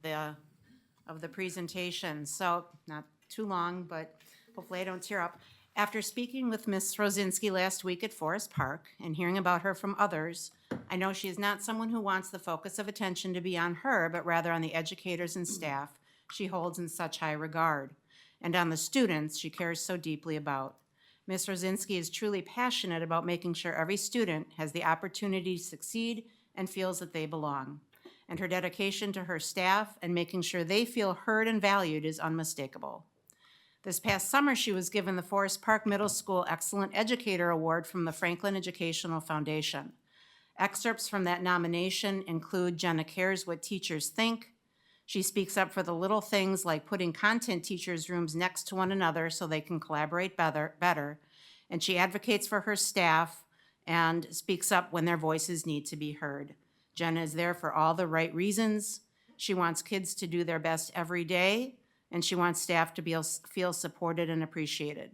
the presentation. So not too long, but hopefully I don't tear up. After speaking with Ms. Rosinski last week at Forest Park and hearing about her from others, I know she is not someone who wants the focus of attention to be on her, but rather on the educators and staff she holds in such high regard, and on the students she cares so deeply about. Ms. Rosinski is truly passionate about making sure every student has the opportunity to succeed and feels that they belong. And her dedication to her staff and making sure they feel heard and valued is unmistakable. This past summer, she was given the Forest Park Middle School Excellent Educator Award from the Franklin Educational Foundation. Excerpts from that nomination include Jenna cares what teachers think. She speaks up for the little things like putting content teachers' rooms next to one another so they can collaborate better. And she advocates for her staff and speaks up when their voices need to be heard. Jenna is there for all the right reasons. She wants kids to do their best every day, and she wants staff to feel supported and appreciated.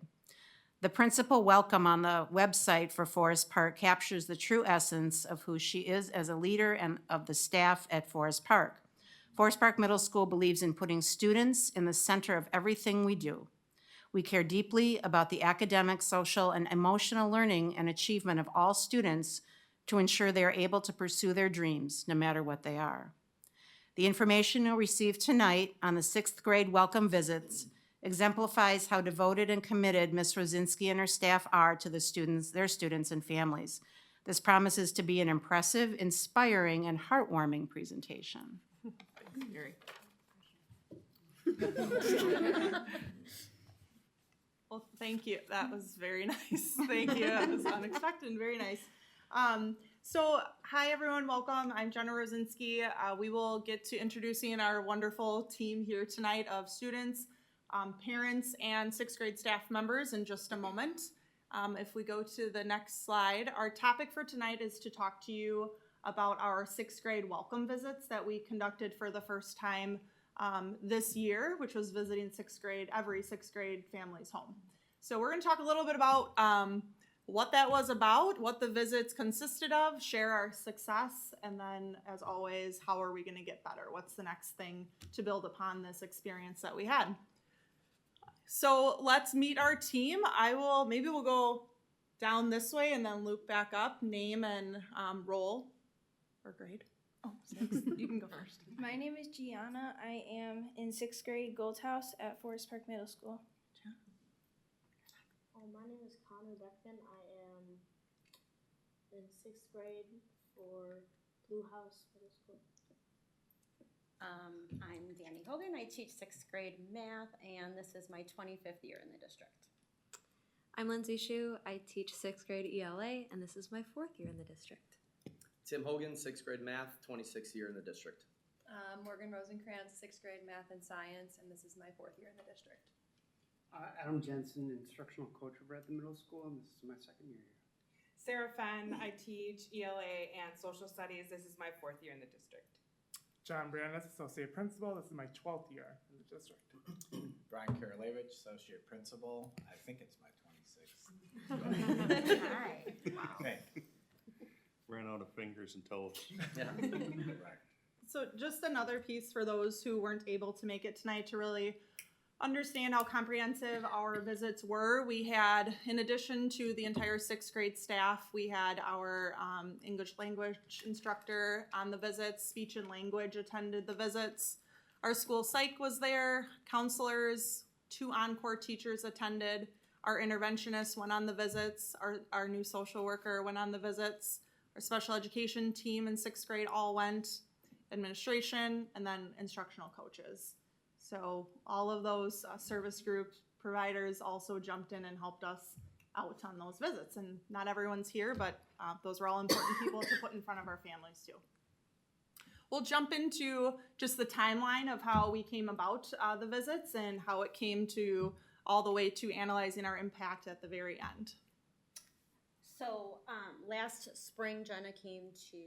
The principal welcome on the website for Forest Park captures the true essence of who she is as a leader and of the staff at Forest Park. Forest Park Middle School believes in putting students in the center of everything we do. We care deeply about the academic, social, and emotional learning and achievement of all students to ensure they are able to pursue their dreams, no matter what they are. The information you'll receive tonight on the 6th grade welcome visits exemplifies how devoted and committed Ms. Rosinski and her staff are to their students and families. This promises to be an impressive, inspiring, and heartwarming presentation. Well, thank you. That was very nice. Thank you. That was unexpected and very nice. So, hi everyone, welcome. I'm Jenna Rosinski. We will get to introducing our wonderful team here tonight of students, parents, and 6th grade staff members in just a moment. If we go to the next slide, our topic for tonight is to talk to you about our 6th grade welcome visits that we conducted for the first time this year, which was visiting every 6th grade family's home. So we're going to talk a little bit about what that was about, what the visits consisted of, share our success, and then, as always, how are we going to get better? What's the next thing to build upon this experience that we had? So let's meet our team. Maybe we'll go down this way and then loop back up, name and role or grade. Oh, 6. You can go first. My name is Gianna. I am in 6th grade Gold House at Forest Park Middle School. My name is Connor Beckman. I am in 6th grade for Blue House Middle School. I'm Danny Hogan. I teach 6th grade math, and this is my 25th year in the district. I'm Lindsay Shu. I teach 6th grade ELA, and this is my 4th year in the district. Tim Hogan, 6th grade math, 26th year in the district. Morgan Rosenkrantz, 6th grade math and science, and this is my 4th year in the district. Adam Jensen, instructional coach over at the middle school, and this is my 2nd year here. Sarah Fenn, I teach ELA and social studies. This is my 4th year in the district. John Brandis, associate principal. This is my 12th year in the district. Brian Karalevich, associate principal. I think it's my 26th. Hi. Wow. Thank. Ran out of fingers and toes. Yeah. Right. So just another piece for those who weren't able to make it tonight to really understand how comprehensive our visits were. We had, in addition to the entire 6th grade staff, we had our English language instructor on the visits, speech and language attended the visits. Our school psych was there, counselors, 2 encore teachers attended. Our interventionist went on the visits. Our new social worker went on the visits. Our special education team in 6th grade all went, administration, and then instructional coaches. So all of those service group providers also jumped in and helped us out on those visits. And not everyone's here, but those were all important people to put in front of our families too. We'll jump into just the timeline of how we came about the visits and how it came to all the way to analyzing our impact at the very end. So last spring, Jenna came to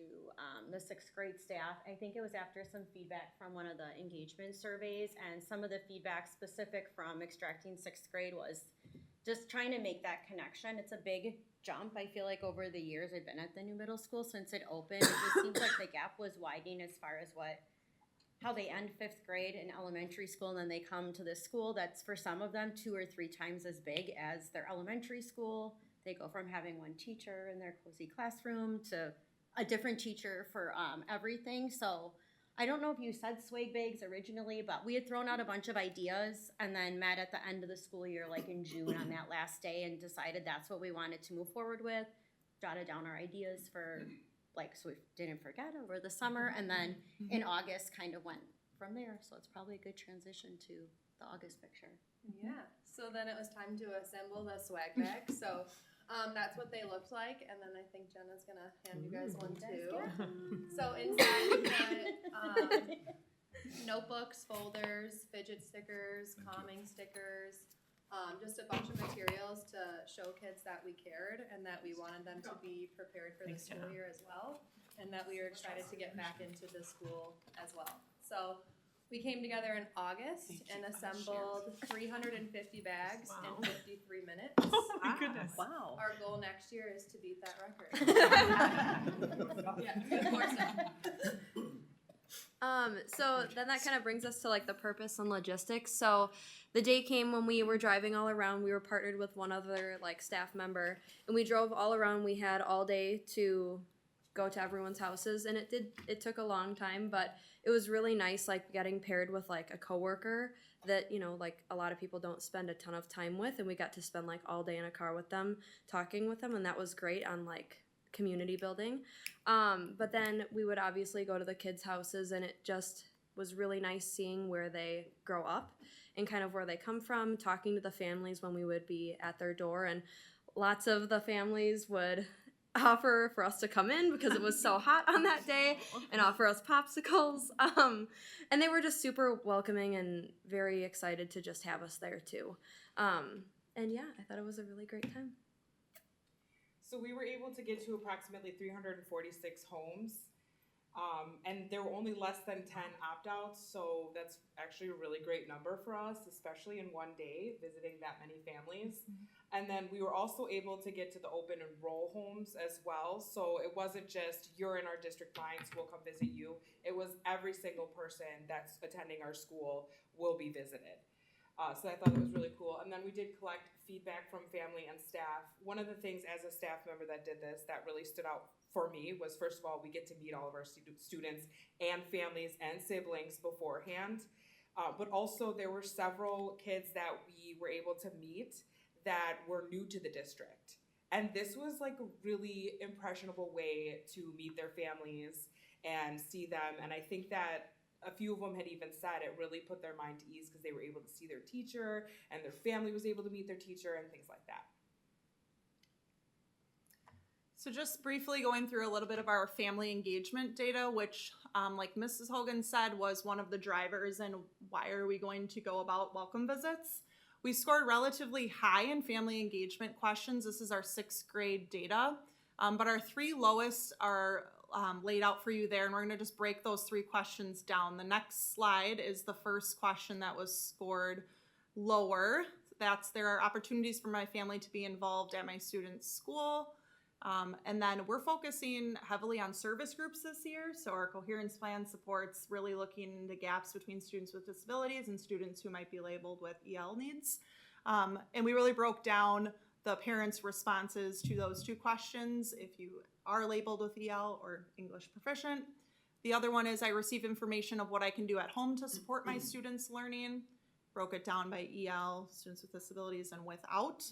the 6th grade staff. I think it was after some feedback from one of the engagement surveys, and some of the feedback specific from extracting 6th grade was just trying to make that connection. It's a big jump. I feel like over the years I've been at the new middle school since it opened, it just seems like the gap was widening as far as what how they end 5th grade in elementary school and then they come to this school that's for some of them 2 or 3 times as big as their elementary school. They go from having one teacher in their cozy classroom to a different teacher for everything. So I don't know if you said swag bags originally, but we had thrown out a bunch of ideas and then met at the end of the school year, like in June on that last day, and decided that's what we wanted to move forward with. Jotted down our ideas for, like, so we didn't forget over the summer, and then in August kind of went from there. So it's probably a good transition to the August picture. Yeah, so then it was time to assemble the swag bag. So that's what they looked like, and then I think Jenna's gonna hand you guys one too. So inside we put notebooks, folders, fidget stickers, calming stickers, just a bunch of materials to show kids that we cared and that we wanted them to be prepared for the school year as well, and that we were excited to get back into the school as well. So we came together in August and assembled 350 bags in 53 minutes. Oh my goodness. Wow. Our goal next year is to beat that record. Yeah, of course not. So then that kind of brings us to like the purpose and logistics. So the day came when we were driving all around. We were partnered with one other like staff member, and we drove all around. We had all day to go to everyone's houses, and it took a long time, but it was really nice, like getting paired with like a coworker that, you know, like a lot of people don't spend a ton of time with, and we got to spend like all day in a car with them, talking with them, and that was great on like community building. But then we would obviously go to the kids' houses, and it just was really nice seeing where they grow up and kind of where they come from, talking to the families when we would be at their door, and lots of the families would offer for us to come in because it was so hot on that day and offer us popsicles. And they were just super welcoming and very excited to just have us there too. And yeah, I thought it was a really great time. So we were able to get to approximately 346 homes. And there were only less than 10 opt-outs, so that's actually a really great number for us, especially in one day, visiting that many families. And then we were also able to get to the open enroll homes as well, so it wasn't just you're in our district lines, we'll come visit you. It was every single person that's attending our school will be visited. So I thought it was really cool. And then we did collect feedback from family and staff. One of the things as a staff member that did this that really stood out for me was, first of all, we get to meet all of our students and families and siblings beforehand. But also there were several kids that we were able to meet that were new to the district. And this was like a really impressionable way to meet their families and see them. And I think that a few of them had even said it really put their mind to ease because they were able to see their teacher and their family was able to meet their teacher and things like that. So just briefly going through a little bit of our family engagement data, which like Mrs. Hogan said was one of the drivers and why are we going to go about welcome visits. We scored relatively high in family engagement questions. This is our 6th grade data, but our 3 lowest are laid out for you there, and we're gonna just break those 3 questions down. The next slide is the first question that was scored lower. There are opportunities for my family to be involved at my student's school. And then we're focusing heavily on service groups this year. So our coherence plan supports really looking into gaps between students with disabilities and students who might be labeled with EL needs. And we really broke down the parents' responses to those 2 questions if you are labeled with EL or English proficient. The other one is I receive information of what I can do at home to support my students' learning. Broke it down by EL, students with disabilities, and without.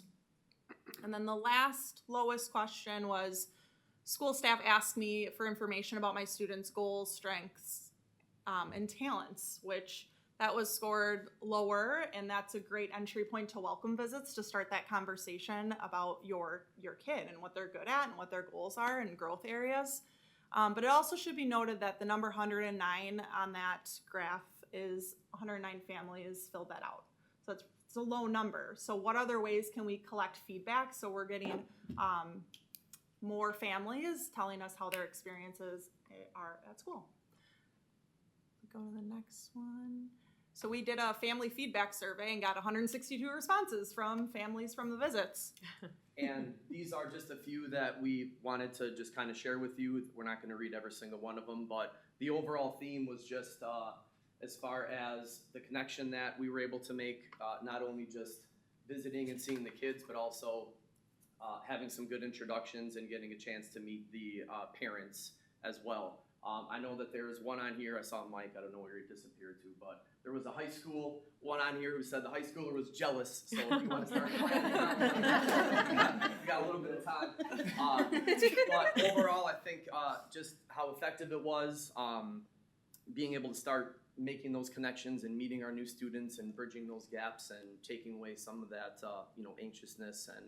And then the last lowest question was school staff asked me for information about my students' goals, strengths, and talents, which that was scored lower, and that's a great entry point to welcome visits to start that conversation about your kid and what they're good at and what their goals are and growth areas. But it also should be noted that the number 109 on that graph is 109 families filled that out. So it's a low number. So what other ways can we collect feedback? So we're getting more families telling us how their experiences are at school. Go to the next one. So we did a family feedback survey and got 162 responses from families from the visits. And these are just a few that we wanted to just kind of share with you. We're not going to read every single one of them, but the overall theme was just as far as the connection that we were able to make, not only just visiting and seeing the kids, but also having some good introductions and getting a chance to meet the parents as well. I know that there's one on here, I saw Mike, I don't know where he disappeared to, but there was a high school one on here who said the high schooler was jealous, so if you want to start playing around, we got a little bit of time. But overall, I think just how effective it was, being able to start making those connections and meeting our new students and bridging those gaps and taking away some of that, anxiousness and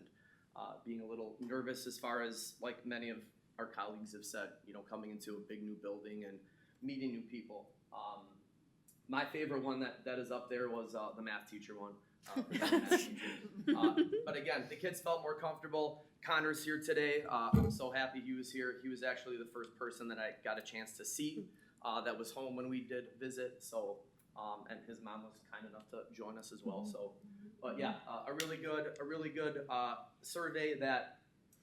being a little nervous as far as, like many of our colleagues have said, coming into a big new building and meeting new people. My favorite one that is up there was the math teacher one. But again, the kids felt more comfortable. Connor's here today. I'm so happy he was here. He was actually the first person that I got a chance to see that was home when we did visit. So, and his mom was kind enough to join us as well. So, but yeah, a really good survey that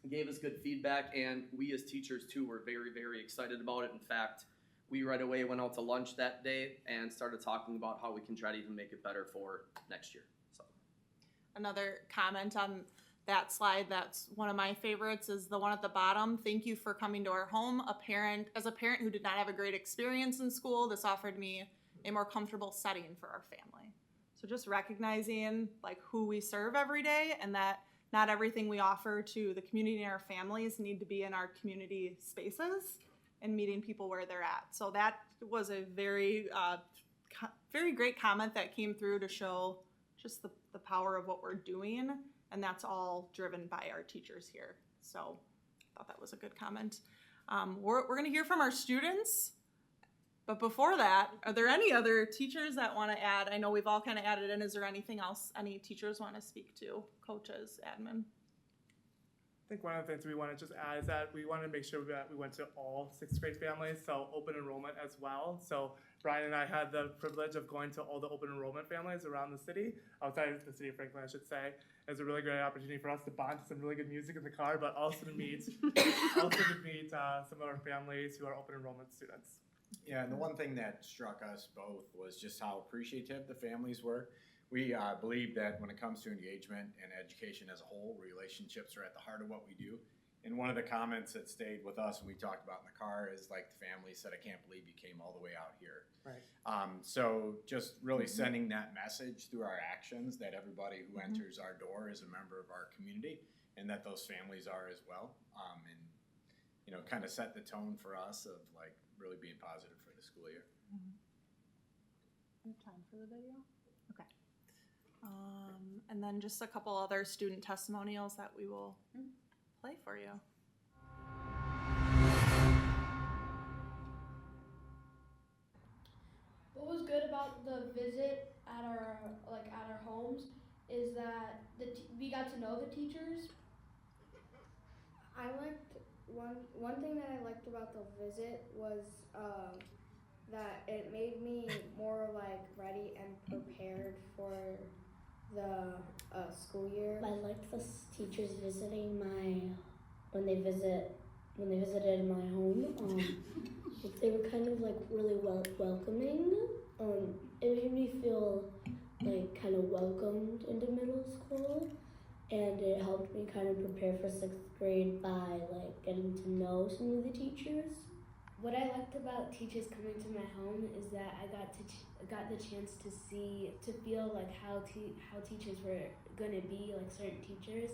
gave us good feedback, and we as teachers too were very, very excited about it. In fact, we right away went out to lunch that day and started talking about how we can try to even make it better for next year. So, Another comment on that slide that's one of my favorites is the one at the bottom. Thank you for coming to our home. As a parent who did not have a great experience in school, this offered me a more comfortable setting for our family. So just recognizing like who we serve every day, and that not everything we offer to the community and our families need to be in our community spaces, and meeting people where they're at. So that was a very, very great comment that came through to show just the power of what we're doing, and that's all driven by our teachers here. So I thought that was a good comment. We're gonna hear from our students, but before that, are there any other teachers that wanna add? I know we've all kind of added in. Is there anything else any teachers wanna speak to? Coaches, admin? I think one of the things we want to just add is that we wanted to make sure that we went to all sixth grade families, so open enrollment as well. So Brian and I had the privilege of going to all the open enrollment families around the city, outside of the city of Franklin, I should say. It was a really great opportunity for us to bond to some really good music in the car, but also to meet some of our families who are open enrollment students. Yeah, and the one thing that struck us both was just how appreciative the families were. We believe that when it comes to engagement and education as a whole, relationships are at the heart of what we do. And one of the comments that stayed with us when we talked about in the car is like the family said, "I can't believe you came all the way out here." Right. So just really sending that message through our actions that everybody who enters our door is a member of our community, and that those families are as well. And kind of set the tone for us of like really being positive for the school year. We have time for the video? Okay. And then just a couple other student testimonials that we will play for you. What was good about the visit at our homes is that we got to know the teachers. I liked one thing that I liked about the visit was that it made me more like ready and prepared for the school year. I liked the teachers visiting when they visited my home. They were kind of like really welcoming. It made me feel like kind of welcomed into middle school, and it helped me kind of prepare for 6th grade by like getting to know some of the teachers. What I liked about teachers coming to my home is that I got the chance to feel like how teachers were gonna be, like certain teachers.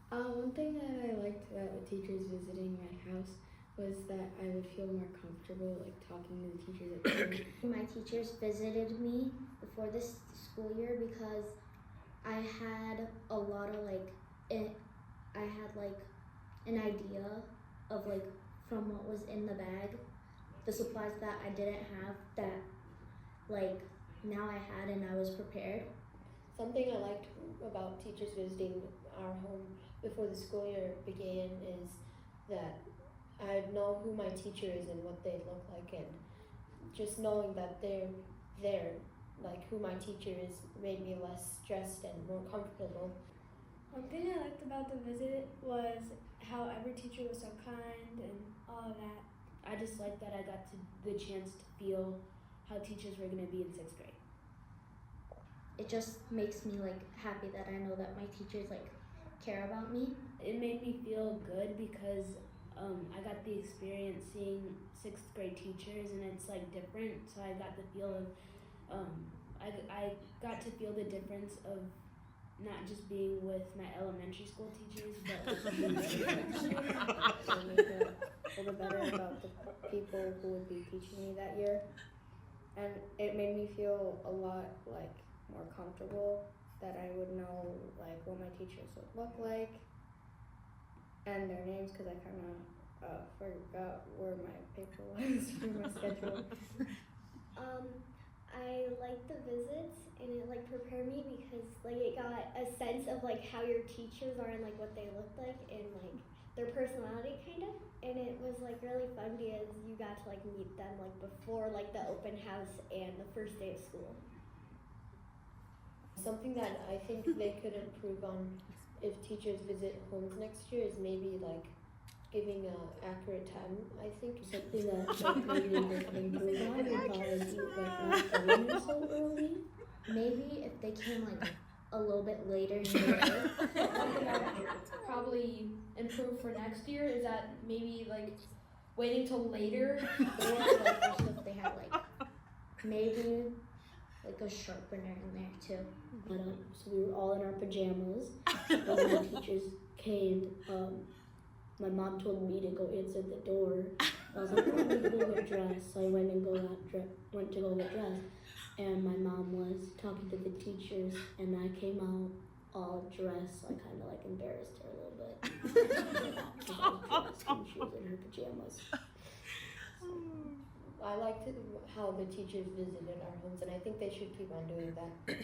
One thing that I liked about the teachers visiting my house was that I would feel more comfortable like talking to the teachers at home. My teachers visited me before this school year because I had a lot of I had like an idea of like from what was in the bag, the supplies that I didn't have that like now I had and I was prepared. Something I liked about teachers visiting our home before the school year began is that I know who my teacher is and what they look like, and just knowing that they're there, like who my teacher is, made me less stressed and more comfortable. One thing I liked about the visit was how every teacher was so kind and all of that. I just liked that I got the chance to feel how teachers were gonna be in 6th grade. It just makes me like happy that I know that my teachers like care about me. It made me feel good because I got the experience seeing 6th grade teachers, and it's like different. So I got the feel of I got to feel the difference of not just being with my elementary school teachers, but with the So make it a little better about the people who would be teaching me that year. And it made me feel a lot like more comfortable that I would know like what my teachers would look like and their names, because I kind of forgot where my paper was for my schedule. I like the visits, and it like prepared me because like it got a sense of like how your teachers are and like what they look like and like their personality kind of, and it was like really fun because you got to like meet them like before like the open house and the first day of school. Something that I think they could improve on if teachers visit homes next year is maybe like giving an accurate time. I think Something that like maybe they could improve on would probably be like not coming in so early. Maybe if they came like a little bit later in the day. Something that would probably improve for next year is that maybe like waiting till later, Or like also if they had like maybe like a sharpener in there too. So we were all in our pajamas. When my teachers came, my mom told me to go answer the door. I was like, oh, I'm gonna go get dressed. So I went to go get dressed. And my mom was talking to the teachers, and I came out all dressed, so I kind of like embarrassed her a little bit. Because I was dressed and she was in her pajamas. I liked how the teachers visited our homes, and I think they should keep on doing that.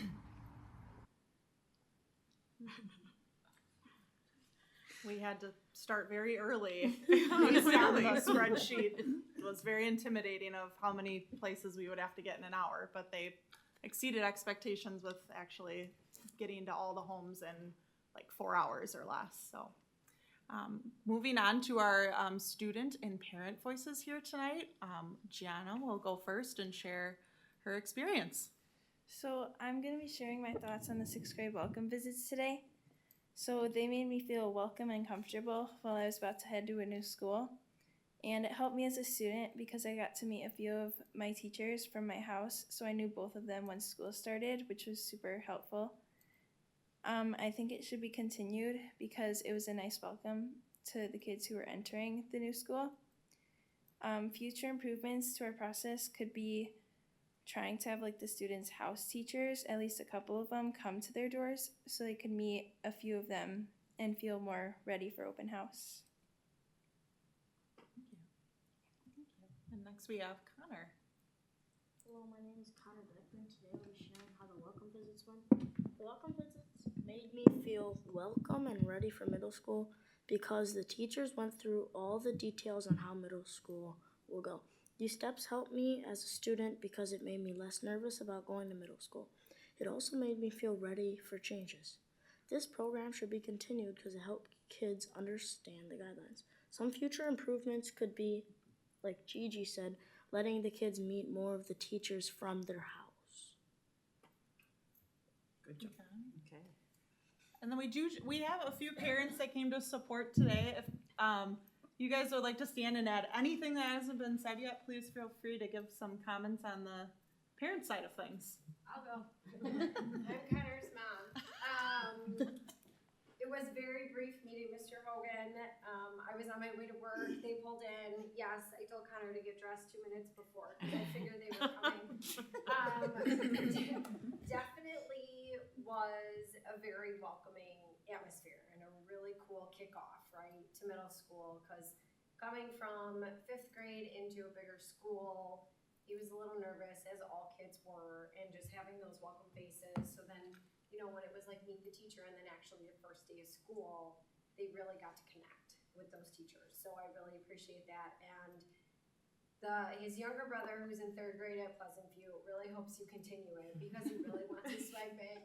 We had to start very early. The spreadsheet was very intimidating of how many places we would have to get in an hour, but they exceeded expectations with actually getting to all the homes in like 4 hours or less. So moving on to our student and parent voices here tonight. Gianna will go first and share her experience. So I'm going to be sharing my thoughts on the 6th grade welcome visits today. So they made me feel welcome and comfortable while I was about to head to a new school. And it helped me as a student because I got to meet a few of my teachers from my house, so I knew both of them when school started, which was super helpful. I think it should be continued because it was a nice welcome to the kids who were entering the new school. Future improvements to our process could be trying to have like the students' house teachers, at least a couple of them, come to their doors so they could meet a few of them and feel more ready for open house. And next we have Connor. Hello, my name is Connor Beckman. Today I'll be sharing how the welcome visits went. The welcome visits made me feel welcome and ready for middle school because the teachers went through all the details on how middle school will go. These steps helped me as a student because it made me less nervous about going to middle school. It also made me feel ready for changes. This program should be continued because it helped kids understand the guidelines. Some future improvements could be, like Gigi said, letting the kids meet more of the teachers from their house. Good job. Okay. And then we have a few parents that came to support today. If you guys would like to stand and add anything that hasn't been said yet, please feel free to give some comments on the parent side of things. I'll go. I'm Connor's mom. It was very brief meeting Mr. Hogan. I was on my way to work. They pulled in. Yes, I told Connor to get dressed 2 minutes before because I figured they were coming. Definitely was a very welcoming atmosphere and a really cool kickoff, right, to middle school, because coming from 5th grade into a bigger school, he was a little nervous, as all kids were, and just having those welcome faces. So then, you know, when it was like meet the teacher and then actually the first day of school, they really got to connect with those teachers. So I really appreciate that. And his younger brother, who's in 3rd grade at Pleasant View, really hopes you continue it because he really wants his swag bag.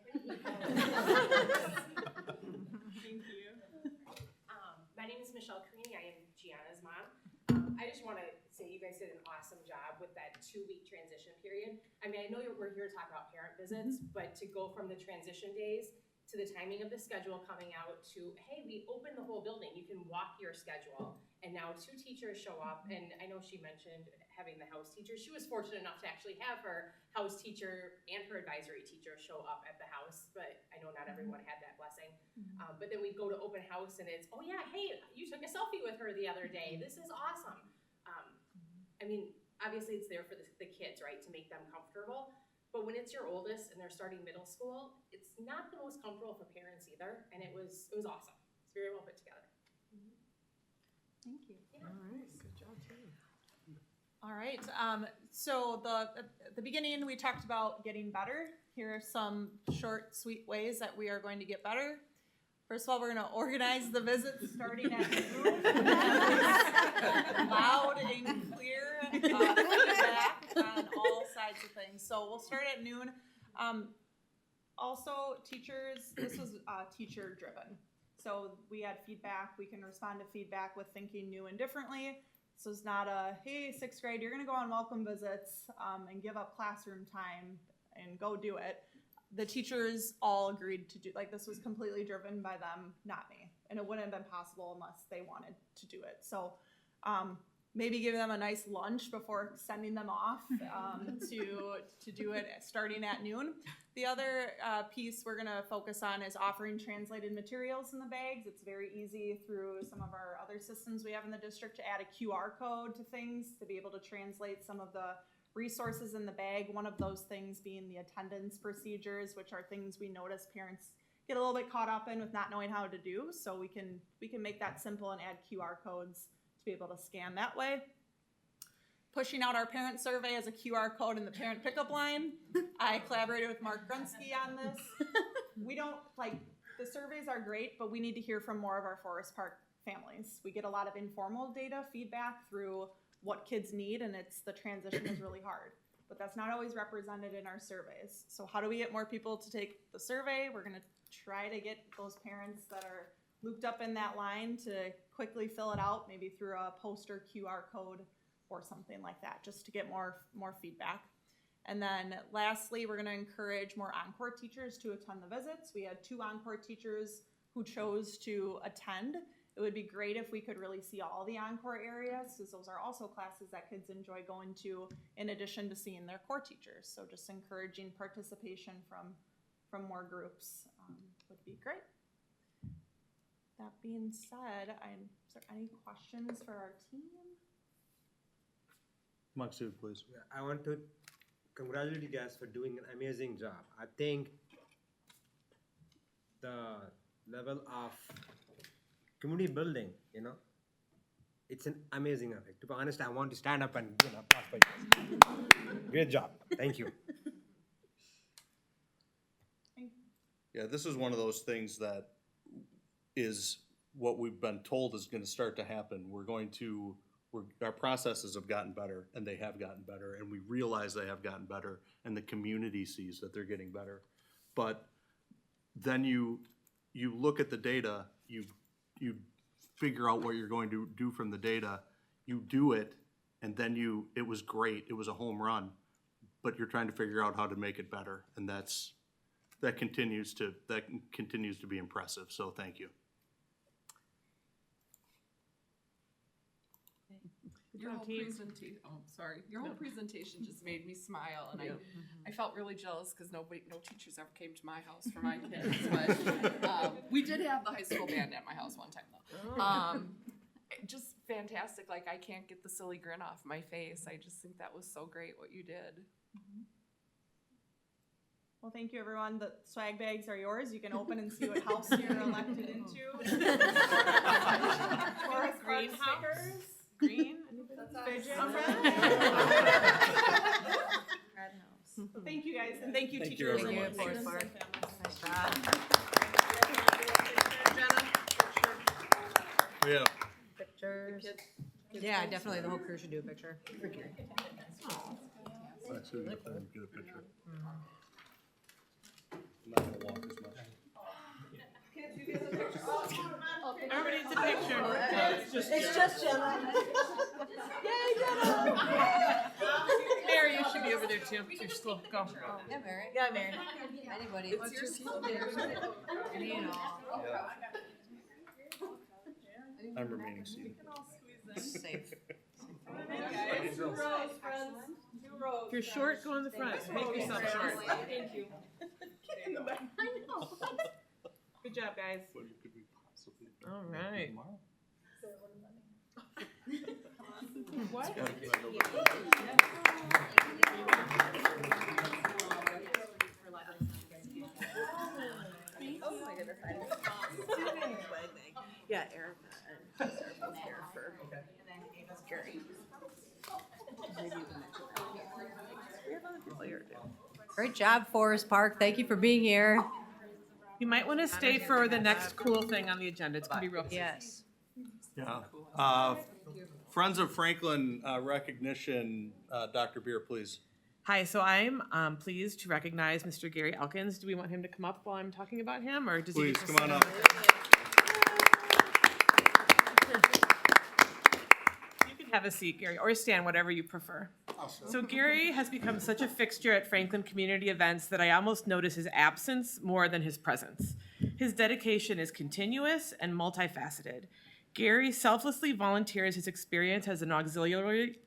Thank you. My name is Michelle Carini. I am Gianna's mom. I just want to say you guys guys did an awesome job with that 2-week transition period. I mean, I know we're here to talk about parent visits, but to go from the transition days to the timing of the schedule coming out to, hey, we opened the whole building, you can walk your schedule. And now 2 teachers show up, and I know she mentioned having the house teacher. She was fortunate enough to actually have her house teacher and her advisory teacher show up at the house, but I know not everyone had that blessing. But then we go to open house, and it's, oh yeah, hey, you took a selfie with her the other day. This is awesome. I mean, obviously it's there for the kids, right, to make them comfortable. But when it's your oldest and they're starting middle school, it's not the most comfortable for parents either, and it was awesome. It's very well put together. Thank you. Yeah. All right, good job too. All right, so at the beginning we talked about getting better. Here are some short, sweet ways that we are going to get better. First of all, we're going to organize the visits starting at noon. Loud and clear feedback on all sides of things. So we'll start at noon. Also, teachers, this was teacher driven. So we had feedback. We can respond to feedback with thinking new and differently. So it's not a, hey, 6th grade, you're going to go on welcome visits and give up classroom time and go do it. The teachers all agreed to do, like, this was completely driven by them, not me. And it wouldn't have been possible unless they wanted to do it. So maybe give them a nice lunch before sending them off to do it starting at noon. The other piece we're going to focus on is offering translated materials in the bags. It's very easy through some of our other systems we have in the district to add a QR code to things to be able to translate some of the resources in the bag. One of those things being the attendance procedures, which are things we notice parents get a little bit caught up in with not knowing how to do. So we can make that simple and add QR codes to be able to scan that way. Pushing out our parent survey as a QR code in the parent pickup line. I collaborated with Mark Grunsky on this. We don't, the surveys are great, but we need to hear from more of our Forest Park families. We get a lot of informal data feedback through what kids need, and the transition is really hard. But that's not always represented in our surveys. So how do we get more people to take the survey? We're gonna try to get those parents that are looped up in that line to quickly fill it out, maybe through a poster QR code or something like that, just to get more feedback. And then lastly, we're gonna encourage more Encore teachers to attend the visits. We had 2 Encore teachers who chose to attend. It would be great if we could really see all the Encore areas, because those are also classes that kids enjoy going to in addition to seeing their core teachers. So just encouraging participation from more groups would be great. That being said, is there any questions for our team? Maksud, please. I want to congratulate you guys for doing an amazing job. I think the level of community building, it's an amazing effect. To be honest, I want to stand up and applaud for you guys. Great job. Thank you. Yeah, this is one of those things that is what we've been told is going to start to happen. Our processes have gotten better, and they have gotten better, and we realize they have gotten better, and the community sees that they're getting better. But then you look at the data, you figure out what you're going to do from the data, you do it, and then it was great, it was a home run, but you're trying to figure out how to make it better, and that continues to be impressive, so thank you. Your whole presentation, your whole presentation just made me smile, and I felt really jealous because no teachers ever came to my house for my kids, but we did have the high school band at my house one time though. Just fantastic, I can't get the silly grin off my face. I just think that was so great what you did. Well, thank you, everyone. The swag bags are yours. You can open and see what house you're elected into. Forest Green stickers. Green. Vision. Red house. Thank you, guys, and thank you, teachers. Thank you, and Forest students Park. and families. Nice job. Yeah. Pictures. Yeah, definitely. The whole crew should do a picture. Actually, get a picture. I'm not gonna walk as much. Everybody needs a picture. It's just Jenna. Yay, Jenna! too. You're slow. Go. Yeah, Mary. Yeah, Mary. Anybody. It's your school, Mary. I'm remaining seated. Safe. If you're short, go in the front. Make yourself short. Thank you. Get in the back. I know. Good job, guys. All right. What? Oh my goodness. Yeah, Erica and Sarah both here for Gary. Maybe you can mention that. We have other people here too. Great job, Forest Park. Thank you for being here. You might want to stay for the next cool thing on the agenda. It's going to be real quick. Yes. Yeah. Friends of Franklin recognition, Dr. Beer, please. Hi, so I'm pleased to recognize Mr. Gary Elkins. Do we want him to come up while I'm talking about him, or does he Please, just come sit on down? up. You can have a seat, Gary, or stand, whatever you prefer. So Gary has become such a fixture at Franklin community events that I almost notice his absence more than his presence. His dedication is continuous and multifaceted. Gary selflessly volunteers his experience as an auxiliary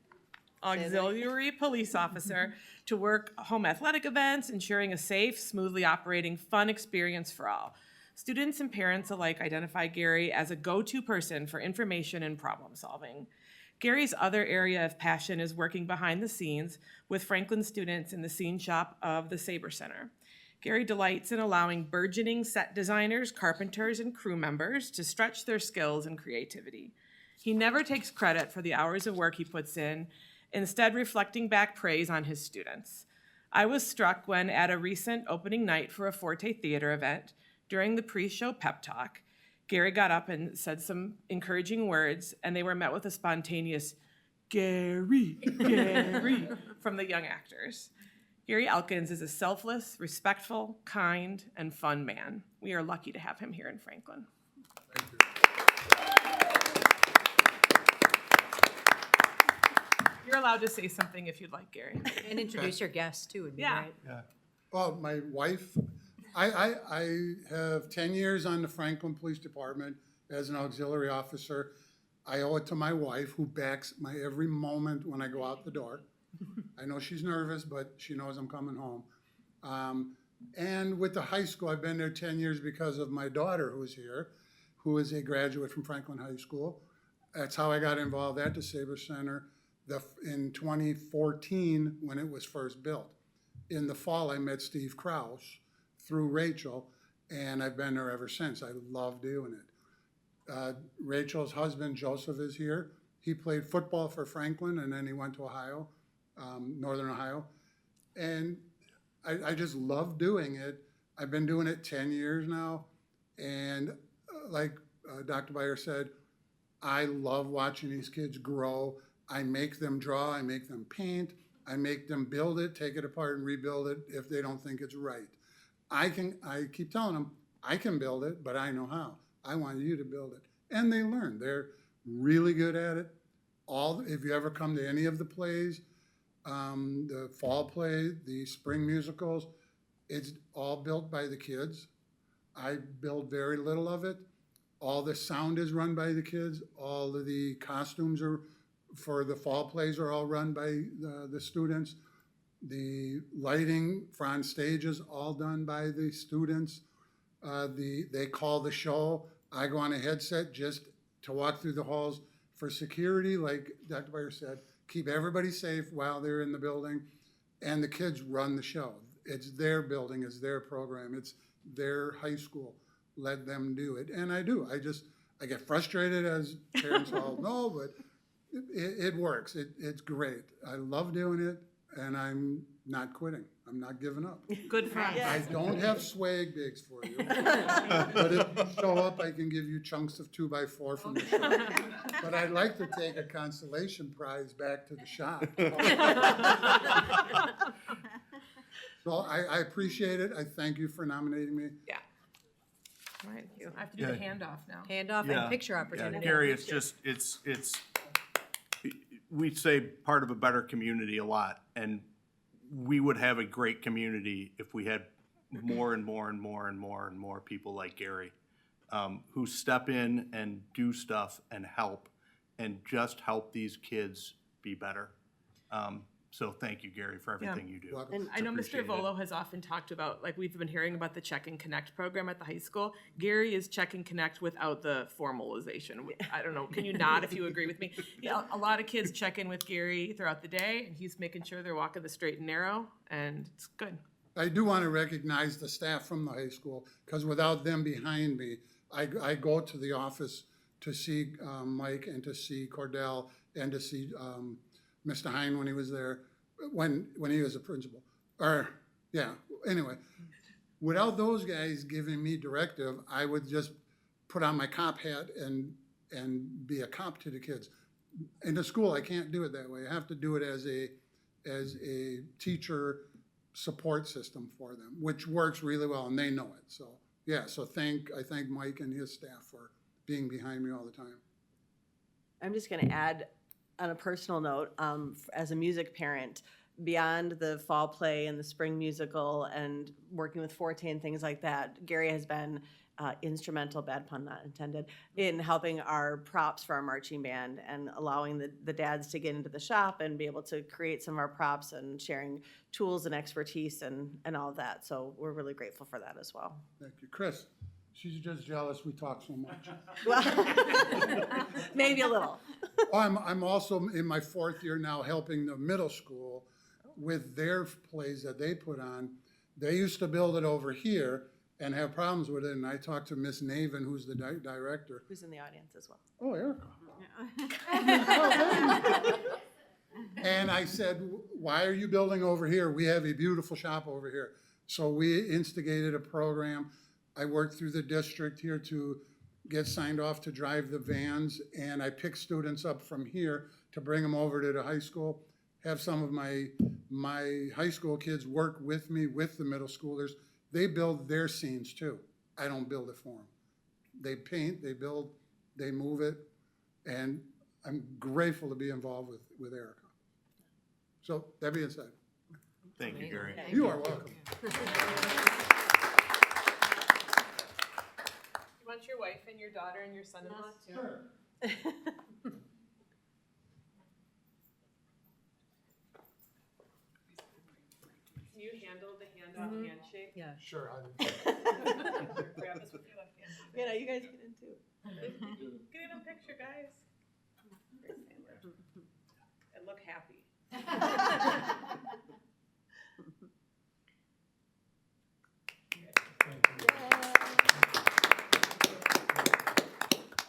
police officer to work home athletic events, ensuring a safe, smoothly operating, fun experience for all. Students and parents alike identify Gary as a go-to person for information and problem solving. Gary's other area of passion is working behind the scenes with Franklin students in the scene shop of the Saber Center. Gary delights in allowing burgeoning set designers, carpenters, and crew members to stretch their skills and creativity. He never takes credit for the hours of work he puts in, instead reflecting back praise on his students. I was struck when, at a recent opening night for a Forte Theater event, during the pre-show pep talk, Gary got up and said some encouraging words, and they were met with a spontaneous, "Gary, Gary," from the young actors. Gary Elkins is a selfless, respectful, kind, and fun man. We are lucky to have him here in Franklin. You're allowed to say something if you'd like, Gary. And introduce your guests too would be Yeah. great. Yeah. Well, my wife, I have 10 years on the Franklin Police Department as an auxiliary officer. I owe it to my wife, who backs my every moment when I go out the door. I know she's nervous, but she knows I'm coming home. And with the high school, I've been there 10 years because of my daughter who's here, who is a graduate from Franklin High School. That's how I got involved at the Saber Center in 2014 when it was first built. In the fall, I met Steve Kraus through Rachel, and I've been there ever since. I love doing it. Rachel's husband, Joseph, is here. He played football for Franklin, and then he went to Ohio, Northern Ohio. And I just love doing it. I've been doing it 10 years now. And like Dr. Beyer said, I love watching these kids grow. I make them draw, I make them paint, I make them build it, take it apart and rebuild it if they don't think it's right. I keep telling them, I can build it, but I know how. I want you to build it. And they learn. They're really good at it. If you ever come to any of the plays, the fall play, the spring musicals, it's all built by the kids. I build very little of it. All the sound is run by the kids. All of the costumes for the fall plays are all run by the students. The lighting for on stage is all done by the students. They call the show. I go on a headset just to walk through the halls for security, like Dr. Beyer said, keep everybody safe while they're in the building, and the kids run the show. It's their building, it's their program, it's their high school. Let them do it, and I do. I get frustrated, as parents all know, but it works. It's great. I love doing it, and I'm not quitting. I'm not giving up. Good for us. I don't have swag bags for you, but if you show up, I can give you chunks of 2x4 from the shop. But I'd like to take a consolation prize back to the shop. So I appreciate it. I thank you for nominating me. Yeah. All right, I have to do the handoff now. Handoff and picture opportunity. Yeah, Gary, it's we say part of a better community a lot, and we would have a great community if we had more and more and more and more and more people like Gary, who step in and do stuff and help and just help these kids be better. So thank you, Gary, for everything you do. And I know Mr. Volo has often talked about, like, we've been hearing about the Check and Connect program at the high school. Gary is Check and Connect without the formalization. I don't know, can you nod if you agree with me? Yeah, a lot of kids check in with Gary throughout the day, and he's making sure they're walking the straight and narrow, and it's good. I do want to recognize the staff from the high school, because without them behind me, I go to the office to see Mike and to see Cordell and to see Mr. Hine when he was there, when he was a principal. Anyway, without those guys giving me directive, I would just put on my cop hat and be a cop to the kids. In the school, I can't do it that way. I have to do it as a teacher support system for them, which works really well, and they know it. So yeah, I thank Mike and his staff for being behind me all the time. I'm just going to add, on a personal note, as a music parent, beyond the fall play and the spring musical and working with Forte and things like that, Gary has been instrumental, bad pun not intended, in helping our props for our marching band and allowing the dads to get into the shop and be able to create some of our props and sharing tools and expertise and all of that. So we're really grateful for that as well. Thank you. Chris, she's just jealous we talk so much. Maybe a little. I'm also in my 4th year now helping the middle school with their plays that they put on. They used to build it over here and have problems with it, and I talked to Miss Naven, who's the director. Who's in the audience as well. Oh, Erica. And I said, why are you building over here? We have a beautiful shop over here. So we instigated a program. I worked through the district here to get signed off to drive the vans, and I picked students up from here to bring them over to the high school, have some of my high school kids work with me, with the middle schoolers. They build their scenes too. I don't build it for them. They paint, they build, they move it, and I'm grateful to be involved with Erica. So that being said. Thank you, Gary. You are welcome. You want your wife and your daughter and your son-in-law too? Sure. Can you handle the hand-off handshake? Yeah. Sure. Grab this with your left hand. Yeah, you guys get in too. Get in a picture, guys. And look happy.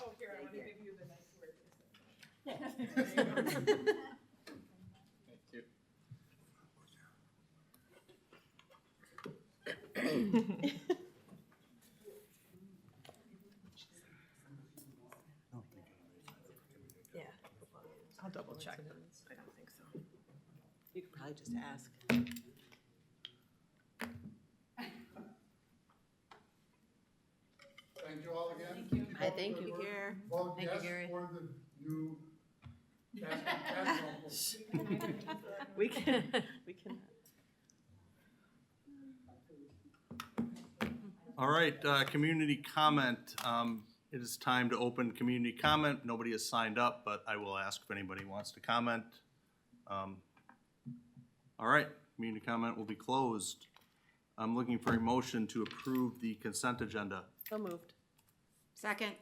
Oh, here, I want to give you the nice word. Thank you. Yeah. I'll double check. I don't think so. You could probably just ask. Thank you all again. Thank you. Hi, thank you. Well, Thank you, yes, Gary. for the new basketball. We can. All right, community comment. It is time to open community comment. Nobody has signed up, but I will ask if anybody wants to comment. All right, community comment will be closed. I'm looking for a motion to approve the consent agenda. So moved. Second.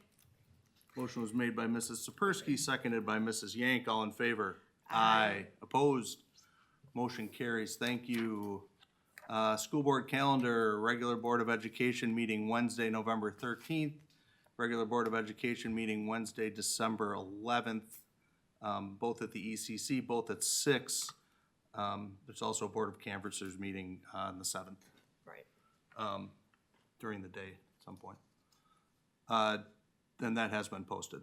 Motion was made by Mrs. Sapersky, seconded by Mrs. Yank. All in favor? Aye. Opposed? Motion carries. Thank you. School board calendar, regular Board of Education meeting Wednesday, November 13th. Regular Board of Education meeting Wednesday, December 11th, both at the ECC, both at 6. There's also a Board of Canvassers meeting on the 7th. Right. During the day at some point. Then that has been posted.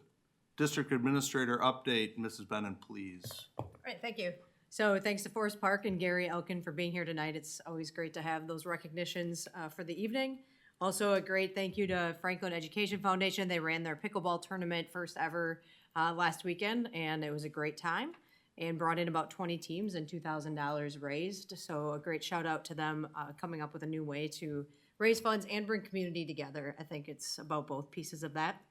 District Administrator update, Mrs. Bennett, please. All right, thank you. So thanks to Forest Park and Gary Elkin for being here tonight. It's always great to have those recognitions for the evening. Also a great thank you to Franklin Education Foundation. They ran their pickleball tournament first ever last weekend, and it was a great time. and brought in about 20 teams and $2,000 raised. So a great shout out to them coming up with a new way to raise funds and bring community together. I think it's about both pieces of that.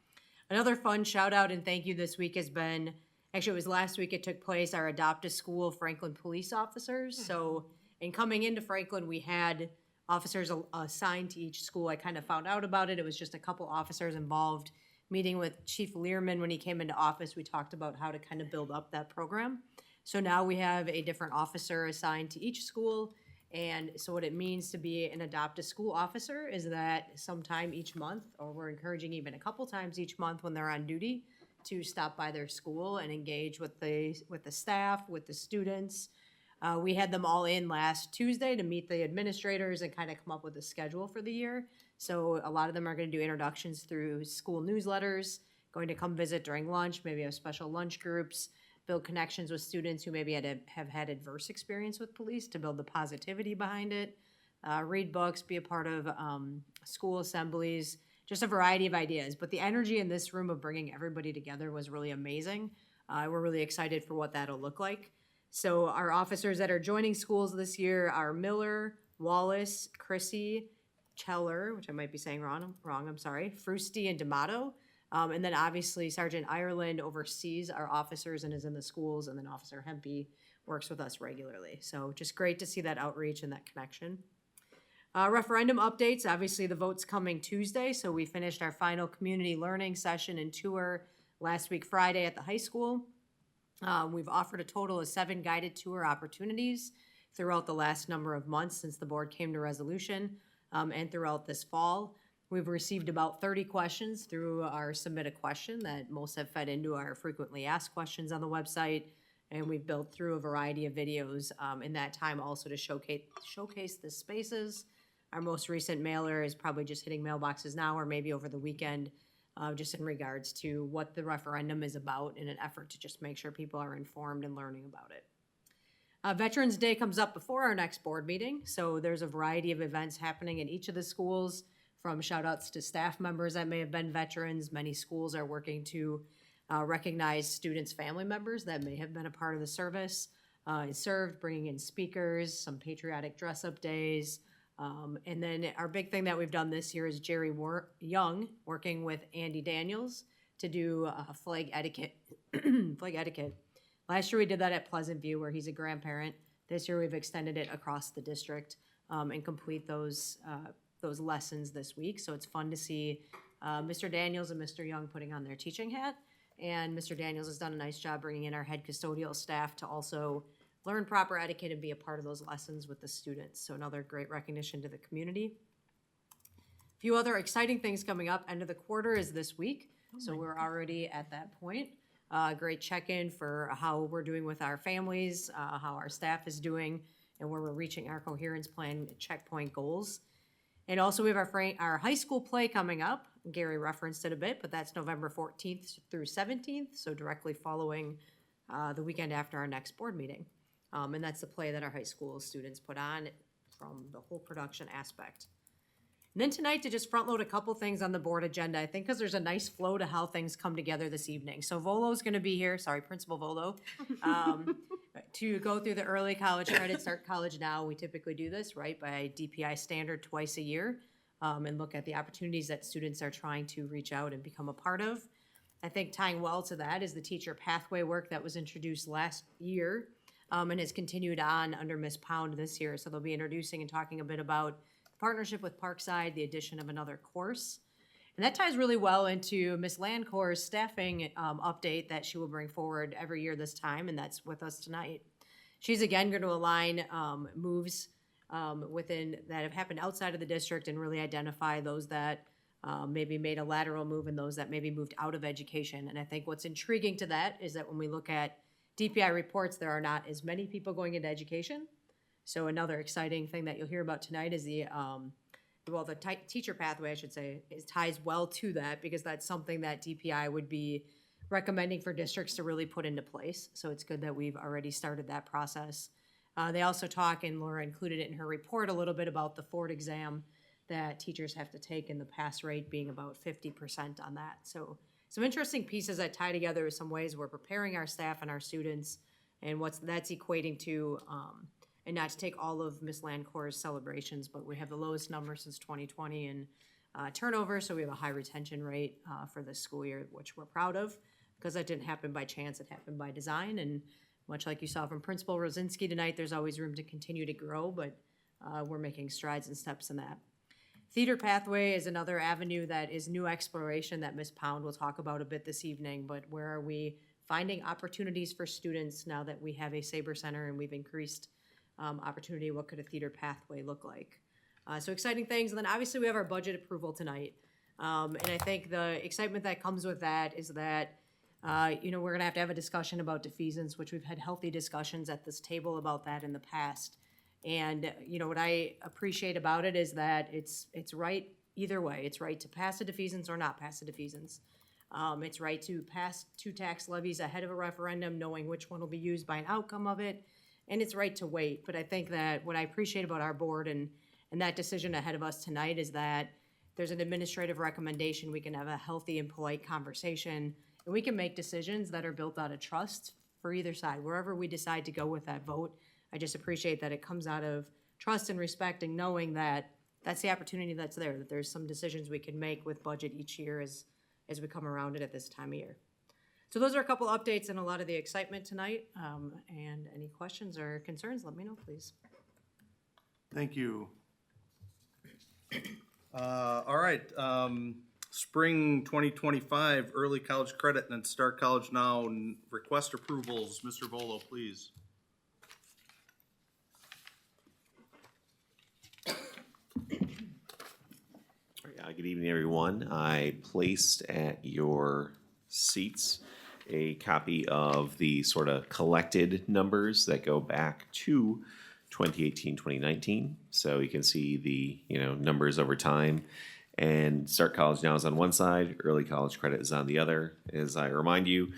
Another fun shout out and thank you this week has been, actually it was last week it took place, our Adopt a School Franklin police officers. So in coming into Franklin, we had officers assigned to each school. I kind of found out about it. It was just a couple officers involved. Meeting with Chief Learman when he came into office, we talked about how to kind of build up that program. So now we have a different officer assigned to each school. And so what it means to be an Adopt a School officer is that sometime each month, or we're encouraging even a couple times each month when they're on duty, to stop by their school and engage with the staff, with the students. We had them all in last Tuesday to meet the administrators and kind of come up with a schedule for the year. So a lot of them are going to do introductions through school newsletters, going to come visit during lunch, maybe have special lunch groups, build connections with students who maybe have had adverse experience with police to build the positivity behind it, read books, be a part of school assemblies, just a variety of ideas. But the energy in this room of bringing everybody together was really amazing. We're really excited for what that'll look like. So our officers that are joining schools this year are Miller, Wallace, Chrissy, Cheller, which I might be saying wrong, I'm sorry, Frusti and D'Amato. And then obviously Sergeant Ireland oversees our officers and is in the schools, and then Officer Hempy works with us regularly. So just great to see that outreach and that connection. Referendum updates, obviously the vote's coming Tuesday, so we finished our final community learning session and tour last week Friday at the high school. We've offered a total of 7 guided tour opportunities throughout the last number of months since the board came to resolution, and throughout this fall. We've received about 30 questions through our Submit a Question that most have fed into our frequently asked questions on the website, and we've built through a variety of videos in that time also to showcase the spaces. Our most recent mailer is probably just hitting mailboxes now or maybe over the weekend, just in regards to what the referendum is about in an effort to just make sure people are informed and learning about it. Veterans Day comes up before our next board meeting, so there's a variety of events happening in each of the schools, from shout outs to staff members that may have been veterans. Many schools are working to recognize students' family members that may have been a part of the service, served, bringing in speakers, some patriotic dress-up days. And then our big thing that we've done this year is Jerry Young working with Andy Daniels to do flag etiquette. Flag etiquette. Last year we did that at Pleasant View where he's a grandparent. This year we've extended it across the district and complete those lessons this week. So it's fun to see Mr. Daniels and Mr. Young putting on their teaching hat. And Mr. Daniels has done a nice job bringing in our head custodial staff to also learn proper etiquette and be a part of those lessons with the students. So another great recognition to the community. A few other exciting things coming up. End of the quarter is this week. So we're already at that point. Great check-in for how we're doing with our families, how our staff is doing, and where we're reaching our coherence plan checkpoint goals. And also we have our high school play coming up. Gary referenced it a bit, but that's November 14th through 17th, so directly following the weekend after our next board meeting. And that's the play that our high school students put on from the whole production aspect. And then tonight, to just front load a couple things on the board agenda, I think because there's a nice flow to how things come together this evening. So Volo's going to be here, Principal Volo, to go through the early college credit, start college now. We typically do this, right, by DPI standard twice a year, and look at the opportunities that students are trying to reach out and become a part of. I think tying well to that is the teacher pathway work that was introduced last year and has continued on under Ms. Pound this year. So they'll be introducing and talking a bit about partnership with Parkside, the addition of another course. And that ties really well into Ms. Landcor's staffing update that she will bring forward every year this time, and that's with us tonight. She's again going to align moves within that have happened outside of the district and really identify those that maybe made a lateral move and those that maybe moved out of education. And I think what's intriguing to that is that when we look at DPI reports, there are not as many people going into education. So another exciting thing that you'll hear about tonight is the teacher pathway, I should say, ties well to that because that's something that DPI would be recommending for districts to really put into place. So it's good that we've already started that process. They also talk, and Laura included it in her report, a little bit about the Ford exam that teachers have to take and the pass rate being about 50% on that. So some interesting pieces that tie together some ways we're preparing our staff and our students and that's equating to, and not to take all of Miss Landcor's celebrations, but we have the lowest number since 2020 in turnover, so we have a high retention rate for this school year, which we're proud of, because that didn't happen by chance, it happened by design, and much like you saw from Principal Rosinski tonight, there's always room to continue to grow, but we're making strides and steps in that. Theater Pathway is another avenue that is new exploration that Ms. Pound will talk about a bit this evening, but where are we finding opportunities for students now that we have a Saber Center and we've increased opportunity? What could a theater pathway look like? So exciting things. And then obviously we have our budget approval tonight. And I think the excitement that comes with that is that, we're gonna have to have a discussion about defeasance, which we've had healthy discussions at this table about that in the past. And, what I appreciate about it is that it's right either way. It's right to pass a defeasance or not pass a defeasance. It's right to pass 2 tax levies ahead of a referendum, knowing which one will be used by an outcome of it. And it's right to wait. But I think that what I appreciate about our board and that decision ahead of us tonight is that there's an administrative recommendation. We can have a healthy and polite conversation, and we can make decisions that are built out of trust for either side, wherever we decide to go with that vote. I just appreciate that it comes out of trust and respect and knowing that that's the opportunity that's there, that there's some decisions we can make with budget each year as we come around it at this time of year. So those are a couple updates and a lot of the excitement tonight. And any questions or concerns, let me know, please. Thank you. All right, spring 2025 early college credit and Start College Now and request approvals. Mr. Volo, please. Good evening, everyone. I placed at your seats a copy of the sort of collected numbers that go back to 2018, 2019. So you can see the, numbers over time. And Start College Now is on one side, early college credit is on the other. As I remind you,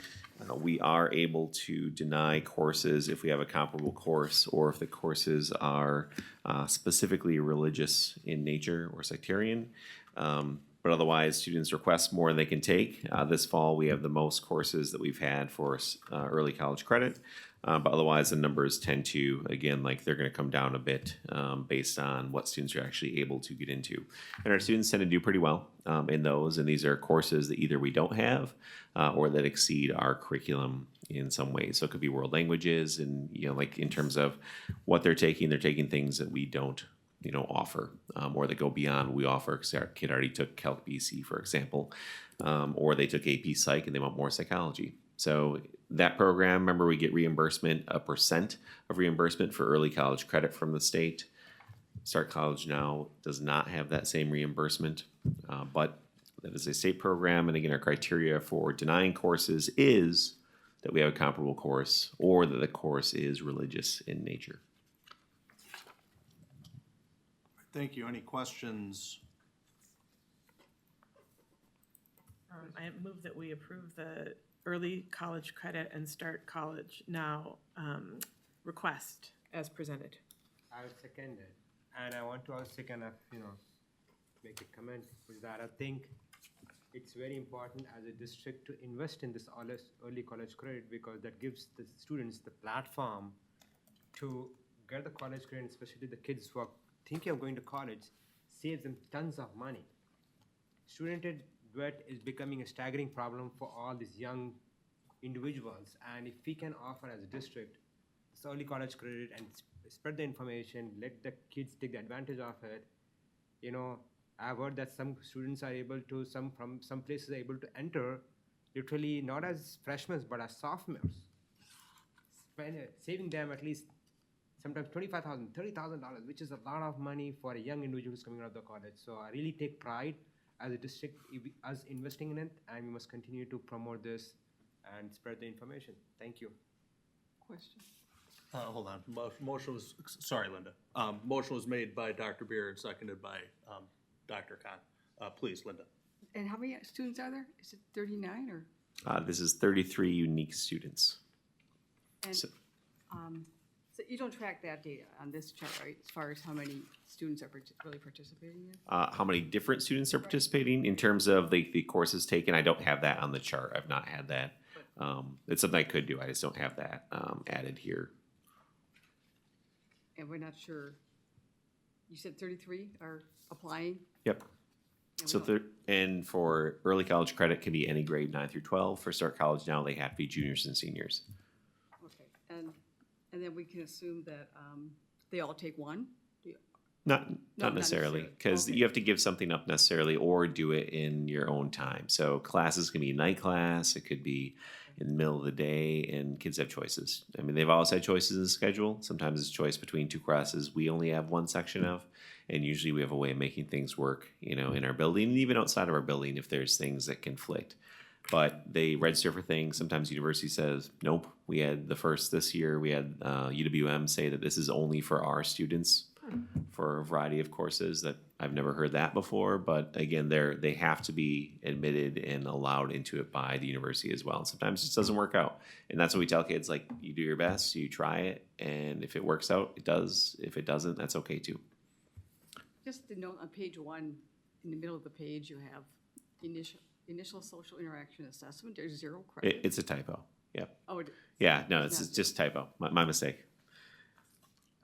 we are able to deny courses if we have a comparable course or if the courses are specifically religious in nature or sectarian. But otherwise, students request more than they can take. This fall, we have the most courses that we've had for early college credit. But otherwise, the numbers tend to, again, they're going to come down a bit based on what students are actually able to get into. And our students tend to do pretty well in those. And these are courses that either we don't have or that exceed our curriculum in some ways. So it could be world languages and, in terms of what they're taking things that we don't offer, or that go beyond what we offer, because our kid already took Calc BC, for example, or they took AP Psych and they want more psychology. So that program, remember, we get reimbursement, a % of reimbursement for early college credit from the state. Start College Now does not have that same reimbursement, but that is a state program. And again, our criteria for denying courses is that we have a comparable course or that the course is religious in nature. Thank you. Any questions? I move that we approve the early college credit and Start College Now request as presented. I would second it. And I want to also kind of, make a comment, is that I think it's very important as a district to invest in this early college credit, because that gives the students the platform to get the college credit, especially the kids who are thinking of going to college, saves them tons of money. Student debt is becoming a staggering problem for all these young individuals, and if we can offer as a district this early college credit and spread the information, let the kids take the advantage of it. I've heard that some students are able to, from some places are able to enter literally not as freshmen but as sophomores, saving them at least sometimes $25,000, $30,000, which is a lot of money for a young individual who's coming out of the college. So I really take pride as a district us investing in it, and we must continue to promote this and spread the information. Thank you. Question. Hold on. Motion was, sorry, Linda. Motion was made by Dr. Beer and seconded by Dr. Khan. Please, Linda. And how many students are there? Is it 39 or? This is 33 unique students. And, so you don't track that data on this chart, right? As far as how many students are really participating in? How many different students are participating in terms of the courses taken? I don't have that on the chart. I've not had that it's something I could do. I just don't have that added here. And we're not sure, you said 33 are applying? Yep. And So we don't- and for early college credit can be any grade 9 through 12. For Start College now, they have to be juniors and seniors. Okay, and then we can assume that they all take one? Do you- Not not necessarily, necessarily. because Okay. you have to give something up necessarily, or do it in your own time. So classes can be night class, it could be in the middle of the day, and kids have choices. I mean, they've always had choices in the schedule. Sometimes it's choice between two classes we only have one section of, and usually we have a way of making things work, in our building, and even outside of our building if there's things that conflict. But they register for things. Sometimes university says, nope. We had the first this year, we had UWM say that this is only for our students for a variety of courses. That I've never heard that before. But again, they have to be admitted and allowed into it by the university as well. And sometimes it just doesn't work out. And that's what we tell kids, like, you do your best, you try it, and if it works out, it does. If it doesn't, that's okay too. Just to note, on page 1, in the middle of the page, you have initial social interaction assessment. There's 0 credit. It's a typo. Yep. Oh, Yeah, no, it's it's not just typo. My mistake.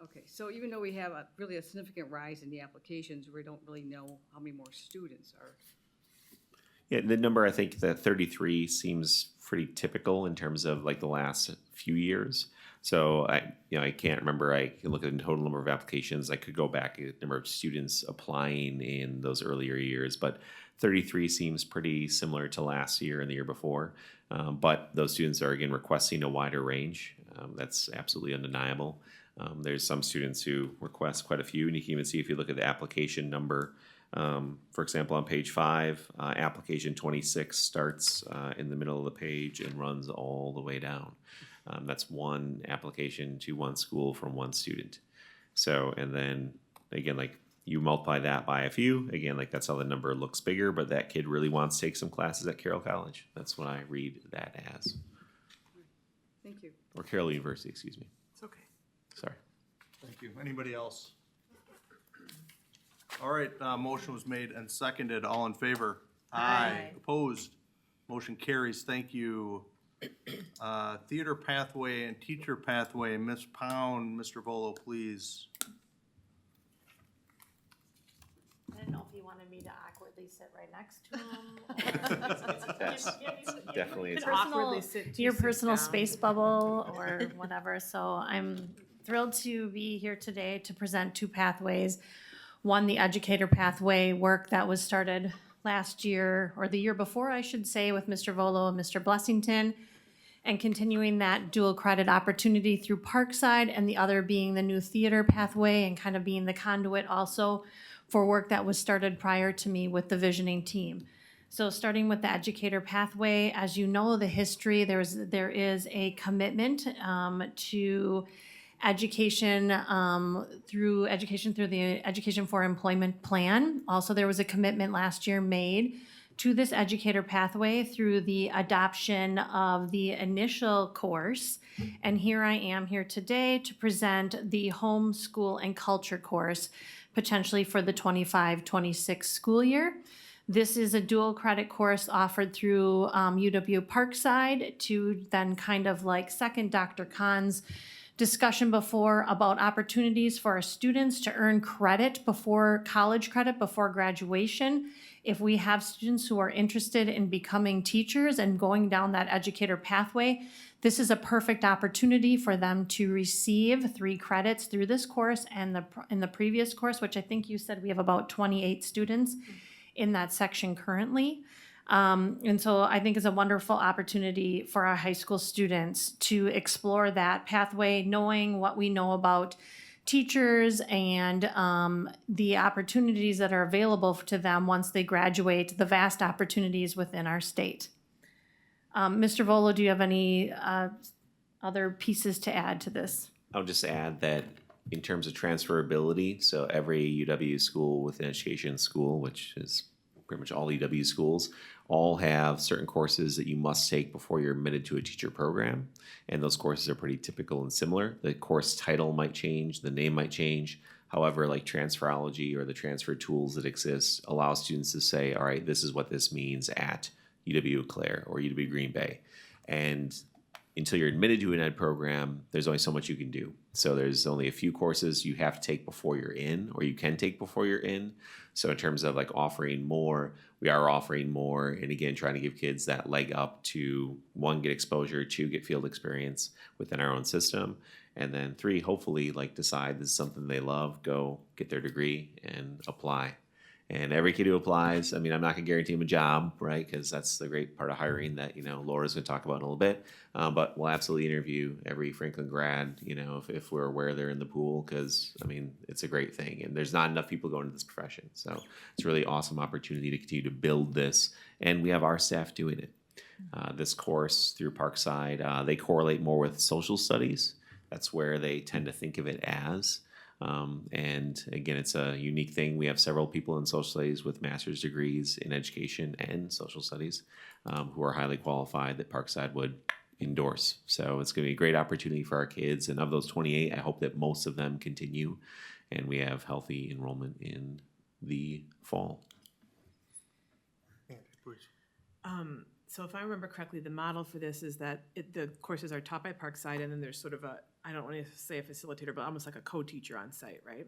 Okay, so even though we have really a significant rise in the applications, we don't really know how many more students are. Yeah, the number, I think that 33 seems pretty typical in terms of like the last few years. So I can't remember. I can look at the total number of applications. I could go back at the number of students applying in those earlier years, but 33 seems pretty similar to last year and the year before. But those students are again requesting a wider range. That's absolutely undeniable. There's some students who request quite a few, and you can even see if you look at the application number. For example, on page 5, application 26 starts in the middle of the page and runs all the way down. That's one application to one school from one student. So, and then again, like you multiply that by a few, again, like that's how the number looks bigger, but that kid really wants to take some classes at Carroll College. That's what I read that as. Thank you. Or Carroll University, excuse me. It's okay. Sorry. Thank you. Anybody else? All right, motion was made and seconded. All in favor? Aye. Opposed? Motion carries. Thank you. Theater pathway and teacher pathway, Ms. Pound, Mr. Volo, please. I didn't know if you wanted me to awkwardly sit right next to him. Yes, definitely. It's Personal, sit your 2 seats personal down. space bubble or whatever. So I'm thrilled to be here today to present 2 pathways. One, the educator pathway work that was started last year, or the year before, I should say, with Mr. Volo and Mr. Blessington, and continuing that dual credit opportunity through Parkside, and the other being the new theater pathway and kind of being the conduit also for work that was started prior to me with the visioning team. So starting with the educator pathway, as you know, the history, there is a commitment to education through the Education for Employment Plan. Also, there was a commitment last year made to this educator pathway through the adoption of the initial course. And here I am here today to present the home, school, and culture course, potentially for the 25-26 school year. This is a dual credit course offered through UW Parkside to then kind of like second Dr. Khan's discussion before about opportunities for our students to earn credit before college credit, before graduation. If we have students who are interested in becoming teachers and going down that educator pathway, this is a perfect opportunity for them to receive 3 credits through this course and in the previous course, which I think you said we have about 28 students in that section currently. And so I think it's a wonderful opportunity for our high school students to explore that pathway, knowing what we know about teachers and the opportunities that are available to them once they graduate, the vast opportunities within our state. Mr. Volo, do you have any other pieces to add to this? I'll just add that in terms of transferability, so every UW school within education school, which is pretty much all UW schools, all have certain courses that you must take before you're admitted to a teacher program. And those courses are pretty typical and similar. The course title might change, the name might change. However, like transferology or the transfer tools that exist allow students to say, all right, this is what this means at UW Eau Claire or UW Green Bay. And until you're admitted to an ed program, there's only so much you can do. So there's only a few courses you have to take before you're in, or you can take before you're in. So in terms of like offering more, we are offering more. And again, trying to give kids that leg up to, one, get exposure, two, get field experience within our own system. And then three, hopefully like decide this is something they love, go get their degree and apply. And every kid who applies, I mean, I'm not gonna guarantee them a job, right? Because that's the great part of hiring that, Laura's gonna talk about in a little bit. But we'll absolutely interview every Franklin grad, if we're aware they're in the pool, because, I mean, it's a great thing. And there's not enough people going into this profession. So it's a really awesome opportunity to continue to build this. And we have our staff doing it. This course through Parkside, they correlate more with social studies. That's where they tend to think of it as. And again, it's a unique thing. We have several people in social studies with master's degrees in education and social studies who are highly qualified that Parkside would endorse. So it's going to be a great opportunity for our kids. And of those 28, I hope that most of them continue and we have healthy enrollment in the fall. So if I remember correctly, the model for this is that the courses are taught by Parkside, and then there's sort of a, I don't want to say a facilitator, but almost like a co-teacher on site, right?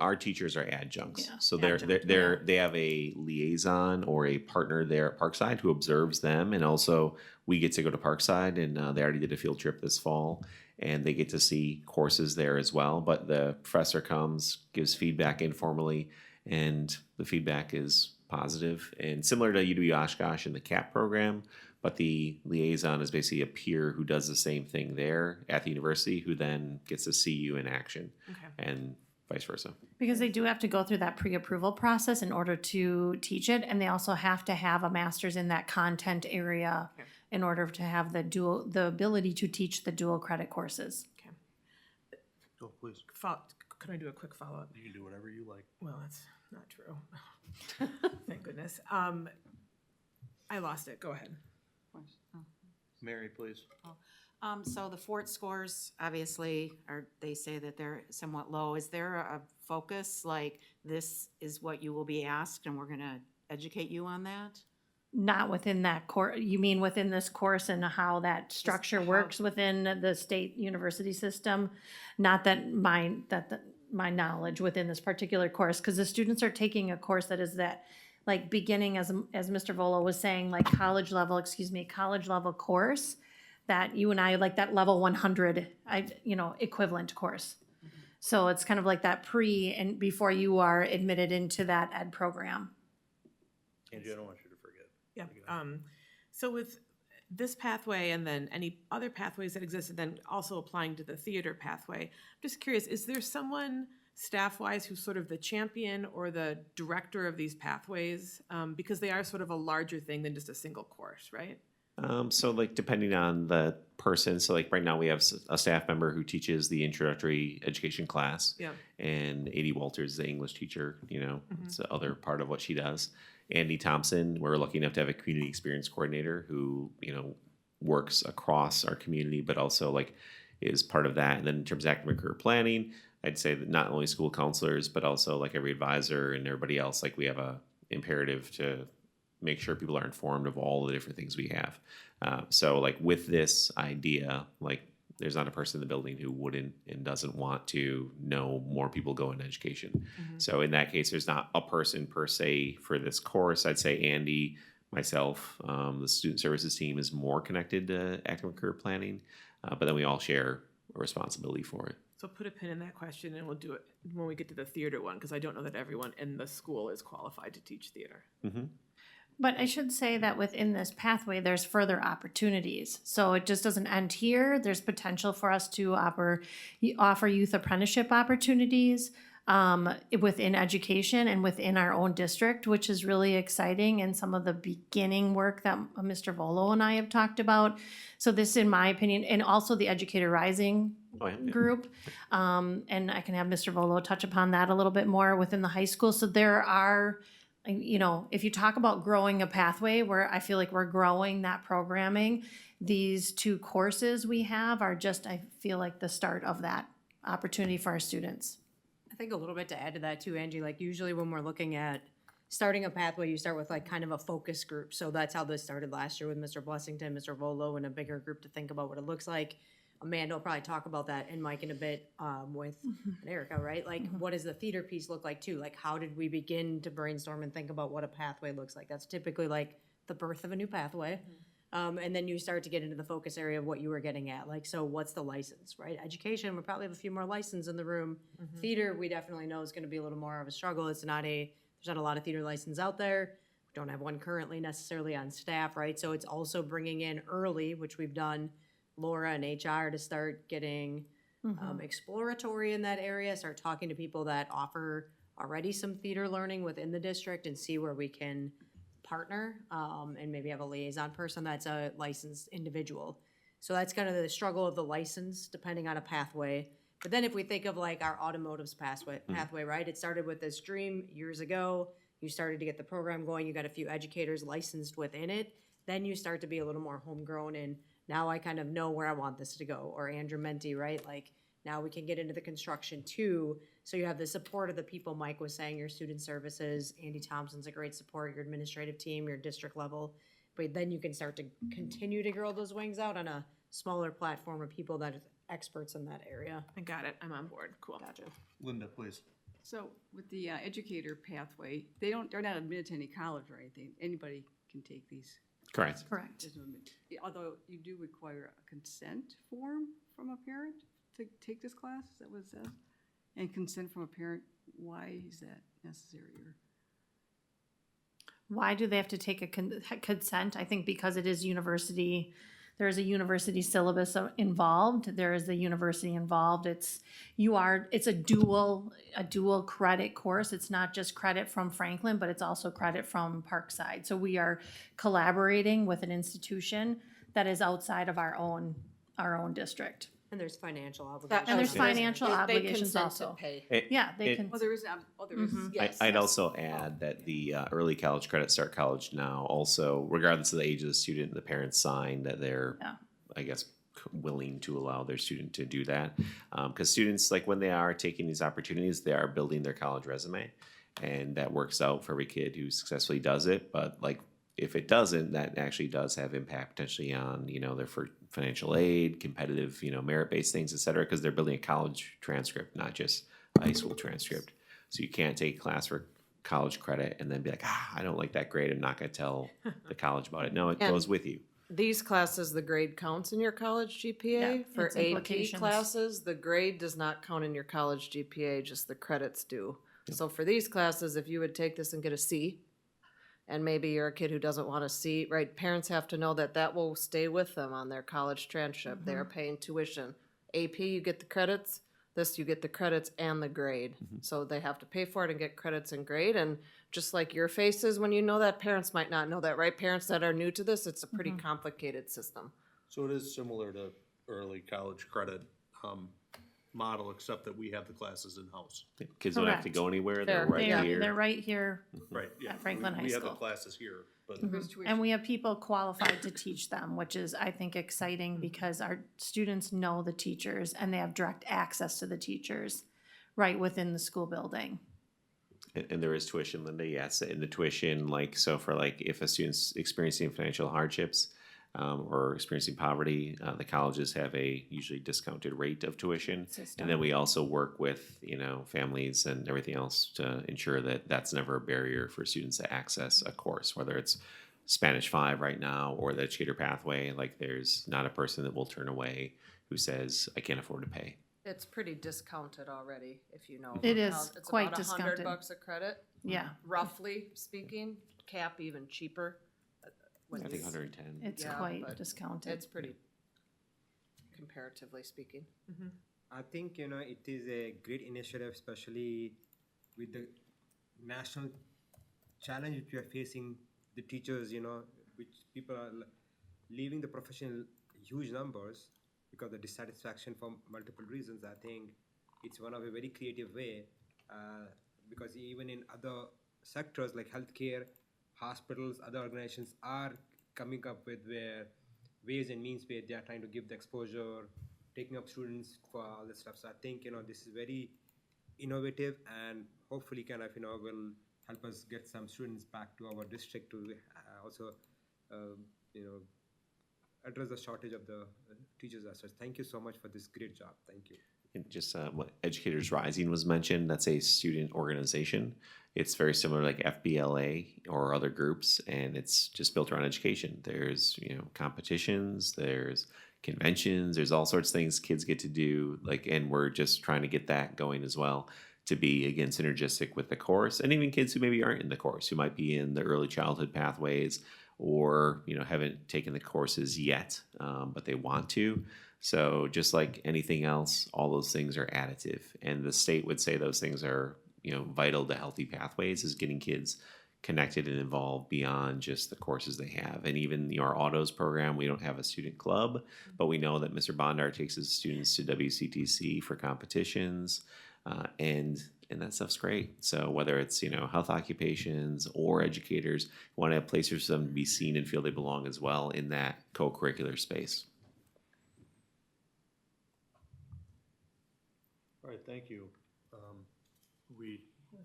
Our teachers are adjuncts, Yeah. so Adjunct, they have a liaison or a partner there at Parkside who observes them, and also we get to go to Parkside, and they already did a field trip this fall, and they get to see courses there as well. But the professor comes, gives feedback informally, and the feedback is positive and similar to UW Oshkosh in the CAP program, but the liaison is basically a peer who does the same thing there at the university, who then gets to see you in action, and vice versa. Because they do have to go through that pre-approval process in order to teach it, and they also have to have a master's in that content area in order to have the ability to teach the dual credit courses. Go, please. Could I do a quick follow-up? You can do whatever you like. Well, that's not true. Thank goodness. I lost it. Go ahead. Mary, please. So the Fort scores, obviously, they say that they're somewhat low. Is there a focus, like this is what you will be asked and we're gonna educate you on that? Not within that course, you mean within this course and how that structure works within the state university system? Not that my knowledge within this particular course, because the students are taking a course that is that, like, beginning, as Mr. Volo was saying, like college level course that you and I, like that level 100, equivalent course. So it's kind of like that and before you are admitted into that ed program. Angie, I don't want you to forget. Yeah. So with this pathway and then any other pathways that exist, and then also applying to the theater pathway, I'm just curious, is there someone staff-wise who's sort of the champion or the director of these pathways? Because they are sort of a larger thing than just a single course, right? So like depending on the person, so like right now we have a staff member who teaches the introductory education class. Yeah. And Adie Walters, the English teacher, it's the other part of what she does. Andy Thompson, we're lucky enough to have a community experience coordinator who, works across our community, but also like is part of that. And then in terms of academic career planning, I'd say that not only school counselors, but also like every advisor and everybody else, like we have a imperative to make sure people are informed of all the different things we have. So like with this idea, like there's not a person in the building who wouldn't and doesn't want to know more people go into education. So in that case, there's not a person per se for this course. I'd say Andy, myself, the student services team is more connected to academic career planning, but then we all share a responsibility for it. So put a pin in that question and we'll do it when we get to the theater one, because I don't know that everyone in the school is qualified to teach theater. But I should say that within this pathway, there's further opportunities. So it just doesn't end here. There's potential for us to offer youth apprenticeship opportunities within education and within our own district, which is really exciting, and some of the beginning work that Mr. Volo and I have talked about. So this, in my opinion, and also the Educator Rising group, and I can have Mr. Volo touch upon that a little bit more within the high school. So there are, if you talk about growing a pathway, where I feel like we're growing that programming, these two courses we have are just, I feel like, the start of that opportunity for our students. I think a little bit to add to that too, Angie, like usually when we're looking at starting a pathway, you start with like kind of a focus group. So that's how this started last year with Mr. Blessington, Mr. Volo, and a bigger group to think about what it looks like. Amanda will probably talk about that, and Mike in a bit with Erica, right? Like, what does the theater piece look like too? Like, how did we begin to brainstorm and think about what a pathway looks like? That's typically like the birth of a new pathway. And then you start to get into the focus area of what you were getting at. Like, so what's the license, right? Education, we probably have a few more licenses in the room. Theater, we definitely know is going to be a little more of a struggle. There's not a lot of theater license out there. We don't have one currently necessarily on staff, right? So it's also bringing in early, which we've done, Laura and HR to start getting exploratory in that area, start talking to people that offer already some theater learning within the district and see where we can partner and maybe have a liaison person that's a licensed individual. So that's kind of the struggle of the license depending on a pathway. But then if we think of like our automotives pathway, right? It started with this dream years ago. You started to get the program going. You got a few educators licensed within it. Then you start to be a little more homegrown and now I kind of know where I want this to go. Or Andrew Menti, right? Like now we can get into the construction too. So you have the support of the people Mike was saying, your student services, Andy Thompson's a great support, your administrative team, your district level. But then you can start to continue to grow those wings out on a smaller platform of people that are experts in that area. I got it. I'm on board. Cool. Gotcha. Linda, please. So with the educator pathway, they're not admitted to any college or anything. Anybody can take these. Correct. Correct. Although you do require a consent form from a parent to take this class, is that what it says? And consent from a parent, why is that necessary? Why do they have to take a consent? I think because it is university, there is a university syllabus involved. There is a university involved. It's a dual credit course. It's not just credit from Franklin, but it's also credit from Parkside. So we are collaborating with an institution that is outside of our own district. And there's financial obligations. And there's financial obligations consent also. to pay. Yeah, they can. Oh, there is. Yes, I'd yes. also add that the early college credit start college now also, regardless of the age of the student, the parents sign that they're, I guess, willing to allow their student to do that. Because students, like when they are taking these opportunities, they are building their college resume. And that works out for every kid who successfully does it. But like if it doesn't, that actually does have impact potentially on, their financial aid, competitive, merit-based things, et cetera, because they're building a college transcript, not just a high school transcript. So you can't take a class for college credit and then be like, I don't like that grade. I'm not going to tell the college about it. No, it And goes with you. These classes, the grade counts in your college GPA. Yeah, For it's AP implications. classes, the grade does not count in your college GPA, just the credits do. So for these classes, if you would take this and get a C, and maybe you're a kid who doesn't want a C, right? Parents have to know that that will stay with them on their college transcript. They're paying tuition. AP, you get the credits. This, you get the credits and the grade. So they have to pay for it and get credits and grade. And just like your faces, when you know that, parents might not know that, right? Parents that are new to this, it's a pretty complicated system. So it is similar to early college credit model, except that we have the classes in-house. Kids don't have to Correct. go anywhere. Fair. They're right They're here. right here. Right, yeah. At Franklin High We have the School. classes here, but And we have people qualified to teach them, which is, I think, exciting because our students know the teachers and they have direct access to the teachers right within the school building. And there is tuition, Linda, yes. And the tuition, so for if a student's experiencing financial hardships or experiencing poverty, the colleges have a usually discounted rate of tuition. And then we also work with, families and everything else to ensure that that's never a barrier for students to access a course, whether it's Spanish 5 right now or the educator pathway. Like there's not a person that will turn away who says, I can't afford to pay. It's pretty discounted already, if you know. It is It's quite about discounted. $100 a credit. Yeah. Roughly speaking, cap even cheaper. I think 110. It's Yeah, quite but discounted. It's pretty, comparatively speaking. I think, it is a great initiative, especially with the national challenge which we are facing, the teachers, which people are leaving the profession in huge numbers because of the dissatisfaction for multiple reasons. I think it's one of a very creative way because even in other sectors like healthcare, hospitals, other organizations are coming up with ways and means where they are trying to give the exposure, taking up students for all this stuff. So I think, this is very innovative and hopefully will help us get some students back to our district to also, you know, address the shortage of the teachers as such. Thank you so much for this great job. Thank you. And just what Educators Rising was mentioned, that's a student organization. It's very similar like FBLA or other groups, and it's just built around education. There's, you know, competitions, there's conventions, there's all sorts of things kids get to do, like, and we're just trying to get that going as well, to be, again, synergistic with the course, and even kids who maybe aren't in the course, who might be in the early childhood pathways, or, you know, haven't taken the courses yet, but they want to. So just like anything else, all those things are additive, and the state would say those things are, you know, vital to healthy pathways, is getting kids connected and involved beyond just the courses they have. And even, you know, our autos program, we don't have a student club, but we know that Mr. Bondar takes his students to WCTC for competitions, and that stuff's great. So whether it's, you know, health occupations or educators, we want to have places for them to be seen and feel they belong as well in that co-curricular space. All right, thank you. We.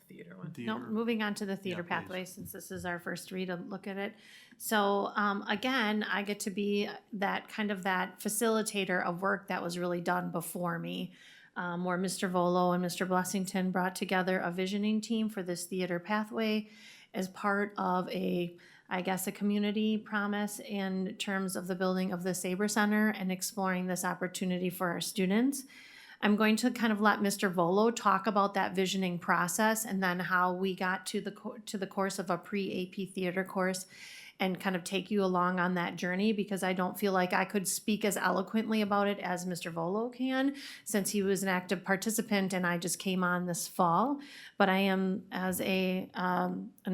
Theater one. No, moving on to the theater Yeah, please. pathway, since this is our first read and look at it. So, again, I get to be that kind of that facilitator of work that was really done before me, where Mr. Volo and Mr. Blessington brought together a visioning team for this theater pathway as part of a community promise in terms of the building of the Sabre Center and exploring this opportunity for our students. I'm going to kind of let Mr. Volo talk about that visioning process and then how we got to the course of a pre-AP theater course, and kind of take you along on that journey, because I don't feel like I could speak as eloquently about it as Mr. Volo can, since he was an active participant and I just came on this fall. But I am, as an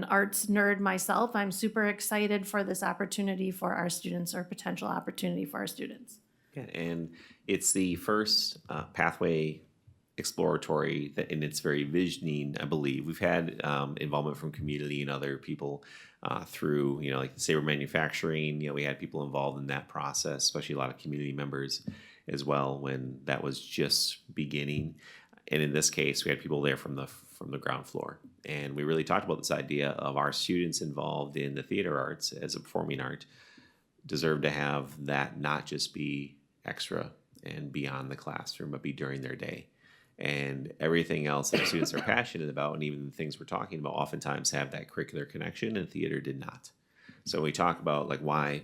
arts nerd myself, I'm super excited for this opportunity for our students, or potential opportunity for our students. Yeah, and it's the first pathway exploratory that, and it's very visioning, I believe. We've had involvement from community and other people through, you know, like the Sabre Manufacturing. You know, we had people involved in that process, especially a lot of community members as well when that was just beginning. And in this case, we had people there from the ground floor, and we really talked about this idea of our students involved in the theater arts as a performing art deserve to have that not just be extra and beyond the classroom, but be during their day. And everything else that students are passionate about, and even the things we're talking about, oftentimes have that curricular connection, and theater did not. So we talk about like why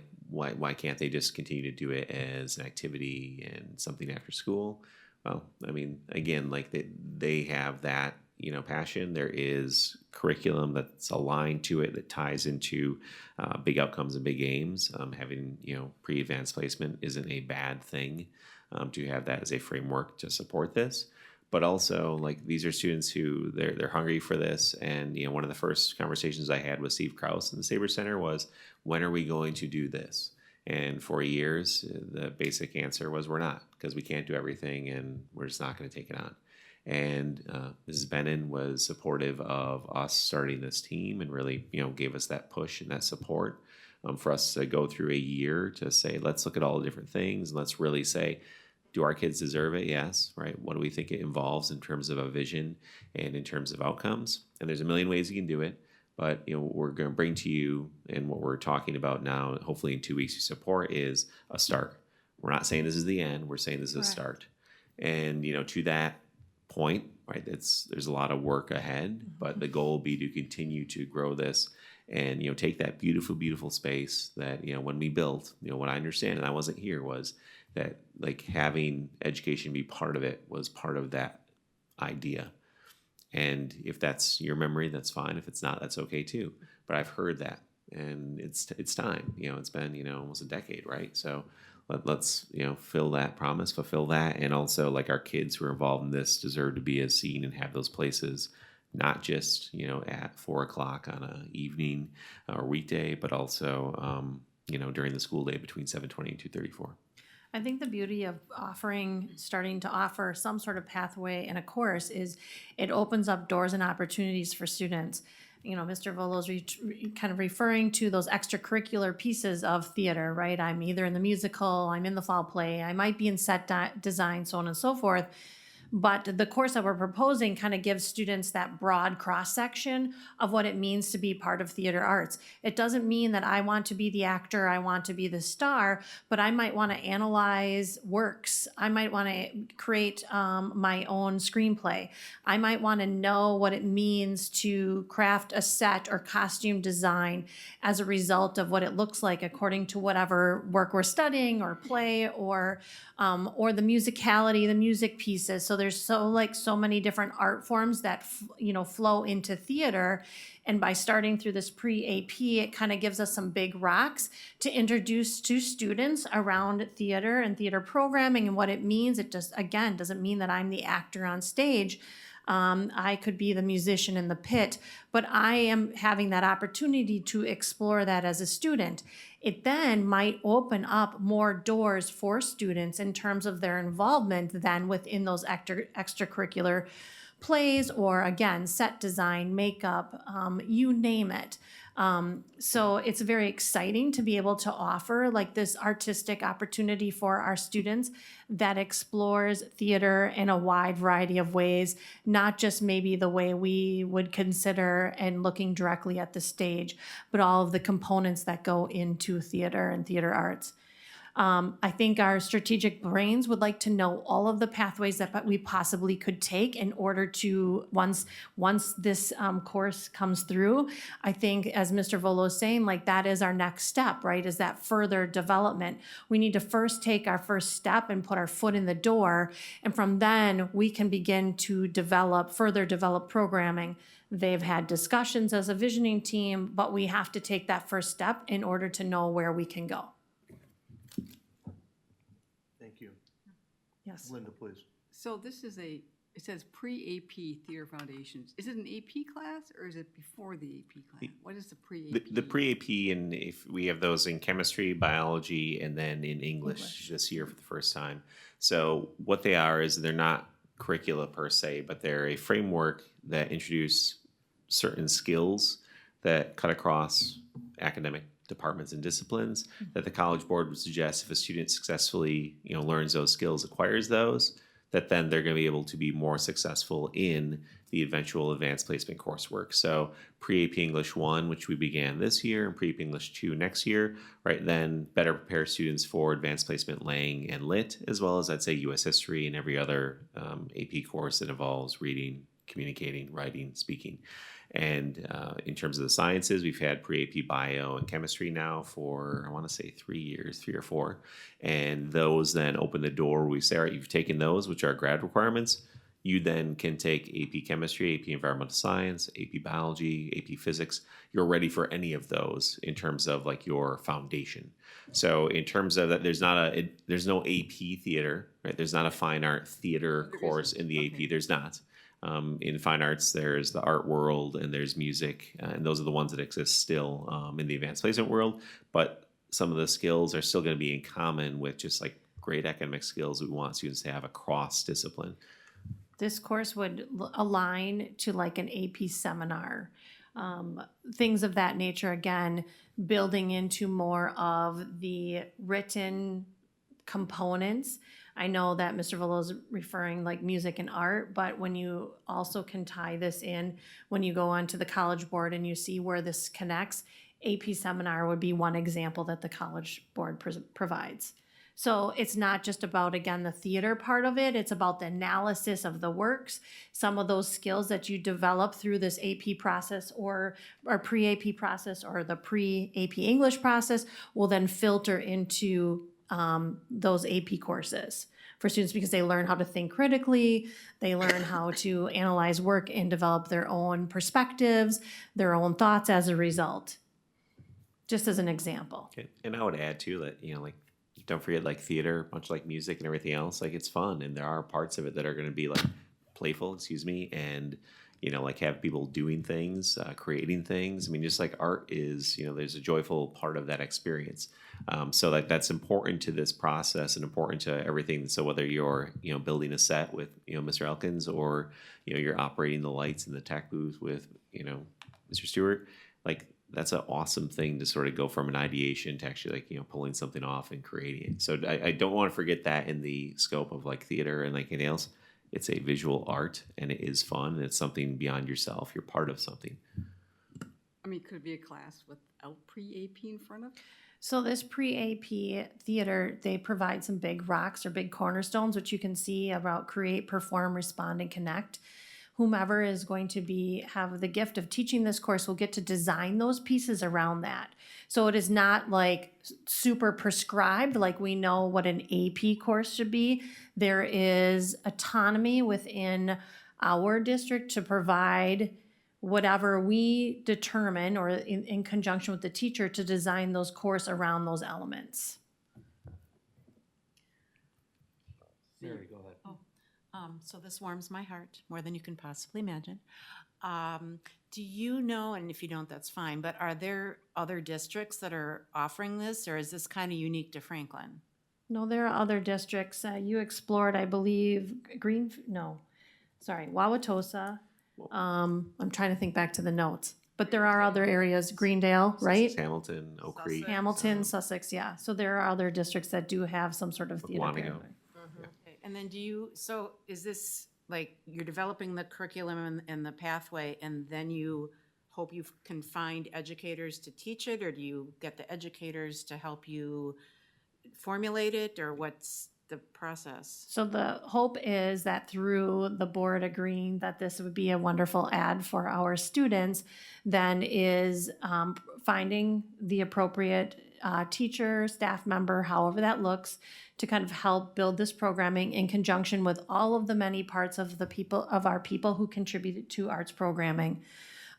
can't they just continue to do it as an activity and something after school? Well, I mean, again, like they have that, you know, passion. There is curriculum that's aligned to it that ties into big outcomes and big aims. Having, you know, pre-advanced placement isn't a bad thing, to have that as a framework to support this. But also, like, these are students who they're hungry for this. And, you know, one of the first conversations I had with Steve Krause in the Sabre Center was, when are we going to do this? And for years, the basic answer was, we're not, because we can't do everything and we're just not going to take it on. And Mrs. Bennon was supportive of us starting this team, and really, you know, gave us that push and that support for us to go through a year to say, let's look at all the different things. And let's really say, do our kids deserve it? Yes, right? What do we think it involves in terms of a vision and in terms of outcomes? And there's a million ways you can do it, but, you know, what we're going to bring to you, and what we're talking about now, hopefully in 2 weeks you support, is a start. We're not saying this is the end. We're saying this is a start. And, you know, to that point, right, there's a lot of work ahead, but the goal will be to continue to grow this and, you know, take that beautiful, beautiful space that, you know, when we built, you know, what I understand, and I wasn't here, was that, like, having education be part of it was part of that idea. And if that's your memory, that's fine. If it's not, that's okay too. But I've heard that, and it's time. You know, it's been, you know, almost a decade, right? So let's, you know, fill that promise, fulfill that. And also, like, our kids who are involved in this deserve to be as seen and have those places, not just, you know, at 4 o'clock on an evening or weekday, but also, you know, during the school day between 7:20 and 2:34. I think the beauty of starting to offer some sort of pathway in a course is it opens up doors and opportunities for students. You know, Mr. Volo's kind of referring to those extracurricular pieces of theater, right? I'm either in the musical, I'm in the fall play, I might be in set design, so on and so forth. But the course that we're proposing kind of gives students that broad cross-section of what it means to be part of theater arts. It doesn't mean that I want to be the actor, I want to be the star, but I might want to analyze works. I might want to create my own screenplay. I might want to know what it means to craft a set or costume design as a result of what it looks like according to whatever work we're studying or play or the musicality, the music pieces. So there's so many different art forms that flow into theater. And by starting through this pre-AP, it kind of gives us some big rocks to introduce to students around theater and theater programming and what it means. It just, again, doesn't mean that I'm the actor on stage. I could be the musician in the pit, but I am having that opportunity to explore that as a student. It then might open up more doors for students in terms of their involvement than within those extracurricular plays or, again, set design, makeup, you name it. So it's very exciting to be able to offer like this artistic opportunity for our students that explores theater in a wide variety of ways, not just maybe the way we would consider and looking directly at the stage, but all of the components that go into theater and theater arts. I think our strategic brains would like to know all of the pathways that we possibly could take in order to, once this course comes through, I think, as Mr. Volo is saying, like that is our next step, right? Is that further development. We need to first take our first step and put our foot in the door. And from then we can begin to further develop programming. They've had discussions as a visioning team, but we have to take that first step in order to know where we can go. Thank you. Yes. Linda, please. So this is it says pre-AP Theater Foundations. Is it an AP class or is it before the AP class? What is the pre-AP? The pre-AP, and if we have those in chemistry, biology, and then in English this year for the first time. So what they are is they're not curricula per se, but they're a framework that introduce certain skills that cut across academic departments and disciplines that the College Board would suggest if a student successfully, learns those skills, acquires those, that then they're going to be able to be more successful in the eventual advanced placement coursework. So pre-AP English 1, which we began this year, and pre-AP English 2 next year, right, then better prepare students for advanced placement Lang and Lit, as well as I'd say US History and every other AP course that involves reading, communicating, writing, speaking. And in terms of the sciences, we've had pre-AP bio and chemistry now for, I want to say 3 years, 3 or 4. And those then open the door. We say, all right, you've taken those, which are grad requirements. You then can take AP chemistry, AP environmental science, AP biology, AP physics. You're ready for any of those in terms of like your foundation. So in terms of that, there's no AP theater, right? There's not a fine art theater course in the AP. There's not. In fine arts, there's the art world and there's music, and those are the ones that exist still in the advanced placement world. But some of the skills are still going to be in common with just like great academic skills we want students to have across discipline. This course would align to like an AP seminar, things of that nature, again, building into more of the written components. I know that Mr. Volo is referring like music and art, but when you also can tie this in, when you go onto the College Board and you see where this connects, AP seminar would be one example that the College Board provides. So it's not just about, again, the theater part of it, it's about the analysis of the works. Some of those skills that you develop through this AP process or pre-AP process or the pre-AP English process will then filter into those AP courses for students because they learn how to think critically, they learn how to analyze work and develop their own perspectives, their own thoughts as a result, just as an example. Okay. And I would add too that, like, don't forget like theater, much like music and everything else, like it's fun and there are parts of it that are going to be like playful, and like have people doing things, creating things. I mean, just like art is, there's a joyful part of that experience. So that's important to this process and important to everything. So whether you're, building a set with, Mr. Elkins or, you're operating the lights in the tech booth with, Mr. Stewart, like that's an awesome thing to sort of go from an ideation to actually like, pulling something off and creating it. So I don't want to forget that in the scope of like theater and like anything else. it's a visual art and it is fun and it's something beyond yourself. You're part of something. I mean, could it be a class without pre-AP in front of? So this pre-AP theater, they provide some big rocks or big cornerstones, which you can see about create, perform, respond, and connect. Whomever is going to have the gift of teaching this course will get to design those pieces around that. So it is not like super prescribed, like we know what an AP course should be. There is autonomy within our district to provide whatever we determine, or in conjunction with the teacher, to design those course around those elements. Mary, go ahead. So this warms my heart more than you can possibly imagine. Do you know, and if you don't, that's fine, but are there other districts that are offering this, or is this kind of unique to Franklin? No, there are other districts. You explored, I believe, Wauwatosa. I'm trying to think back to the notes, but there are other areas, Greendale, right? Hamilton, Oak Creek. Hamilton, Sussex, yeah. So there are other districts that do have some sort of theater. Wanego. Okay, and then so is this like you're developing the curriculum and the pathway, and then you hope you can find educators to teach it, or do you get the educators to help you formulate it, or what's the process? So the hope is that through the board agreeing that this would be a wonderful ad for our students, then is finding the appropriate teacher, staff member, however that looks, to kind of help build this programming in conjunction with all of the many parts of our people who contributed to arts programming.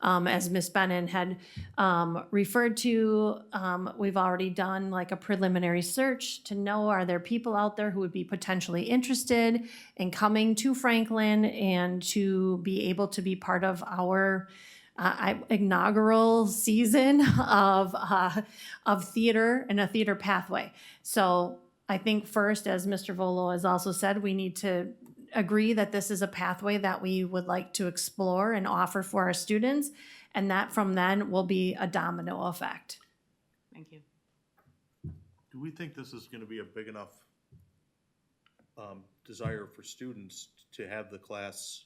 As Ms. Bennon had referred to, we've already done like a preliminary search to know, are there people out there who would be potentially interested in coming to Franklin and to be able to be part of our inaugural season of theater and a theater pathway. So I think first, as Mr. Volo has also said, we need to agree that this is a pathway that we would like to explore and offer for our students, and that from then will be a domino effect. Thank you. Do we think this is gonna be a big enough desire for students to have the class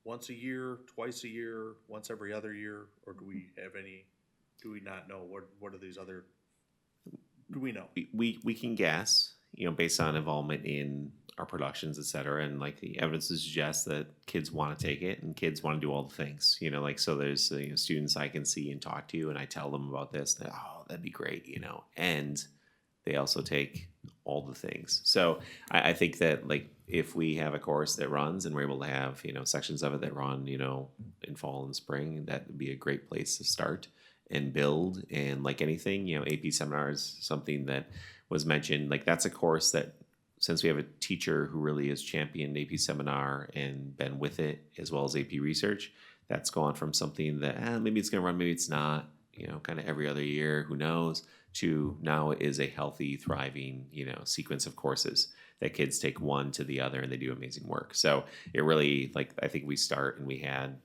once a year, twice a year, once every other year? Or do we not know? What are these other, do we know? We can guess, based on involvement in our productions, et cetera, and like the evidence suggests that kids want to take it and kids want to do all the things, so there's students I can see and talk to, and I tell them about this, that, oh, that'd be great, and they also take all the things. So I think that like if we have a course that runs and we're able to have sections of it that run in fall and spring, that would be a great place to start and build. And like anything, AP seminars, something that was mentioned, like that's a course that, since we have a teacher who really has championed AP seminar and been with it, as well as AP research, that's gone from something that maybe it's going to run, maybe it's not, kind of every other year, who knows, to now it is a healthy, thriving, sequence of courses that kids take one to the other and they do amazing work. So it really, like, I think we start and we had,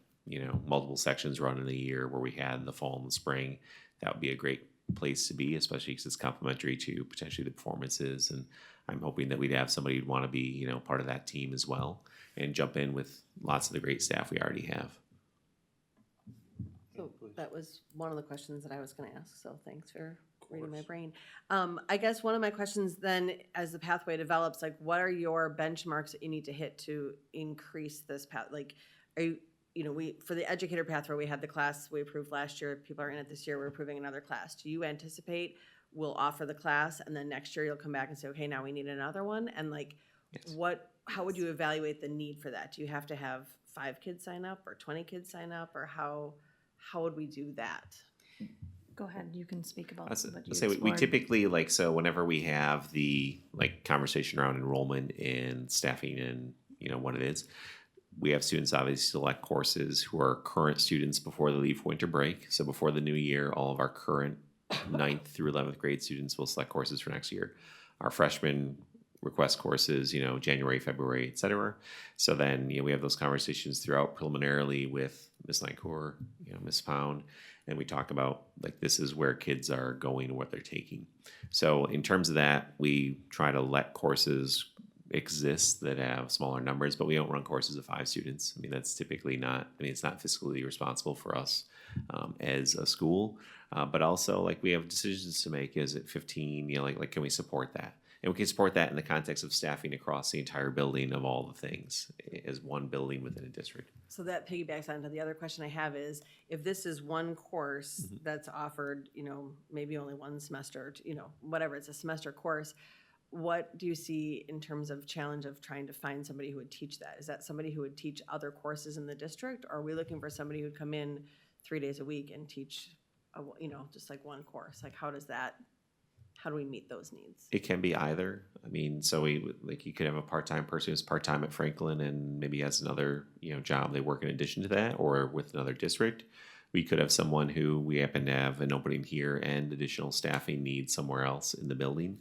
multiple sections run in a year where we had the fall and the spring. That would be a great place to be, especially because it's complementary to potentially the performances. And I'm hoping that we'd have somebody who'd want to be, part of that team as well and jump in with lots of the great staff we already have. So that was one of the questions that I was going to ask. So thanks for reading my brain. I guess one of my questions then, as the pathway develops, like what are your benchmarks that you need to hit to increase this path? Like, are you, for the educator pathway, we had the class we approved last year. People are in it this year. We're approving another class. Do you anticipate we'll offer the class and then next year you'll come back and say, okay, now we need another one? And like, yes. How would you evaluate the need for that? Do you have to have 5 kids sign up or 20 kids sign up, or how would we do that? Go ahead, you can speak about what you Let's say we explored. typically, so whenever we have the conversation around enrollment and staffing and what it is, we have students obviously select courses who are current students before they leave winter break. So before the new year, all of our current 9th through 11th grade students will select courses for next year. Our freshmen request courses, January, February, et cetera. So then, we have those conversations throughout preliminarily with Ms. Lancourt, Ms. Pound, and we talk about like, this is where kids are going and what they're taking. So in terms of that, we try to let courses exist that have smaller numbers, but we don't run courses of 5 students. I mean, that's typically not, I mean, it's not fiscally responsible for us as a school. But also, like, we have decisions to make. Is it 15? You know, like can we support that? And we can support that in the context of staffing across the entire building of all the things as one building within a district. So that piggybacks onto the other question I have is, if this is one course that's offered, you know, maybe only one semester, you know, whatever, it's a semester course, what do you see in terms of challenge of trying to find somebody who would teach that? Is that somebody who would teach other courses in the district? Or are we looking for somebody who'd come in 3 days a week and teach, you know, just like one course? Like, how do we meet those needs? It can be either. I mean, so you could have a part-time person who's part-time at Franklin and maybe has another, you know, job they work in addition to that, or with another district. We could have someone who we happen to have an opening here and additional staffing needs somewhere else in the building.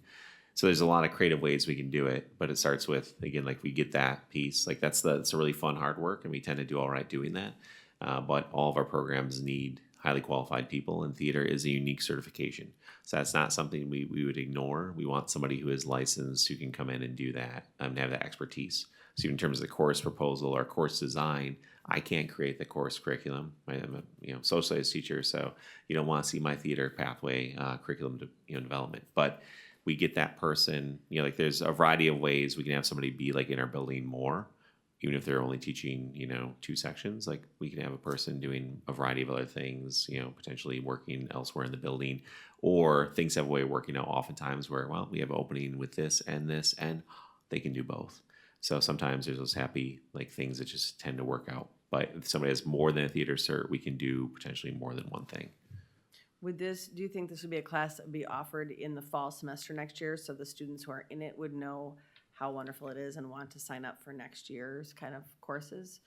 So there's a lot of creative ways we can do it, but it starts with, again, like, we get that piece. Like, it's a really fun, hard work, and we tend to do all right doing that. But all of our programs need highly qualified people, and theater is a unique certification. So that's not something we would ignore. We want somebody who is licensed, who can come in and do that, and have that expertise. So even in terms of the course proposal or course design, I can't create the course curriculum. I'm a social studies teacher, so you don't want to see my theater pathway curriculum development. But we get that person, you know, like, there's a variety of ways we can have somebody be, like, in our building more, even if they're only teaching, you know, 2 sections. Like, we can have a person doing a variety of other things, you know, potentially working elsewhere in the building, or things have a way of working out oftentimes where, well, we have an opening with this, and they can do both. So sometimes there's those happy, like, things that just tend to work out. But if somebody has more than a theater cert, we can do potentially more than one thing. Do you think this would be a class that would be offered in the fall semester next year, so the students who are in it would know how wonderful it is and want to sign up for next year's kind of courses?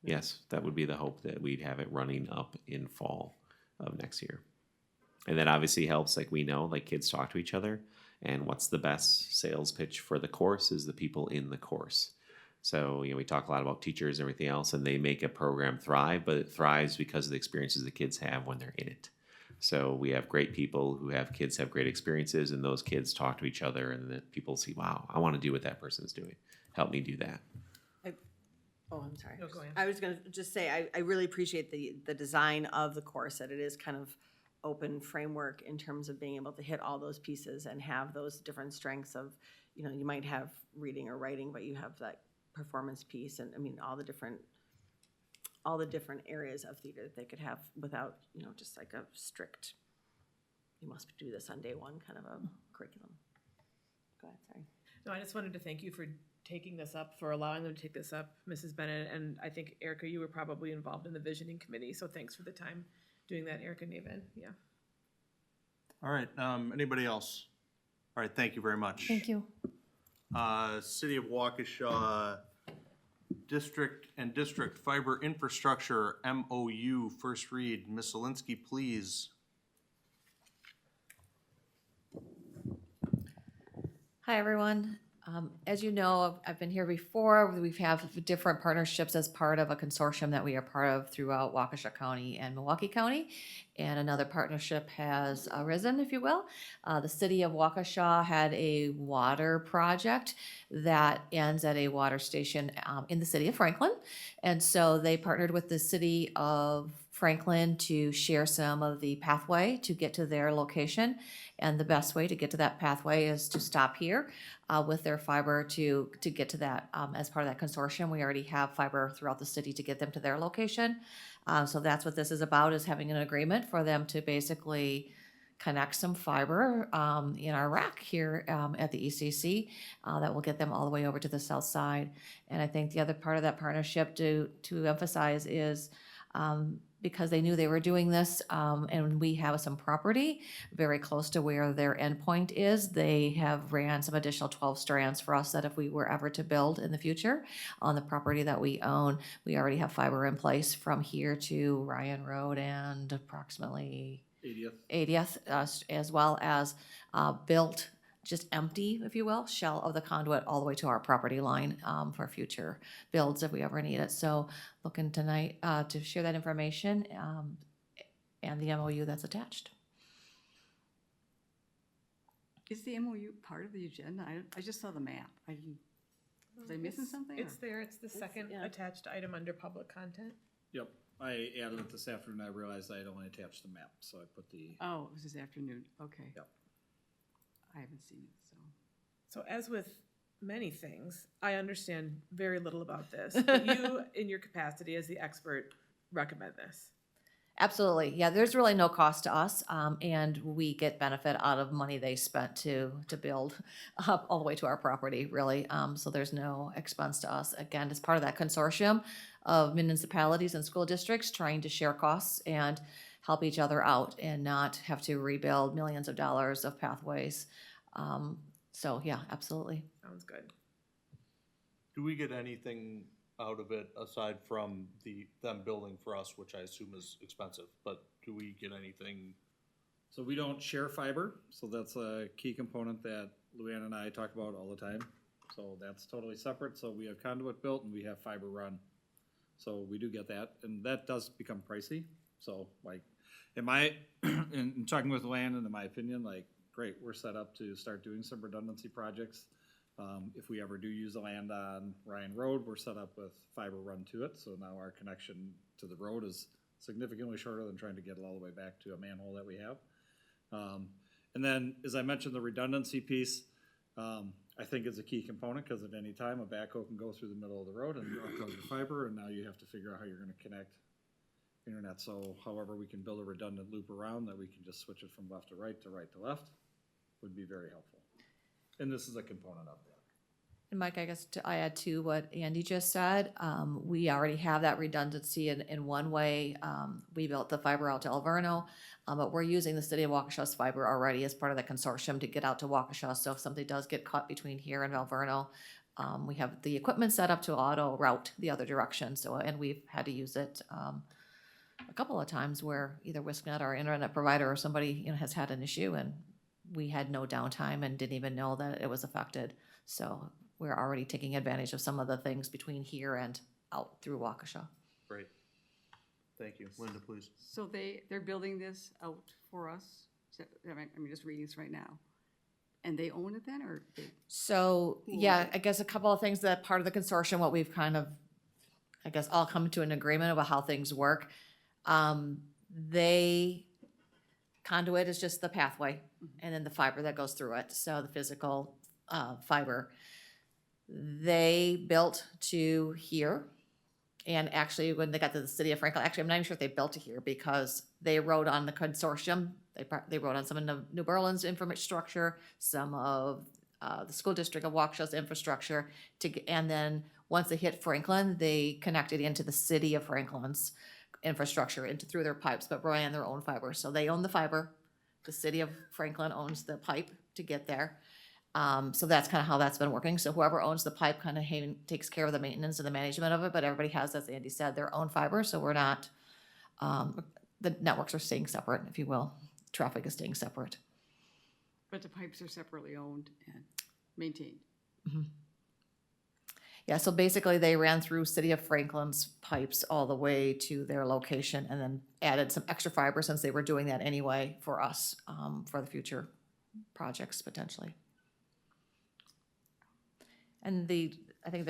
Yes, that would be the hope, that we'd have it running up in fall of next year. And that obviously helps, like, we know, like, kids talk to each other, and what's the best sales pitch for the course is the people in the course. So, you know, we talk a lot about teachers and everything else, and they make a program thrive, but it thrives because of the experiences the kids have when they're in it. So we have great people who have kids have great experiences, and those kids talk to each other, and then people see, wow, I want to do what that person's doing. Help me do that. I'm sorry. No, go ahead. I was going to just say, I really appreciate the design of the course, that it is kind of open framework in terms of being able to hit all those pieces and have those different strengths of, you know, you might have reading or writing, but you have that performance piece, and I mean, all the different areas of theater that they could have without, you know, just like a strict, you must do this on day one kind of a curriculum. Go ahead, sorry. No, I just wanted to thank you for taking this up, for allowing them to take this up, Mrs. Bennett. And I think, Erica, you were probably involved in the visioning committee, so thanks for the time doing that, Erica Naven. Yeah. All right, anybody else? All right, thank you very much. Thank you. City of Waukesha District and District Fiber Infrastructure MOU, first read. Ms. Zielinski, please. Hi, everyone. As you know, I've been here before. We have different partnerships as part of a consortium that we are part of throughout Waukesha County and Milwaukee County. And another partnership has arisen, if you will. The city of Waukesha had a water project that ends at a water station in the city of Franklin. And so they partnered with the city of Franklin to share some of the pathway to get to their location. And the best way to get to that pathway is to stop here with their fiber to get to that. As part of that consortium, we already have fiber throughout the city to get them to their location. So that's what this is about, is having an agreement for them to basically connect some fiber in our rack here at the ECC that will get them all the way over to the south side. And I think the other part of that partnership to emphasize is because they knew they were doing this, and we have some property very close to where their endpoint is. They have ran some additional 12 strands for us that if we were ever to build in the future on the property that we own, we already have fiber in place from here to Ryan Road and approximately 80th, as well as built, just empty, if you will, shell of the conduit all the way to our property line for future builds if we ever need it. So looking tonight to share that information and the MOU that's attached. Is the MOU part of the agenda? I just saw the map. Was I missing something? It's or- there, it's the second yeah. attached item under public content. Yep, I added it this afternoon, I realized I had only attached the map, so I put the, Oh, it was this afternoon. Okay. Yep. I haven't seen it, so. So as with many things, I understand very little about this, but you, in your capacity as the expert, recommend this. Absolutely. Yeah, there's really no cost to us, and we get benefit out of money they spent to build up all the way to our property, really. So there's no expense to us. Again, it's part of that consortium of municipalities and school districts trying to share costs and help each other out and not have to rebuild millions of dollars of pathways. So yeah, absolutely. Sounds good. Do we get anything out of it aside from them building for us, which I assume is expensive, but do we get anything? so we don't share fiber, so that's a key component that Luann and I talk about all the time. So that's totally separate, so we have conduit built and we have fiber run. So we do get that, and that does become pricey, so like, in talking with Luann, and in my opinion, like, great, we're set up to start doing some redundancy projects. If we ever do use the land on Ryan Road, we're set up with fiber run to it, so now our connection to the road is significantly shorter than trying to get it all the way back to a manhole that we have. And then, as I mentioned, the redundancy piece, I think is a key component, because at any time, a backhoe can go through the middle of the road and unplug your fiber, and now you have to figure out how you're gonna connect internet. So however we can build a redundant loop around that we can just switch it from left to right to left would be very helpful. And this is a component of that. And Mike, I guess I add to what Andy just said, we already have that redundancy in one way. We built the fiber out to Alverno, but we're using the city of Waukesha's fiber already as part of the consortium to get out to Waukesha. So if something does get cut between here and Alverno, we have the equipment set up to auto route the other direction. So, and we've had to use it a couple of times where either WISCNet, our internet provider, or somebody has had an issue, and we had no downtime and didn't even know that it was affected. So we're already taking advantage of some of the things between here and out through Waukesha. Great. Thank you. Linda, please. So they're building this out for us? I'm just reading this right now. And they own it then, or? So, yeah, I guess a couple of things that part of the consortium, what we've kind of, I guess, all come to an agreement about how things work. Conduit is just the pathway, and then the fiber that goes through it, so the physical fiber. They built to here, and actually when they got to the city of Franklin, actually I'm not even sure if they built to here, because they wrote on the consortium, they wrote on some of the New Berlin's infrastructure, some of the school district of Waukesha's infrastructure, and then once they hit Franklin, they connected into the city of Franklin's infrastructure through their pipes, but ran their own fiber. So they own the fiber. The city of Franklin owns the pipe to get there. So that's kind of how that's been working. So whoever owns the pipe kind of takes care of the maintenance and the management of it, but everybody has, as Andy said, their own fiber. So we're not, the networks are staying separate, if you will. Traffic is staying separate. But the pipes are separately owned and maintained. Mm-hmm. Yeah, so basically they ran through City of Franklin's pipes all the way to their location, and then added some extra fiber since they were doing that anyway for us, for the future projects potentially. And I think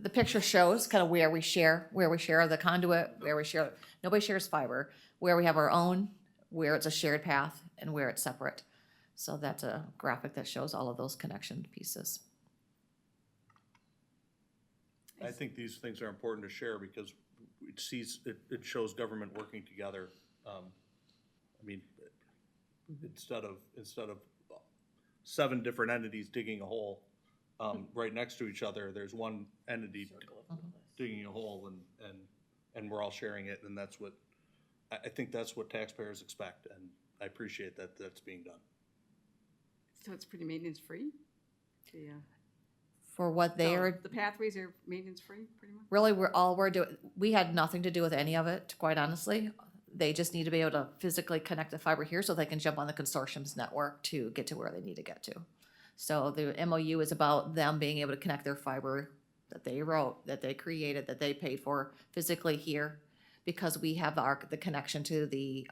the picture shows kind of where we share the conduit, nobody shares fiber, where we have our own, where it's a shared path, and where it's separate. So that's a graphic that shows all of those connection pieces. I think these things are important to share because it shows government working together. I mean, instead of 7 different entities digging a hole right next to each other, there's one entity digging a hole, and we're all sharing it, and that's what I think that's what taxpayers expect, and I appreciate that that's being done. So it's pretty maintenance-free? Yeah. For what they are, The pathways are maintenance-free, pretty much? really, we had nothing to do with any of it, quite honestly. They just need to be able to physically connect the fiber here so they can jump on the consortium's network to get to where they need to get to. So the MOU is about them being able to connect their fiber that they wrote, that they created, that they paid for physically here, because we have the connection to the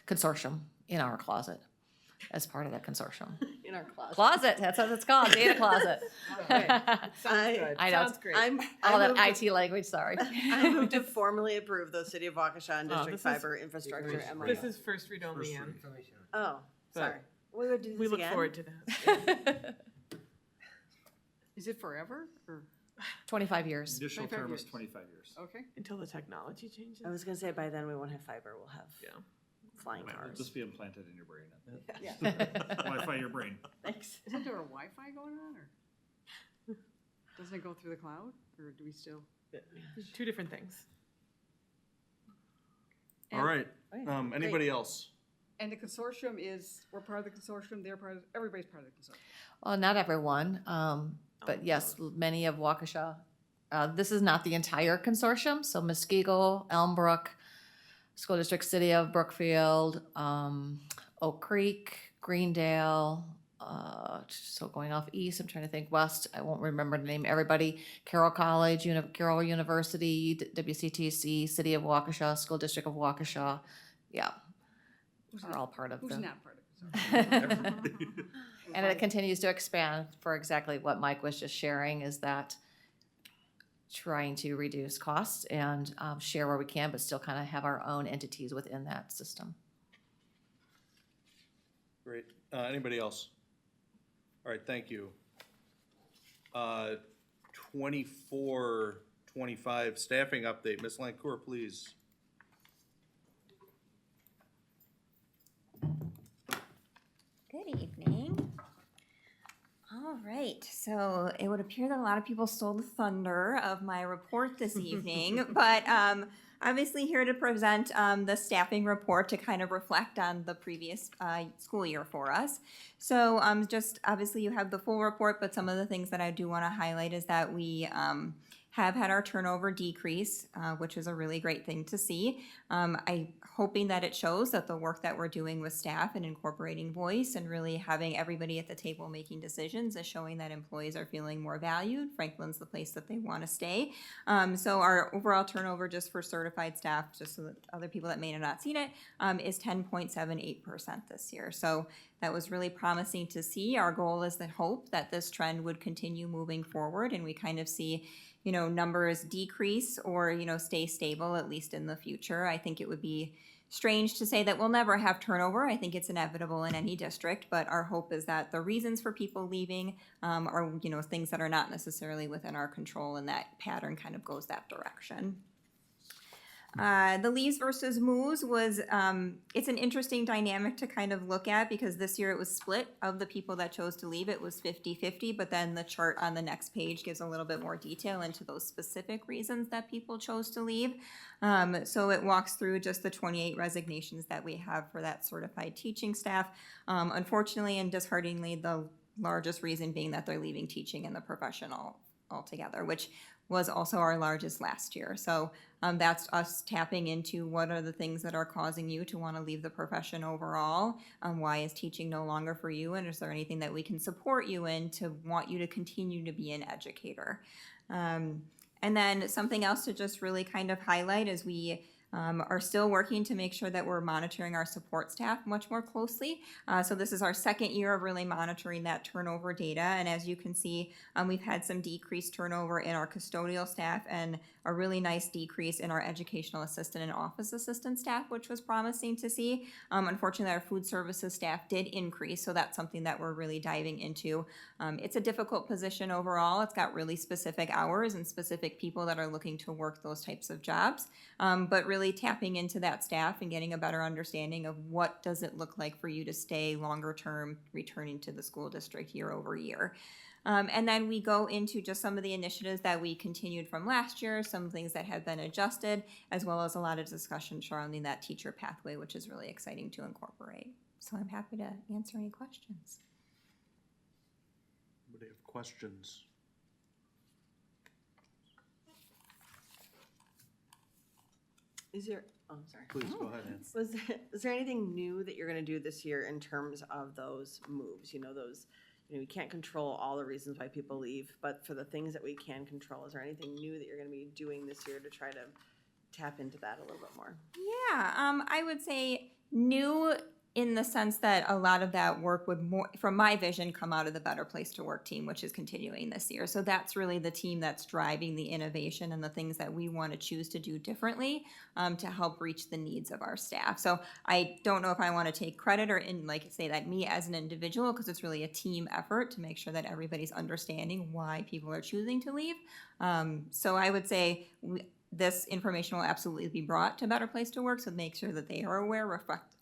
consortium in our closet as part of that consortium. In our closet. Closet, that's what it's called, data closet. Sounds good. I know. Sounds great. All that IT language, sorry. I move to formally approve the City of Waukesha and District this is- Fiber Infrastructure MOU. This is first read only, Ann. Oh, But sorry. We would do this We look again? forward to that. Is it forever or? 25 years. Initial 25 term is years. 25 years. Okay. Until the technology changes. I was gonna say by then we won't have fiber, we'll have Yeah. flying It'll cars. just be implanted in your brain. Yeah. Wi-Fi your brain. Thanks. Isn't there a Wi-Fi going on or? Doesn't it go through the cloud or do we still? Two different things. All right, anybody Great. else? And the consortium is, we're part of the consortium, they're part of, everybody's part of the consortium. Well, not everyone, but yes, many of Waukesha. This is not the entire consortium, so Muskego, Elmbrook, School District City of Brookfield, Oak Creek, Greendale, so going off east, I'm trying to think west, I won't remember the name, everybody, Carroll College, Carroll University, WCTC, City of Waukesha, School District of Waukesha, yeah, are all part of Who's the. not part of the consortium? And it continues to expand for exactly what Mike was just sharing, is that trying to reduce costs and share where we can, but still kind of have our own entities within that system. Great. Anybody else? All right, thank you. 24-25 staffing update. Ms. Lancour, please. Good evening. All right, so it would appear that a lot of people stole the thunder of my report this evening, but obviously here to present the staffing report to kind of reflect on the previous school year for us. So just obviously you have the full report, but some of the things that I do want to highlight is that we have had our turnover decrease, which is a really great thing to see. I'm hoping that it shows that the work that we're doing with staff and incorporating voice and really having everybody at the table making decisions is showing that employees are feeling more valued. Franklin's the place that they want to stay. So our overall turnover just for certified staff, just so that other people that may have not seen it, is 10.78% this year. So that was really promising to see. Our goal is to hope that this trend would continue moving forward and we kind of see numbers decrease or, stay stable, at least in the future. I think it would be strange to say that we'll never have turnover. I think it's inevitable in any district, but our hope is that the reasons for people leaving are, things that are not necessarily within our control, and that pattern kind of goes that direction. The leaves versus moves was, it's an interesting dynamic to kind of look at because this year it was split of the people that chose to leave. It was 50-50, but then the chart on the next page gives a little bit more detail into those specific reasons that people chose to leave. So it walks through just the 28 resignations that we have for that certified teaching staff. Unfortunately and dishearteningly, the largest reason being that they're leaving teaching in the professional altogether, which was also our largest last year. So that's us tapping into what are the things that are causing you to want to leave the profession overall. Why is teaching no longer for you? And is there anything that we can support you in to want you to continue to be an educator? And then something else to just really kind of highlight is we are still working to make sure that we're monitoring our support staff much more closely. So this is our second year of really monitoring that turnover data. And as you can see, we've had some decreased turnover in our custodial staff and a really nice decrease in our educational assistant and office assistant staff, which was promising to see. Unfortunately, our food services staff did increase, so that's something that we're really diving into. It's a difficult position overall. It's got really specific hours and specific people that are looking to work those types of jobs. But really tapping into that staff and getting a better understanding of what does it look like for you to stay longer term, returning to the school district year over year. And then we go into just some of the initiatives that we continued from last year, some things that have been adjusted, as well as a lot of discussion surrounding that teacher pathway, which is really exciting to incorporate. So I'm happy to answer any questions. Anybody have questions? Is there, oh, I'm sorry. Please, go ahead, Ann. Is there anything new that you're gonna do this year in terms of those moves? We can't control all the reasons why people leave, but for the things that we can control, is there anything new that you're gonna be doing this year to try to tap into that a little bit more? Yeah, I would say new in the sense that a lot of that work would more, from my vision, come out of the Better Place to Work team, which is continuing this year. So that's really the team that's driving the innovation and the things that we want to choose to do differently to help reach the needs of our staff. So I don't know if I want to take credit or say that me as an individual, because it's really a team effort to make sure that everybody's understanding why people are choosing to leave. So I would say this information will absolutely be brought to Better Place to Work, so make sure that they are aware,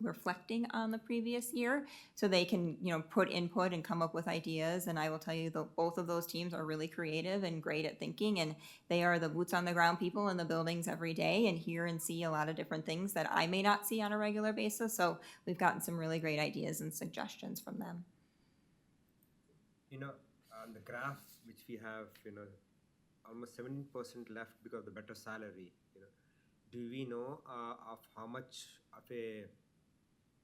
reflecting on the previous year, so they can, put input and come up with ideas. And I will tell you, both of those teams are really creative and great at thinking, and they are the boots on the ground people in the buildings every day and hear and see a lot of different things that I may not see on a regular basis. So we've gotten some really great ideas and suggestions from them. On the graph which we have, almost 17% left because of the better salary. Do we know of how much of a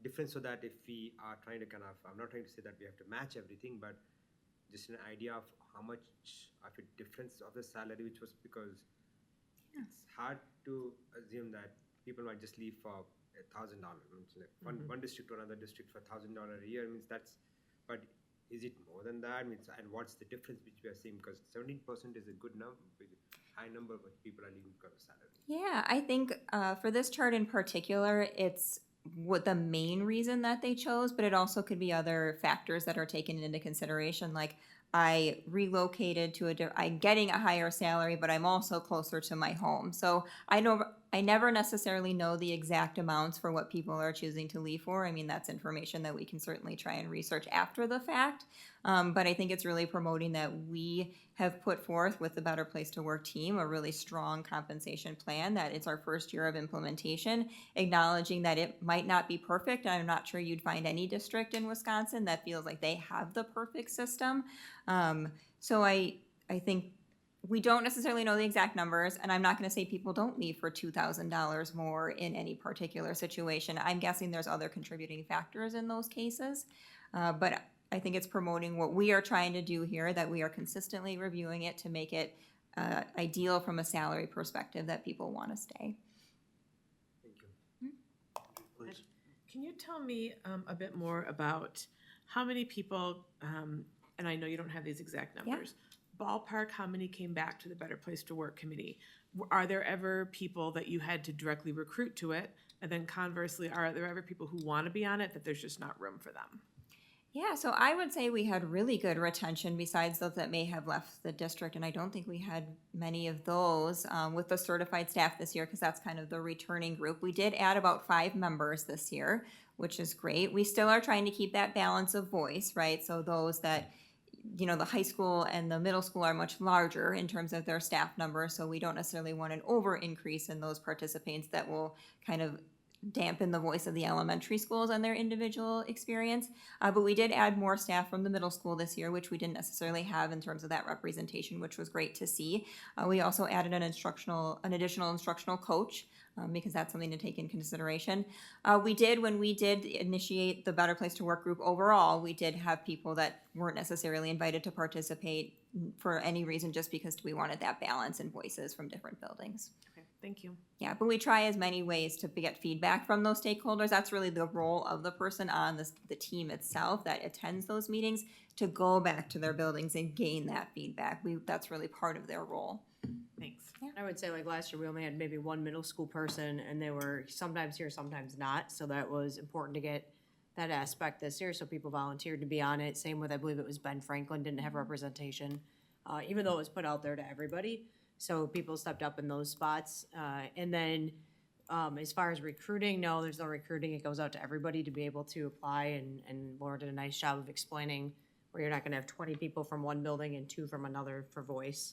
difference, so that if we are trying to I'm not trying to say that we have to match everything, but just an idea of how much of a difference of the salary, which was because it's hard to assume that people might just leave for $1,000. One district to another district for $1,000 a year means but is it more than that? And what's the difference which we are seeing? Because 17% is a good number, high number, but people are leaving because of salary. Yeah, I think for this chart in particular, it's what the main reason that they chose, but it also could be other factors that are taken into consideration. Like I relocated to I'm getting a higher salary, but I'm also closer to my home. So I never necessarily know the exact amounts for what people are choosing to leave for. I mean, that's information that we can certainly try and research after the fact. But I think it's really promoting that we have put forth with the Better Place to Work team a really strong compensation plan, that it's our first year of implementation, acknowledging that it might not be perfect. I'm not sure you'd find any district in Wisconsin that feels like they have the perfect system. So I think we don't necessarily know the exact numbers, and I'm not going to say people don't leave for $2,000 more in any particular situation. I'm guessing there's other contributing factors in those cases, but I think it's promoting what we are trying to do here, that we are consistently reviewing it to make it ideal from a salary perspective, that people want to stay. Thank you. Please. Can you tell me a bit more about how many people, and I know you don't have these exact numbers, ballpark, how many came back to the Better Place to Work committee? Are there ever people that you had to directly recruit to it? And then conversely, are there ever people who want to be on it that there's just not room for them? Yeah, so I would say we had really good retention besides those that may have left the district, and I don't think we had many of those with the certified staff this year, because that's kind of the returning group. We did add about 5 members this year, which is great. We still are trying to keep that balance of voice, right? So those that, the high school and the middle school are much larger in terms of their staff numbers, so we don't necessarily want an over increase in those participants that will kind of dampen the voice of the elementary schools and their individual experience. But we did add more staff from the middle school this year, which we didn't necessarily have in terms of that representation, which was great to see. We also added an additional instructional coach, because that's something to take in consideration. When we did initiate the Better Place to Work group overall, we did have people that weren't necessarily invited to participate for any reason, just because we wanted that balance and voices from different buildings. Okay, thank you. Yeah, but we try as many ways to get feedback from those stakeholders. That's really the role of the person on the team itself that attends those meetings, to go back to their buildings and gain that feedback. That's really part of their role. Thanks. I would say, like last year, we only had maybe one middle school person, and they were sometimes here, sometimes not. So that was important to get that aspect this year. So people volunteered to be on it. Same with, I believe it was Ben Franklin, didn't have representation, even though it was put out there to everybody. So people stepped up in those spots. And then as far as recruiting, no, there's no recruiting. It goes out to everybody to be able to apply. And Laura did a nice job of explaining where you're not going to have 20 people from one building and 2 from another for voice.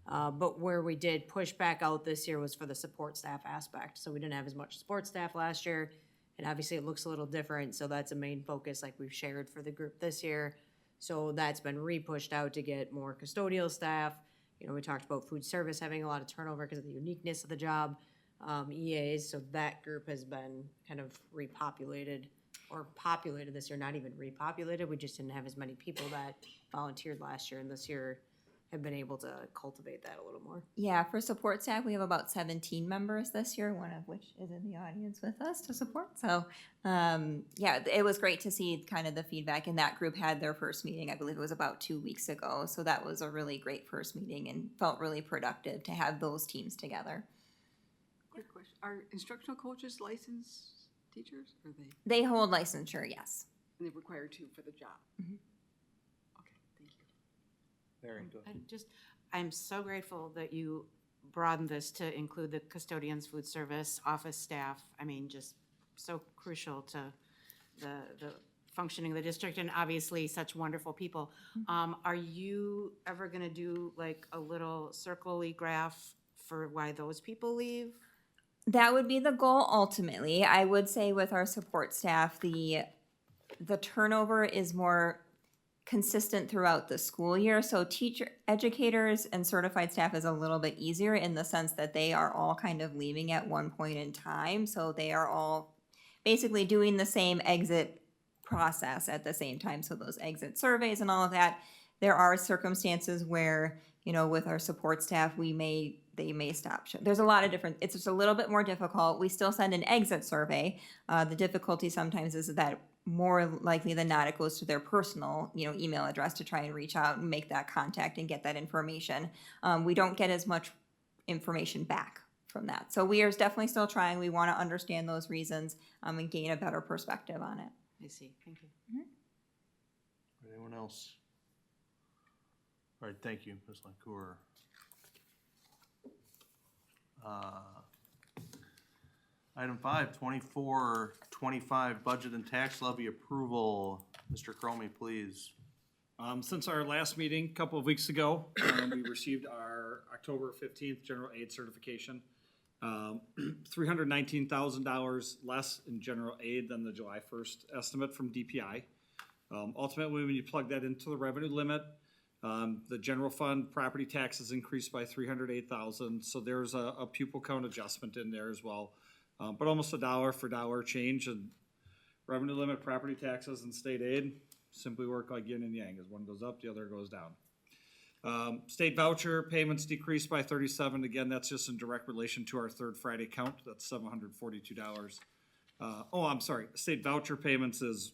But where we did push back out this year was for the support staff aspect. So we didn't have as much support staff last year, and obviously it looks a little different. So that's a main focus, like we've shared for the group this year. So that's been re-pushed out to get more custodial staff. We talked about food service having a lot of turnover because of the uniqueness of the job. EAs, so that group has been kind of repopulated or populated this year, not even repopulated. We just didn't have as many people that volunteered last year, and this year have been able to cultivate that a little more. Yeah, for support staff, we have about 17 members this year, one of which is in the audience with us to support. So, yeah, it was great to see kind of the feedback. And that group had their first meeting, I believe it was about 2 weeks ago. So that was a really great first meeting and felt really productive to have those teams together. Quick question, are instructional coaches licensed teachers, or they? They hold licensure, yes. And they're required to for the job? Mhm. Okay, thank you. Very good. I'm so grateful that you broadened this to include the custodians, food service, office staff. I mean, just so crucial to the functioning of the district, and obviously such wonderful people. Are you ever gonna do like a little circle-y graph for why those people leave? That would be the goal ultimately. I would say with our support staff, the turnover is more consistent throughout the school year. So educators and certified staff is a little bit easier in the sense that they are all kind of leaving at one point in time. So they are all basically doing the same exit process at the same time. So those exit surveys and all of that. There are circumstances where, you know, with our support staff, they may stop. There's a lot of different, it's just a little bit more difficult. We still send an exit survey. The difficulty sometimes is that more likely than not, it goes to their personal, email address to try and reach out and make that contact and get that information. We don't get as much information back from that. So we are definitely still trying. We want to understand those reasons and gain a better perspective on it. I see, thank you. Anyone else? All right, thank you, Ms. Lancour. Item 5, 24-25 budget and tax levy approval. Mr. Cromie, please. Since our last meeting, a couple of weeks ago, we received our October 15th general aid certification. $319,000 less in general aid than the July 1st estimate from DPI. Ultimately, when you plug that into the revenue limit, the general fund property taxes increased by $308,000, so there's a pupil count adjustment in there as well. But almost a dollar for dollar change in revenue limit, property taxes, and state aid simply work like yin and yang. As one goes up, the other goes down. State voucher payments decreased by $37. Again, that's just in direct relation to our third Friday count. That's $742. I'm sorry. State voucher payments is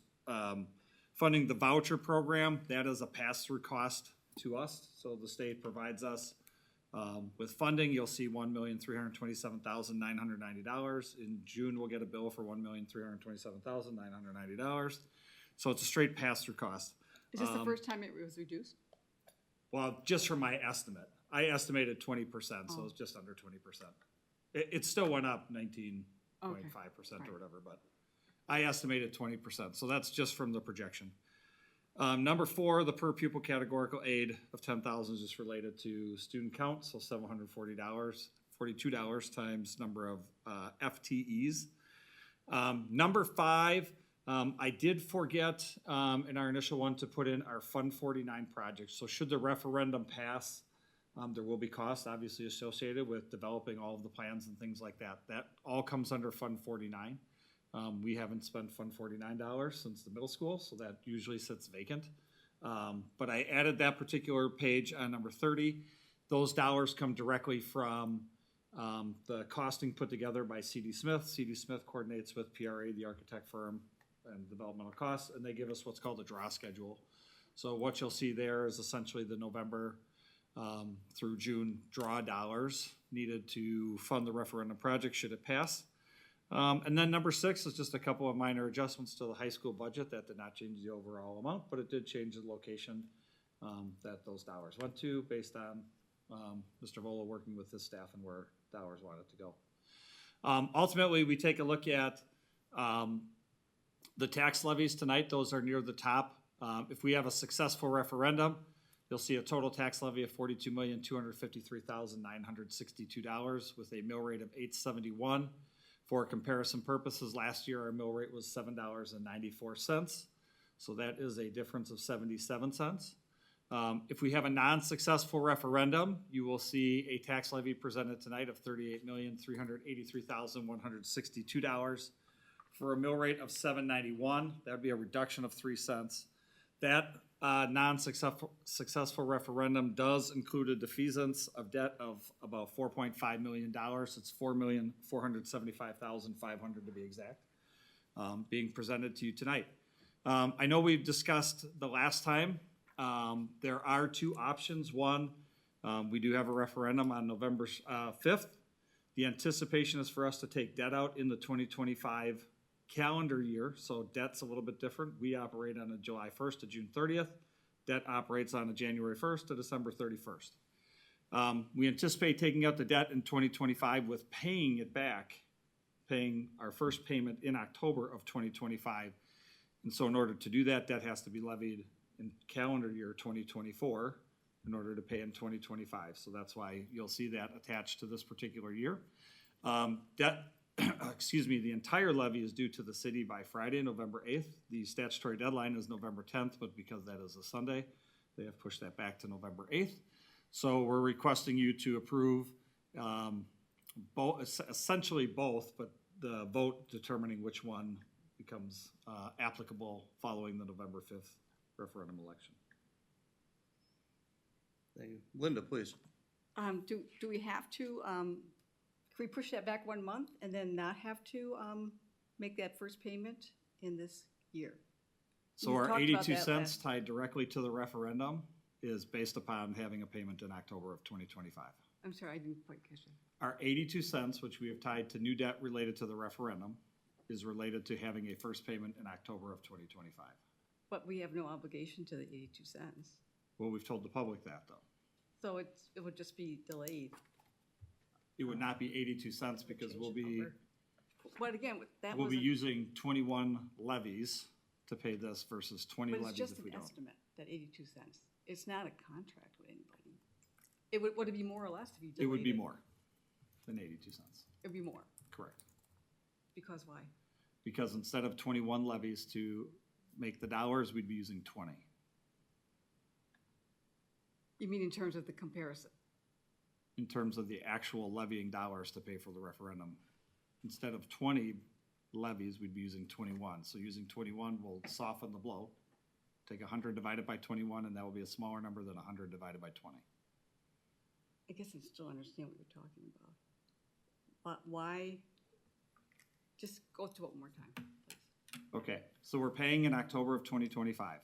funding the voucher program. That is a pass-through cost to us. So the state provides us with funding. You'll see $1,327,990. In June, we'll get a bill for $1,327,990. So it's a straight pass-through cost. Is this the first time it was reduced? Well, just from my estimate. I estimated 20%, so it's just under 20%. It still went up 19.5% or whatever, but I estimated 20%. So that's just from the projection. Number 4, the per pupil categorical aid of $10,000 is just related to student count, so $42 times number of FTEs. Number 5, I did forget in our initial one to put in our Fund 49 project. So should the referendum pass, there will be costs obviously associated with developing all of the plans and things like that. That all comes under Fund 49. We haven't spent Fund 49 dollars since the middle school, so that usually sits vacant. But I added that particular page on number 30. Those dollars come directly from the costing put together by C.D. Smith. C.D. Smith coordinates with PRA, the architect firm, and developmental costs, and they give us what's called a draw schedule. So what you'll see there is essentially the November through June draw dollars needed to fund the referendum project should it pass. And then number 6 is just a couple of minor adjustments to the high school budget. That did not change the overall amount, but it did change the location that those dollars went to based on Mr. Vola working with his staff and where dollars wanted to go. Ultimately, we take a look at the tax levies tonight. Those are near the top. If we have a successful referendum, you'll see a total tax levy of $42,253,962 with a mill rate of $8.71. For comparison purposes, last year our mill rate was $7.94. So that is a difference of 77 cents. If we have a non-successful referendum, you will see a tax levy presented tonight of $38,383,162 for a mill rate of $7.91. That would be a reduction of 3 cents. That successful referendum does include a defeasance of debt of about $4.5 million. It's $4,475,500 to be exact, being presented to you tonight. I know we've discussed the last time. There are two options. One, we do have a referendum on November 5th. The anticipation is for us to take debt out in the 2025 calendar year, so debt's a little bit different. We operate on a July 1st to June 30th. Debt operates on a January 1st to December 31st. We anticipate taking out the debt in 2025 with paying it back, paying our first payment in October of 2025. And so in order to do that, debt has to be levied in calendar year 2024 in order to pay in 2025. So that's why you'll see that attached to this particular year. The entire levy is due to the city by Friday, November 8th. The statutory deadline is November 10th, but because that is a Sunday, they have pushed that back to November 8th. So we're requesting you to approve essentially both, but the vote determining which one becomes applicable following the November 5th referendum election. Thank you. Linda, please. Do we have to, can we push that back 1 month and then not have to make that first payment in this year? So our 82 cents tied directly to the referendum is based upon having a payment in October of 2025. I'm sorry, I didn't quite catch it. Our 82 cents, which we have tied to new debt related to the referendum, is related to having a first payment in October of 2025. But we have no obligation to the 82 cents. Well, we've told the public that, though. So it would just be delayed. It would not be 82 cents because we'll be, But again, that we'll be wasn't, using 21 levies to pay this versus 20 but it's levies just if an we don't. estimate, that 82 cents. It's not a contract with anybody. Would it be more or less if you delayed It would be more than 82 cents. It'd be more. Correct. Because why? Because instead of 21 levies to make the dollars, we'd be using 20. You mean in terms of the comparison? In terms of the actual levying dollars to pay for the referendum. Instead of 20 levies, we'd be using 21. So using 21 will soften the blow. Take 100 divided by 21, and that will be a smaller number than 100 divided by 20. I guess I still understand what you're talking about. But why, just go through it one more time, please. Okay, so we're paying in October of 2025.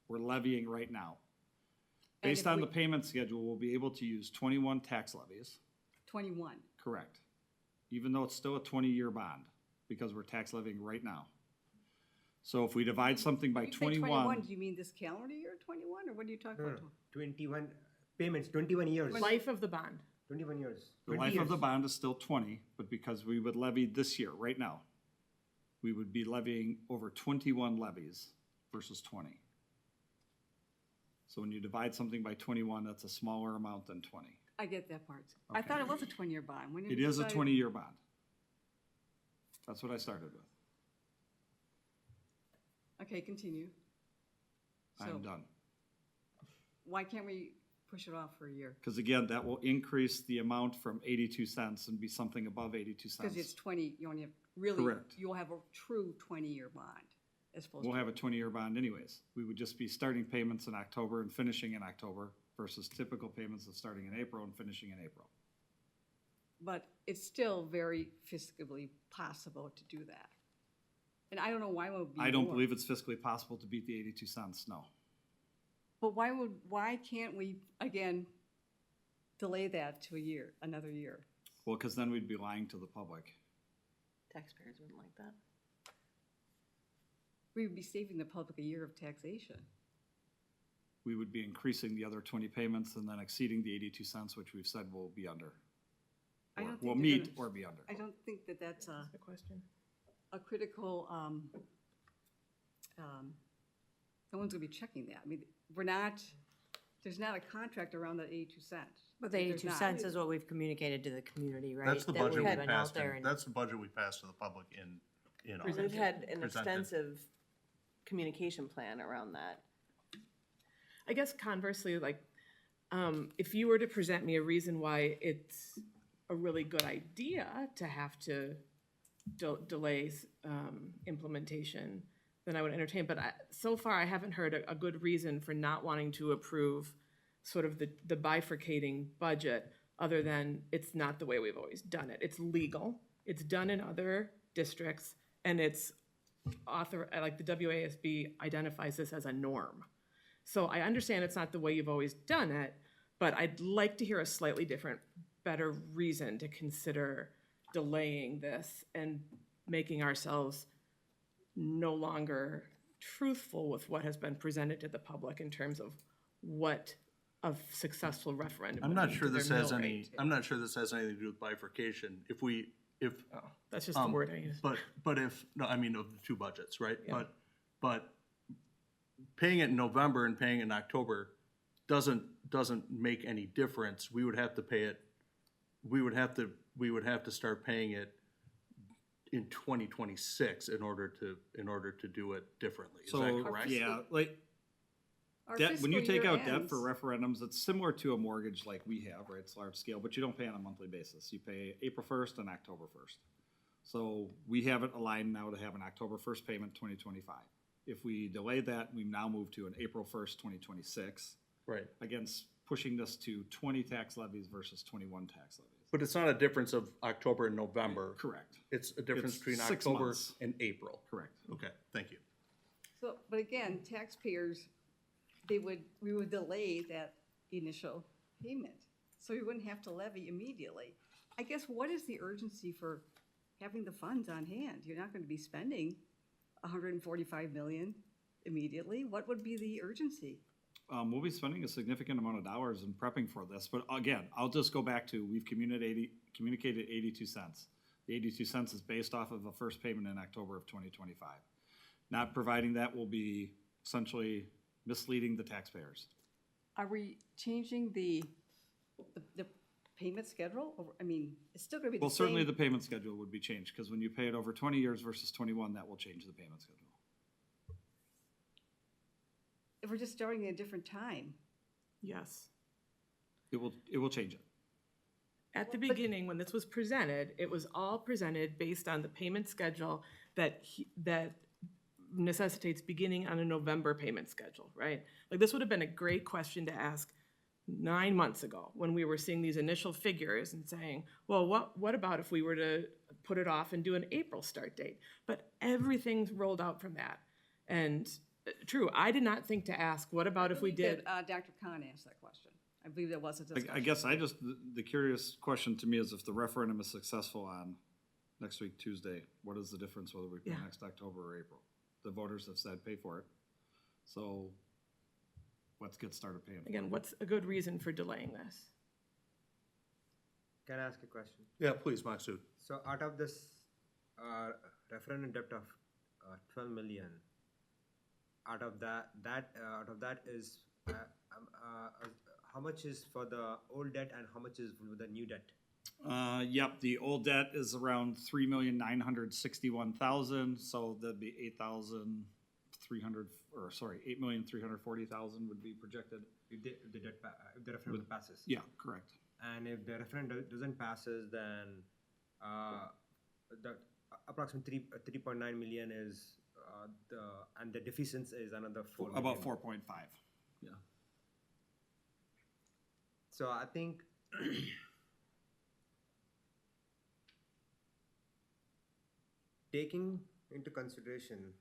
We're levying right now. And Based if on we- the payment schedule, we'll be able to use 21 tax levies. 21. Correct. Even though it's still a 20-year bond, because we're tax levying right now. So if we divide something by You say 21, do you mean this calendar year 21, or what are you talking about? 21 payments, 21 years. Life of the bond. 21 years. the 20 life of the years. bond is still 20, but because we would levy this year, right now, we would be levying over 21 levies versus 20. So when you divide something by 21, that's a smaller amount than 20. I get that part. I Okay. thought it was a 20-year bond. When It you is a decided- 20-year bond. That's what I started with. Okay, continue. So I'm done. why can't we push it off for a year? Because again, that will increase the amount from 82 cents and be something above 82 Because it's cents. 20, you only have, really, Correct. you'll have a true 20-year bond as opposed We'll to. have a 20-year bond anyways. We would just be starting payments in October and finishing in October versus typical payments of starting in April and finishing in April. But it's still very fiscally possible to do that. And I don't know why it would be I don't more. believe it's fiscally possible to beat the 82 cents, no. But why can't we, again, delay that to a year, another year? Well, because then we'd be lying to the public. Taxpayers wouldn't like that. We would be saving the public a year of taxation. We would be increasing the other 20 payments and then exceeding the 82 cents, which we've said we'll be under. I Or don't think we'll they're meet gonna- or be under. I don't think that that's The question. a critical, no one's gonna be checking that. I mean, there's not a contract around that 82 cents. But the There's 82 not. cents is what we've communicated to the community, right? That's the That budget we've we been passed out there in, and- that's the budget we passed to the public in August. We've had an Presented. extensive communication plan around that. I guess conversely, like, if you were to present me a reason why it's a really good idea to have to delay implementation, then I would entertain. But so far, I haven't heard a good reason for not wanting to approve sort of the bifurcating budget, other than it's not the way we've always done it. It's legal. It's done in other districts, and it's like the WASB identifies this as a norm. So I understand it's not the way you've always done it, but I'd like to hear a slightly different, better reason to consider delaying this and making ourselves no longer truthful with what has been presented to the public in terms of what a successful referendum I'm would not mean sure to this their has mill any, rate. I'm not sure this has anything to do with bifurcation. That's just the word I use. But if, no, I mean, of the two budgets, right? Yeah. But paying it in November and paying it in October doesn't make any difference. We would have to pay it, we would have to start paying it in 2026 in order to do it differently. Is that So, correct? yeah, like, Our debt, when you fiscal take year out debt ends. for referendums, it's similar to a mortgage like we have, right? It's large scale, but you don't pay on a monthly basis. You pay April 1st and October 1st. So we have it aligned now to have an October 1st payment 2025. If we delay that, we now move to an April 1st, 2026. Right. Against pushing this to 20 tax levies versus 21 tax levies. But it's not a difference of October and November. Correct. It's a difference It's between 6 October months. and April. Correct. Okay, thank you. So, but again, taxpayers, we would delay that initial payment, so we wouldn't have to levy immediately. I guess what is the urgency for having the funds on hand? You're not gonna be spending $145 million immediately. What would be the urgency? We'll be spending a significant amount of dollars in prepping for this, but again, I'll just go back to, we've communicated 82 cents. The 82 cents is based off of a first payment in October of 2025. Not providing that will be essentially misleading the taxpayers. Are we changing the payment schedule? Or, I mean, it's still gonna be the same. Well, certainly the payment schedule would be changed, because when you pay it over 20 years versus 21, that will change the payment schedule. If we're just starting at a different time. Yes. It will change it. At the beginning, when this was presented, it was all presented based on the payment schedule that necessitates beginning on a November payment schedule, right? Like, this would have been a great question to ask 9 months ago, when we were seeing these initial figures and saying, well, what about if we were to put it off and do an April start date? But everything's rolled out from that. And true, I did not think to ask, what about if we did? Dr. Khan asked that question. I believe that was a discussion. I guess the curious question to me is, if the referendum is successful on next week, Tuesday, what is the difference whether we pay next October or April? The voters have said pay for it. So let's get started paying for it. Again, what's a good reason for delaying this? Can I ask a question? Yeah, please, Maksud. So out of this referendum debt of 12 million, out of that is how much is for the old debt and how much is for the new debt? Yep, the old debt is around 3,961,000, so that'd be 8,300, or sorry, 8,340,000 would be projected. If the referendum passes. Yeah, correct. And if the referendum doesn't passes, then the approximately 3.9 million is and the deficiency is another 4 million. About 4.5. Yeah. So I think taking into consideration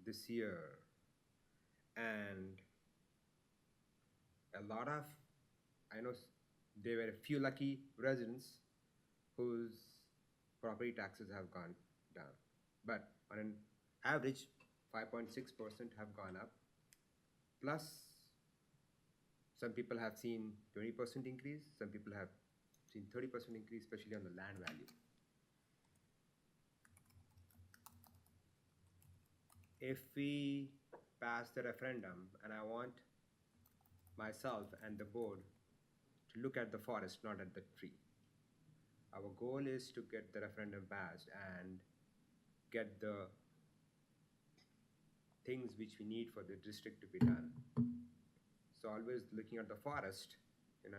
this year and a lot of, I know there were a few lucky residents whose property taxes have gone down, but on an average 5.6% have gone up, plus some people have seen 20% increase, some people have seen 30% increase, especially on the land value. If we pass the referendum, and I want myself and the board to look at the forest, not at the tree. Our goal is to get the referendum passed and get the things which we need for the district to be done. So always looking at the forest,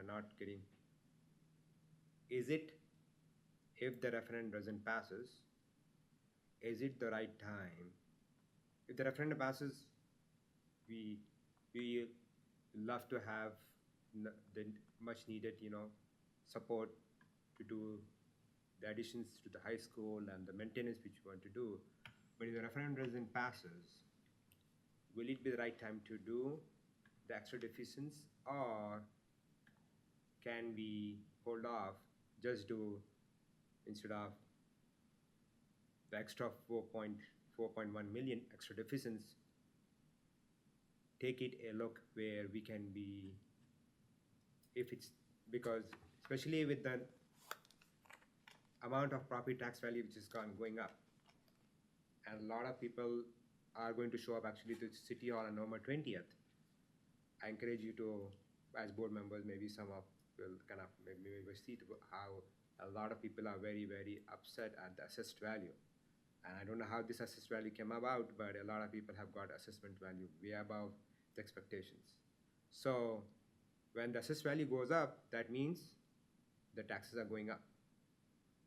not getting, is it, if the referendum doesn't passes, is it the right time if the referendum passes, we love to have the much needed, support to do the additions to the high school and the maintenance which we want to do. But if the referendum doesn't passes, will it be the right time to do the extra deficiencies, or can we hold off, just do, instead of the extra 4.1 million extra deficiencies, take it a look where we can be, if it's, because especially with the amount of property tax value which is going up, and a lot of people are going to show up actually to City Hall on November 20th. I encourage you to, as board members, maybe some of will kind of maybe see how a lot of people are very, very upset at the assessed value. And I don't know how this assessed value came about, but a lot of people have got assessment value way above the expectations. So when the assessed value goes up, that means the taxes are going up.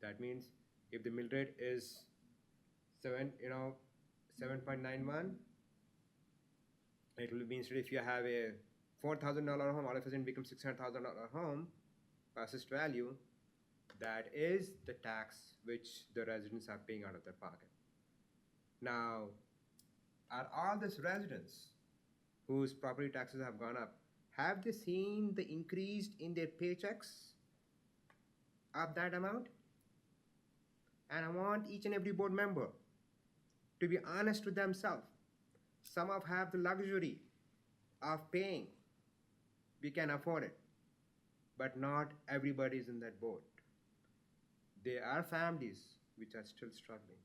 That means if the mill rate is 7.91, it will be, instead if you have a $4,000 home, all of a sudden becomes $600,000 home, assessed value, that is the tax which the residents are paying out of their pocket. Now, are all these residents whose property taxes have gone up, have they seen the increase in their paychecks of that amount? And I want each and every board member to be honest with themselves. Some of have the luxury of paying. We can afford it. But not everybody is in that boat. There are families which are still struggling.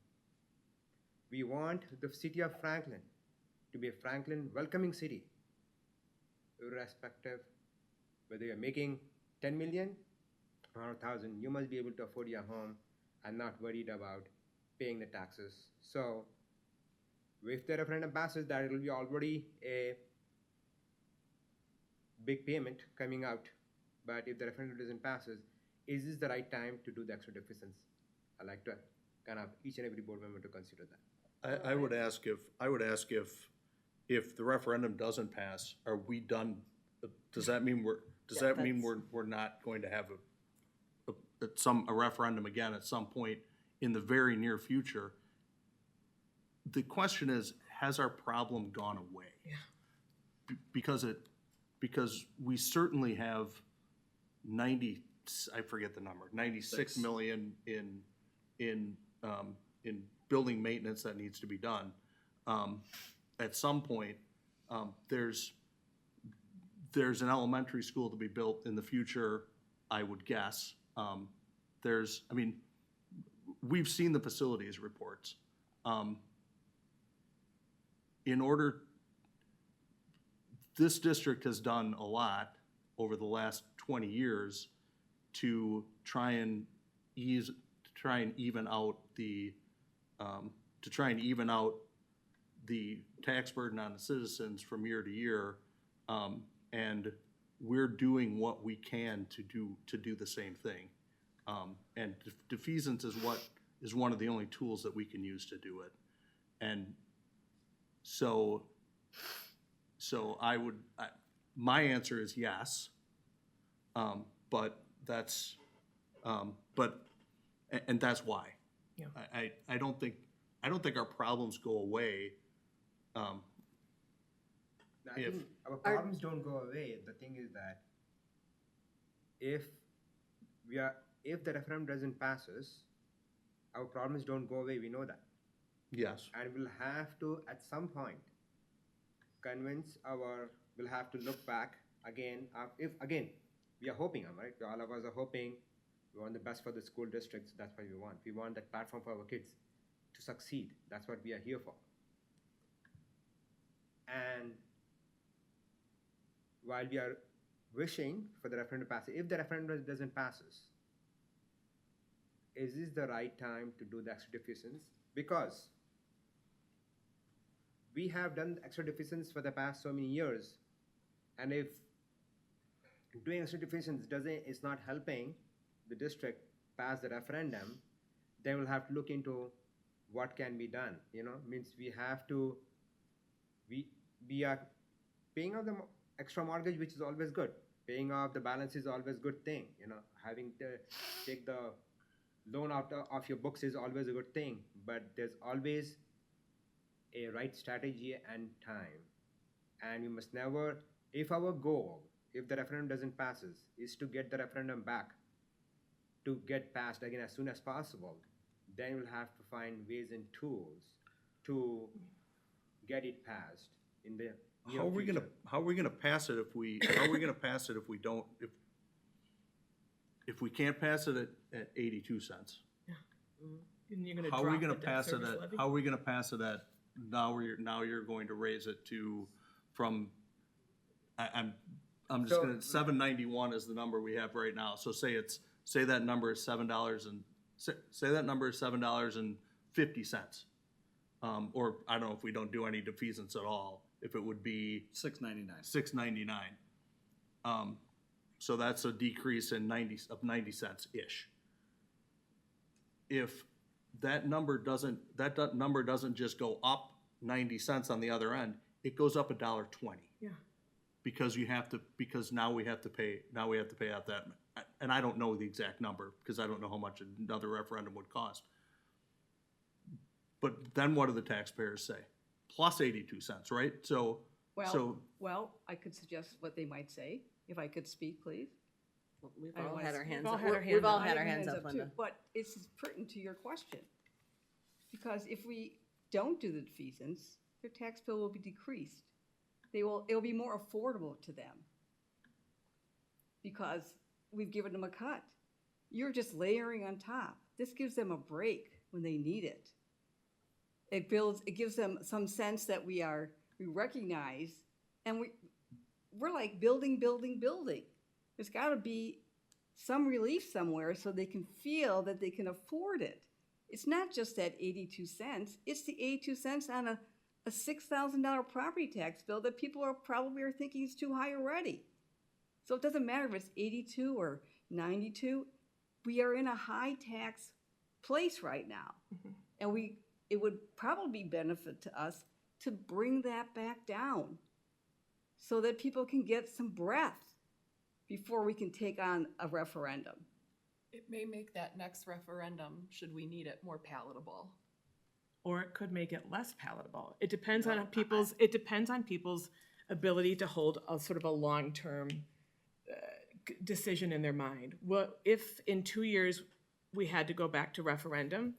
We want the city of Franklin to be a Franklin welcoming city, irrespective whether you're making 10 million or 1,000, you must be able to afford your home and not worried about paying the taxes. So if the referendum passes, that it will be already a big payment coming out. But if the referendum doesn't pass, is this the right time to do the extra deficiencies? I like to kind of each and every board member to consider that. I would ask if the referendum doesn't pass, are we done? Does that mean we're not going to have a referendum again at some point in the very near future? The question is, has our problem gone away? Yeah. Because we certainly have 96 million in building maintenance that needs to be done. At some point, there's an elementary school to be built in the future, I would guess. We've seen the facilities reports. This district has done a lot over the last 20 years to try and even out the tax burden on the citizens from year to year, and we're doing what we can to do the same thing. And defeasance is one of the only tools that we can use to do it. And so my answer is yes, but that's why. Yeah. I don't think our problems go away. I think our problems don't go away. The thing is that if the referendum doesn't pass us, our problems don't go away. We know that. Yes. And we'll have to, at some point, we'll have to look back again. If again, we are hoping, right? All of us are hoping. We want the best for the school districts. That's what we want. We want that platform for our kids to succeed. That's what we are here for. And while we are wishing for the referendum to pass, if the referendum doesn't pass us, is this the right time to do the extra deficiencies? Because we have done extra deficiencies for the past so many years, and if doing extra deficiencies is not helping the district pass the referendum, then we'll have to look into what can be done. Means we have to we are paying off the extra mortgage, which is always good. Paying off the balance is always good thing. You know, having to take the loan out of your books is always a good thing. But there's always a right strategy and time, and we must never. If our goal, if the referendum doesn't passes, is to get the referendum back, to get passed again as soon as possible, then we'll have to find ways and tools to get it passed in the near How are we future. gonna pass it if we don't, if we can't pass it at 82 cents? And you're gonna How are we drop gonna the debt pass it service at, levy? how are we gonna pass it at, now you're going to raise it to, from, I'm just So- gonna, 791 is the number we have right now, so say that number is $7 and, say that number is $7.50. Or I don't know if we don't do any defeasance at all, if it would be $6.99. $6.99. So that's a decrease in 90 cents-ish. If that number doesn't just go up 90 cents on the other end, it goes up $1.20. Yeah. Because now we have to pay out that, and I don't know the exact number, because I don't know how much another referendum would cost. But then what do the taxpayers say? Plus 82 cents, right? Well, I could suggest what they might say, if I could speak, please. We've I all was- had our hands all up. had our We've hands all up. had I our have hands up, too, Linda. But it's pertinent to your question. Because if we don't do the defeasance, their tax bill will be decreased. It'll be more affordable to them. Because we've given them a cut. You're just layering on top. This gives them a break when they need it. It gives them some sense that we recognize, and we're like building. There's gotta be some relief somewhere so they can feel that they can afford it. It's not just that 82 cents, it's the 82 cents on a $6,000 property tax bill that people are probably thinking is too high already. So it doesn't matter if it's 82 or 92, we are in a high tax place right now. And it would probably benefit to us to bring that back down so that people can get some breath before we can take on a referendum. It may make that next referendum, should we need it, more palatable. Or it could make it less palatable. It depends on people's ability to hold a sort of a long-term decision in their mind. What if in 2 years we had to go back to referendum?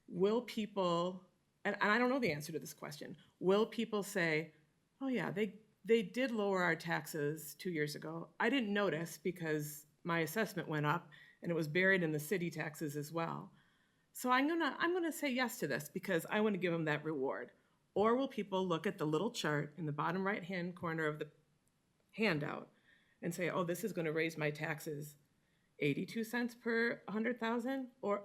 Will people, and I don't know the answer to this question, will people say, oh yeah, they did lower our taxes 2 years ago. I didn't notice because my assessment went up and it was buried in the city taxes as well. So I'm gonna say yes to this because I want to give them that reward. Or will people look at the little chart in the bottom right-hand corner of the handout and say, oh, this is going to raise my taxes 82 cents per 100,000? Or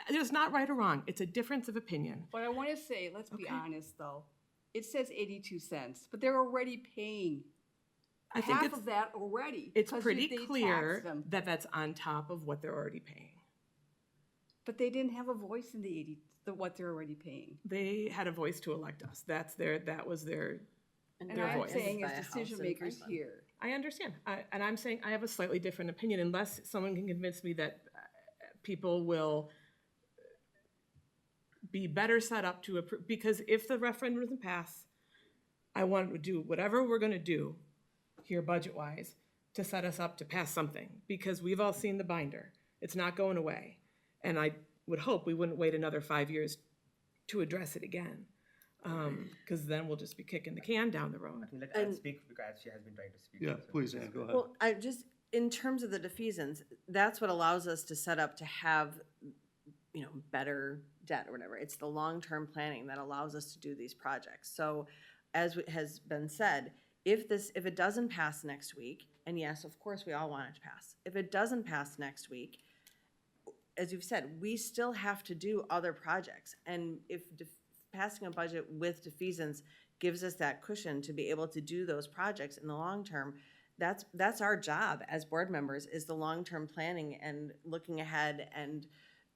it's not right or wrong. It's a difference of opinion. But I want to say, let's be honest though, it says 82 cents, but they're already paying half of that already. It's 'cause pretty they clear taxed them. that that's on top of what they're already paying. But they didn't have a voice in what they're already paying. They had a voice to elect us. That was their And their I'm voice. saying as decision makers here, I understand. And I'm saying I have a slightly different opinion unless someone can convince me that people will be better set up to approve. Because if the referendum doesn't pass, I want to do whatever we're going to do here budget-wise to set us up to pass something. Because we've all seen the binder. It's not going away. And I would hope we wouldn't wait another 5 years to address it again. Because then we'll just be kicking the can down the road. Let Anne speak because she has been trying to speak. Yeah, So- please, Ann, go ahead. Well, in terms of the defeasance, that's what allows us to set up to have, better debt or whatever. It's the long-term planning that allows us to do these projects. So as has been said, if it doesn't pass next week, and yes, of course, we all want it to pass. If it doesn't pass next week, as you've said, we still have to do other projects. And if passing a budget with defeasance gives us that cushion to be able to do those projects in the long term, that's our job as board members, is the long-term planning and looking ahead and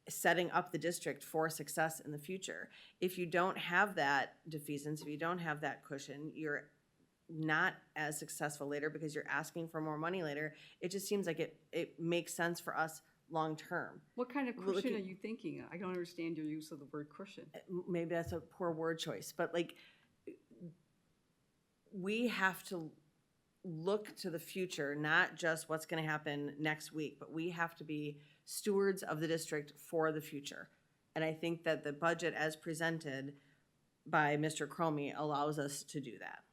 setting up the district for success in the future. If you don't have that defeasance, if you don't have that cushion, you're not as successful later because you're asking for more money later. It just seems like it makes sense for us long-term. What kind of Well, cushion look are you thinking of? I don't understand your use of the word cushion. Maybe that's a poor word choice, but like, we have to look to the future, not just what's gonna happen next week, but we have to be stewards of the district for the future. And I think that the budget as presented by Mr. Cromie allows us to do that.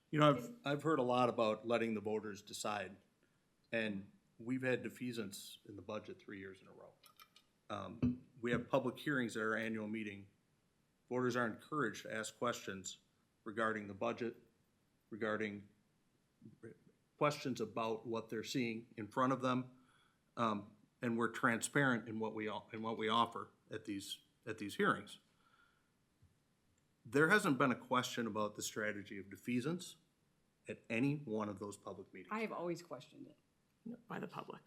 You know, I've heard a lot about letting the voters decide, and we've had defeasance in the budget 3 years in a row. We have public hearings at our annual meeting. Voters are encouraged to ask questions regarding the budget, regarding questions about what they're seeing in front of them, and we're transparent in what we offer at these hearings. There hasn't been a question about the strategy of defeasance at any one of those public meetings. I have always questioned it. By the public.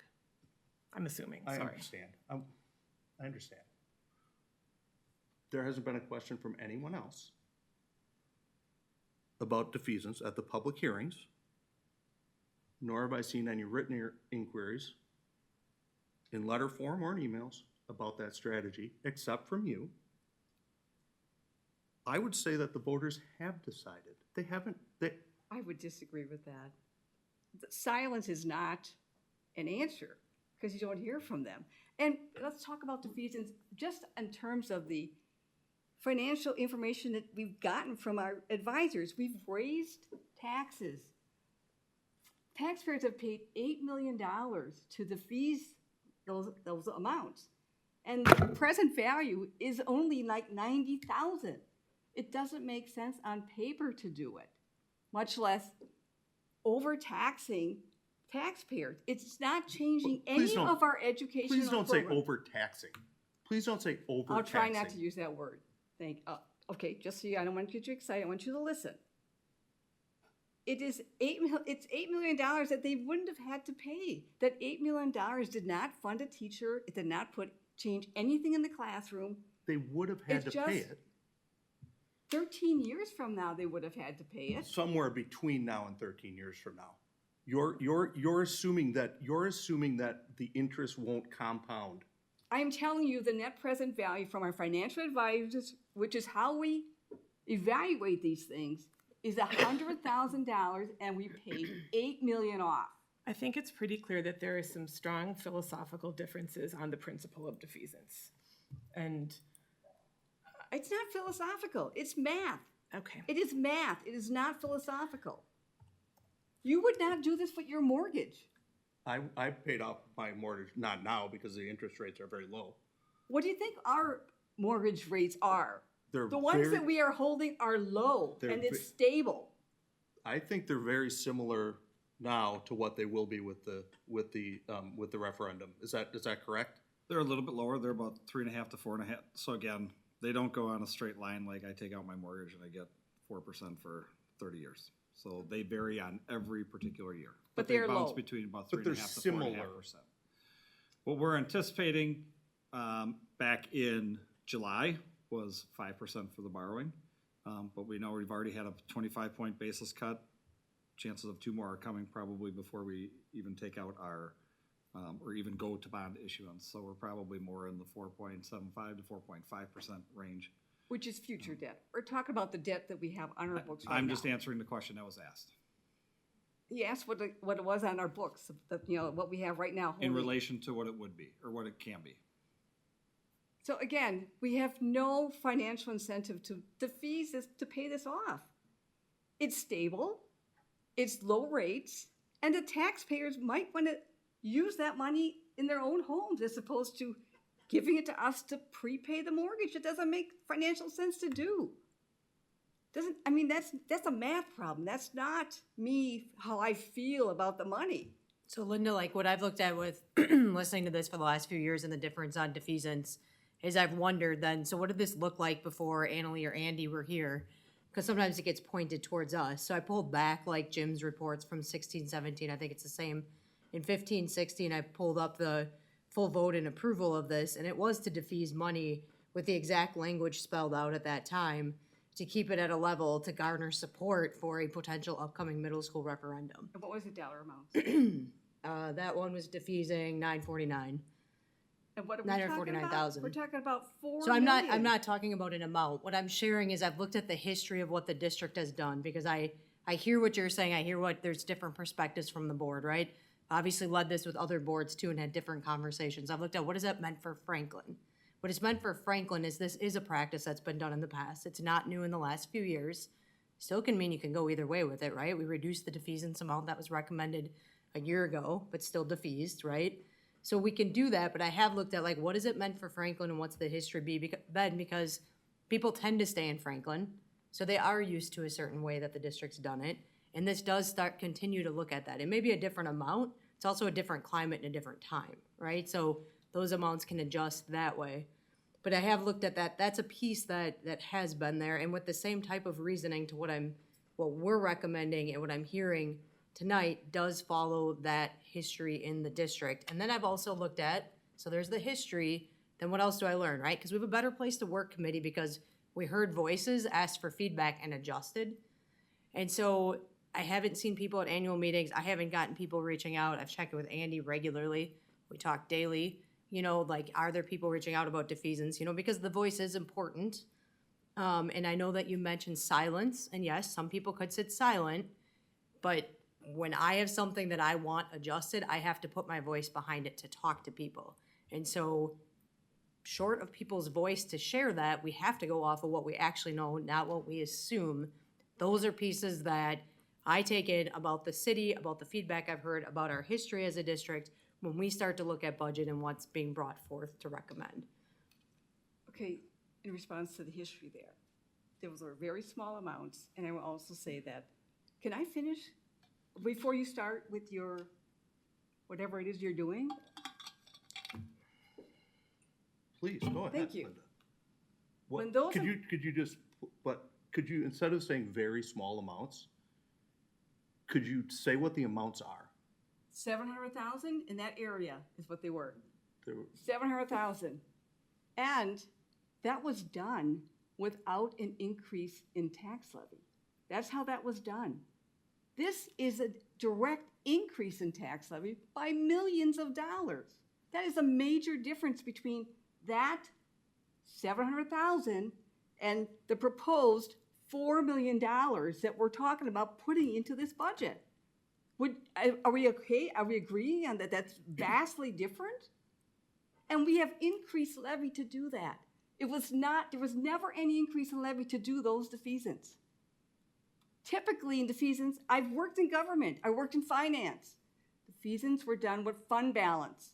I'm assuming, I sorry. understand. I understand. There hasn't been a question from anyone else about defeasance at the public hearings, nor have I seen any written inquiries in letter form or in emails about that strategy, except from you. I would say that the voters have decided. They haven't, I would disagree with that. Silence is not an answer because you don't hear from them. And let's talk about defeasance just in terms of the financial information that we've gotten from our advisors. We've raised taxes. Taxpayers have paid $8 million to defease those amounts. And the present value is only like $90,000. It doesn't make sense on paper to do it, much less overtaxing taxpayers. It's not changing any of our educational Please don't say programs. overtaxing. Please don't say overtaxing. I'll try not to use that word. Okay, just so I don't want to get you excited. I want you to listen. It's $8 million that they wouldn't have had to pay. That $8 million did not fund a teacher. It did not change anything in the classroom. They would have had to pay it. 13 years from now, they would have had to pay it. Somewhere between now and 13 years from now. You're assuming that the interest won't compound. I'm telling you the net present value from our financial advisors, which is how we evaluate these things, is $100,000 and we paid $8 million off. I think it's pretty clear that there is some strong philosophical differences on the principle of defeasance. And it's not philosophical, it's math. Okay. It is math, it is not philosophical. You would not do this with your mortgage. I paid off my mortgage, not now because the interest rates are very low. What do you think our mortgage rates are? They're the ones that we are holding are low and it's stable. I think they're very similar now to what they will be with the referendum. Is that correct? They're a little bit lower. They're about 3.5 to 4.5. So again, they don't go on a straight line like I take out my mortgage and I get 4% for 30 years. So they vary on every particular year. But they they're bounce low. between about But 3.5 they're to similar. 4.5%. What we're anticipating back in July was 5% for the borrowing. But we know we've already had a 25-point basis cut. Chances of 2 more are coming probably before we even take out our, or even go to bond issuance. So we're probably more in the 4.75 to 4.5% range. Which is future debt. We're talking about the debt that we have on our books right now. I'm just answering the question that was asked. He asked what it was on our books, what we have right now. In holding. relation to what it would be, or what it can be. So again, we have no financial incentive to defease this, to pay this off. It's stable, it's low rates, and the taxpayers might want to use that money in their own homes as opposed to giving it to us to prepay the mortgage. It doesn't make financial sense to do. That's a math problem. That's not me, how I feel about the money. So Linda, like what I've looked at with listening to this for the last few years and the difference on defeasance is I've wondered then, so what did this look like before Annalee or Andy were here? Because sometimes it gets pointed towards us. So I pulled back like Jim's reports from 16, 17. I think it's the same. In 15, 16, I pulled up the full vote and approval of this, and it was to defease money with the exact language spelled out at that time to keep it at a level to garner support for a potential upcoming middle school referendum. And what was the dollar amount? That one was defeasing 949. And what are we talking about? 949,000. We're talking about 4 So I'm million. not talking about an amount. What I'm sharing is I've looked at the history of what the district has done because I hear what you're saying. I hear what there's different perspectives from the board, right? Obviously led this with other boards too and had different conversations. I've looked at what has that meant for Franklin. What it's meant for Franklin is this is a practice that's been done in the past. It's not new in the last few years. Still can mean you can go either way with it, right? We reduced the defeasance amount that was recommended a year ago, but still defeased, right? So we can do that, but I have looked at like what is it meant for Franklin and what's the history been because people tend to stay in Franklin, so they are used to a certain way that the district's done it, and this does continue to look at that. It may be a different amount. It's also a different climate and a different time, right? So those amounts can adjust that way. But I have looked at that. That's a piece that has been there, and with the same type of reasoning to what we're recommending and what I'm hearing tonight does follow that history in the district. And then I've also looked at, so there's the history, then what else do I learn, right? Because we have a better place to work committee because we heard voices, asked for feedback, and adjusted. And so I haven't seen people at annual meetings. I haven't gotten people reaching out. I've checked with Andy regularly. We talk daily. Like, are there people reaching out about defeasance? Because the voice is important. And I know that you mentioned silence. And yes, some people could sit silent. But when I have something that I want adjusted, I have to put my voice behind it to talk to people. And so short of people's voice to share that, we have to go off of what we actually know, not what we assume. Those are pieces that I take in about the city, about the feedback I've heard, about our history as a district, when we start to look at budget and what's being brought forth to recommend. Okay, in response to the history there, those are very small amounts, and I will also say that, can I finish before you start with your, whatever it is you're doing? Please, go ahead. Thank you. Linda. What, When those could are- could you, instead of saying very small amounts, could you say what the amounts are? 700,000 in that area is what they were. There were- 700,000. And that was done without an increase in tax levy. That's how that was done. This is a direct increase in tax levy by millions of dollars. That is a major difference between that 700,000 and the proposed $4 million that we're talking about putting into this budget. Are we okay? Are we agreeing on that? That's vastly different? And we have increased levy to do that. There was never any increase in levy to do those defeasance. Typically in defeasance, I've worked in government, I worked in finance. Defeasance were done with fund balance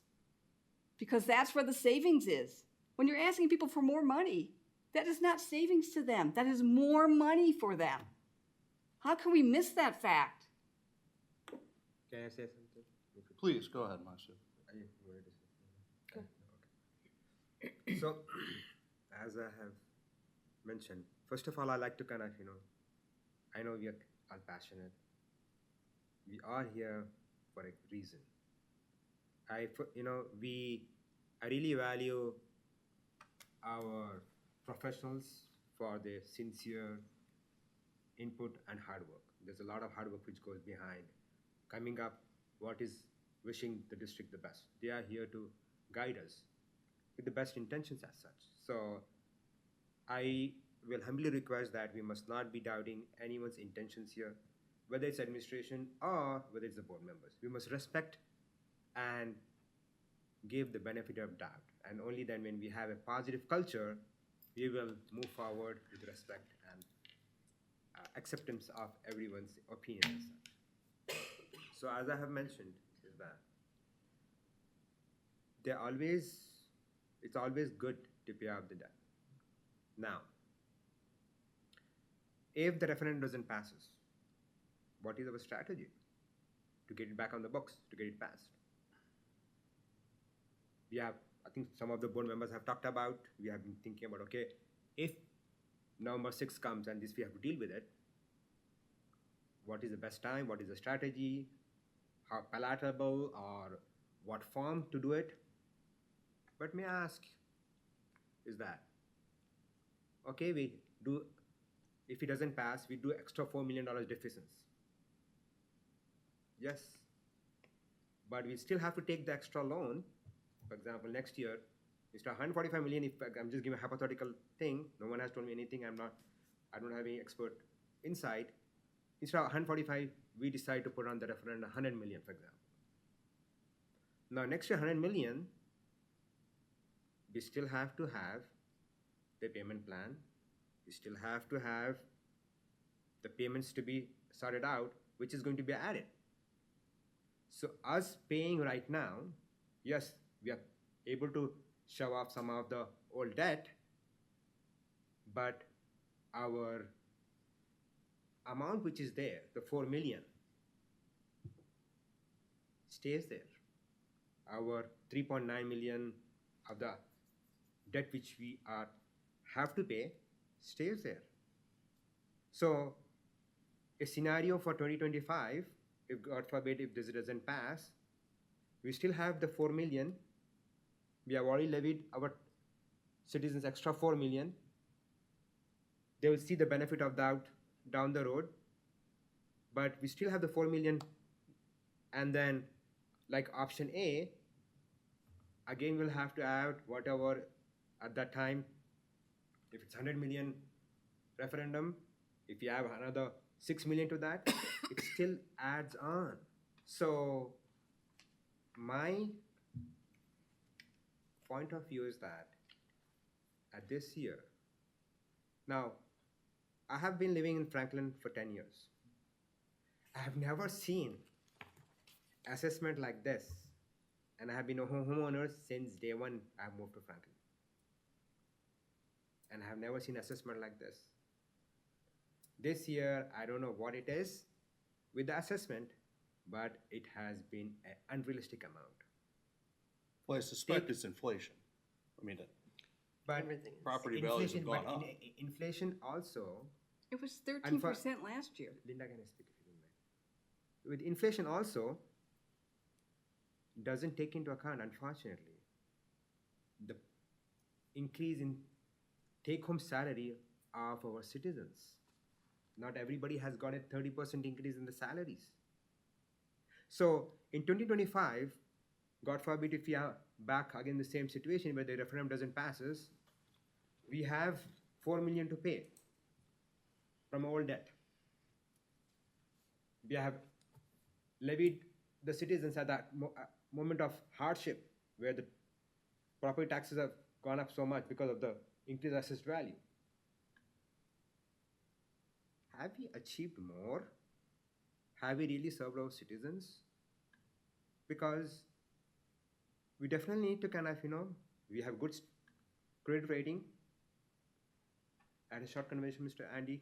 because that's where the savings is. When you're asking people for more money, that is not savings to them. That is more money for them. How can we miss that fact? Can I say something? Please, go ahead, Marcia. Are you ready to say? Okay. So, as I have mentioned, first of all, I like to kind of, I know we are all passionate. We are here for a reason. I really value our professionals for their sincere input and hard work. There's a lot of hard work which goes behind coming up what is wishing the district the best. They are here to guide us with the best intentions as such. So I will humbly request that we must not be doubting anyone's intentions here, whether it's administration or whether it's the board members. We must respect and give the benefit of doubt. And only then when we have a positive culture, we will move forward with respect and acceptance of everyone's opinions. So as I have mentioned, is that it's always good to pay off the debt. Now, if the referendum doesn't pass us, what is our strategy to get it back on the books, to get it passed? I think some of the board members have talked about, we have been thinking about, okay, if November 6th comes and we have to deal with it, what is the best time, what is the strategy, how palatable or what form to do it? But may I ask, is that okay? We do, if he doesn't pass, we do extra $4 million deficiency. Yes, but we still have to take the extra loan. For example, next year, instead of 145 million, if I'm just giving a hypothetical thing, no one has told me anything, I don't have any expert insight. Instead of 145, we decide to put on the referendum 100 million, for example. Now, next year, 100 million, we still have to have the payment plan. We still have to have the payments to be sorted out, which is going to be added. So us paying right now, yes, we are able to shove off some of the old debt, but our amount which is there, the 4 million, stays there. Our 3.9 million of the debt which we have to pay stays there. So a scenario for 2025, if God forbid, if this doesn't pass, we still have the 4 million. We have already levied our citizens extra 4 million. They will see the benefit of that down the road. But we still have the 4 million. And then, like option A, again we'll have to add whatever at that time. If it's 100 million referendum, if you have another 6 million to that, it still adds on. So my point of view is that at this year, now I have been living in Franklin for 10 years. I have never seen assessment like this, and I have been a homeowner since day one I have moved to Franklin. And I have never seen assessment like this. This year, I don't know what it is with the assessment, but it has been an unrealistic amount. Well, I suspect it's inflation. I mean, But property values have gone up. Inflation also. It was 13% last year. Linda, can I speak if you don't mind? With inflation also, doesn't take into account, unfortunately, the increase in take-home salary of our citizens. Not everybody has got a 30% increase in the salaries. So in 2025, God forbid if we are back again in the same situation where the referendum doesn't pass us, we have 4 million to pay from old debt. We have levied the citizens at that moment of hardship where the property taxes have gone up so much because of the increased assessed value. Have we achieved more? Have we really served our citizens? Because we definitely need to kind of, we have good credit rating. I had a short conversation, Mr. Andy,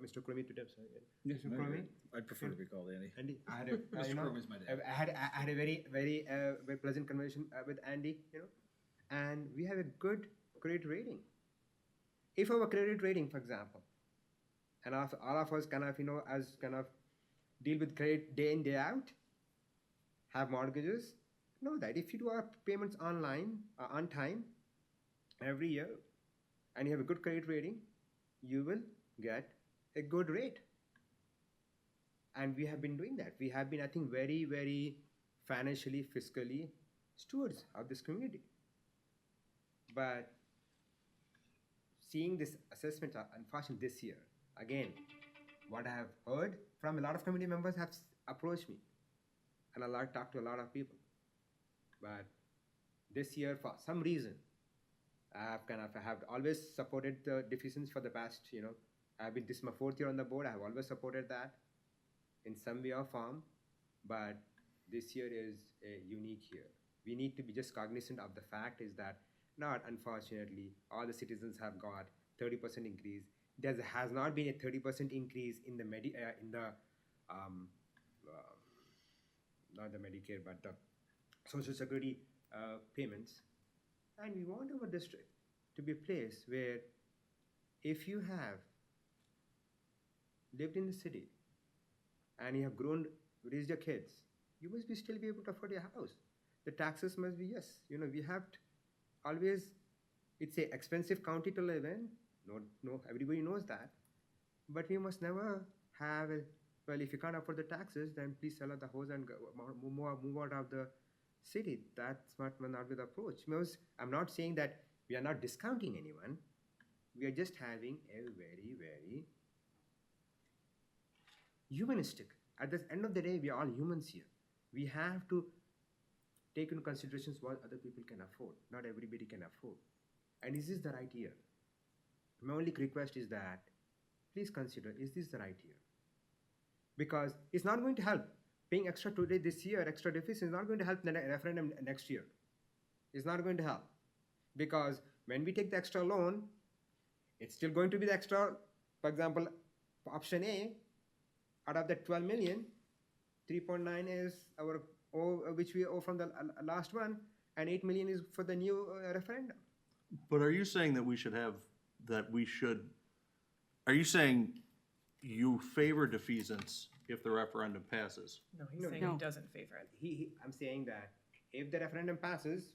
Mr. Cromie today. Sorry. Yes, Mr. Cromie? I'd prefer to be called Andy. Andy, I had Mr. Cromie's my dad. I had a very, very, very pleasant conversation with Andy, and we have a good credit rating. If our credit rating, for example, and all of us kind of, as kind of deal with credit day in, day out, have mortgages, know that if you do our payments online, on time, every year, and you have a good credit rating, you will get a good rate. And we have been doing that. We have been, I think, very, very financially, fiscally stewards of this community. But seeing this assessment, unfortunately, this year, again, what I have heard from a lot of community members have approached me, and I talked to a lot of people. But this year, for some reason, I have always supported the deficiencies for the past, this is my 4th year on the board. I have always supported that in some way or form. But this year is a unique year. We need to be just cognizant of the fact is that not unfortunately all the citizens have got 30% increase. There has not been a 30% increase in the not the Medicare, but the Social Security payments. And we want our district to be a place where if you have lived in the city and you have raised your kids, you must still be able to afford your house. The taxes must be, yes, we have always, it's a expensive county to live in. No, everybody knows that. But we must never have a, well, if you can't afford the taxes, then please sell out the house and move out of the city. That's not the approach. Because I'm not saying that we are not discounting anyone. We are just having a very, very humanistic. At the end of the day, we are all humans here. We have to take into considerations what other people can afford. Not everybody can afford. And is this the right year? My only request is that please consider, is this the right year? Because it's not going to help. Paying extra today this year, extra deficit is not going to help the referendum next year. It's not going to help. Because when we take the extra loan, it's still going to be the extra, for example, option A, out of the 12 million, 3.9 is our which we owe from the last one, and 8 million is for the new referendum. But are you saying that are you saying you favor defeasance if the referendum passes? No, he's saying he doesn't favor it. I'm saying that if the referendum passes,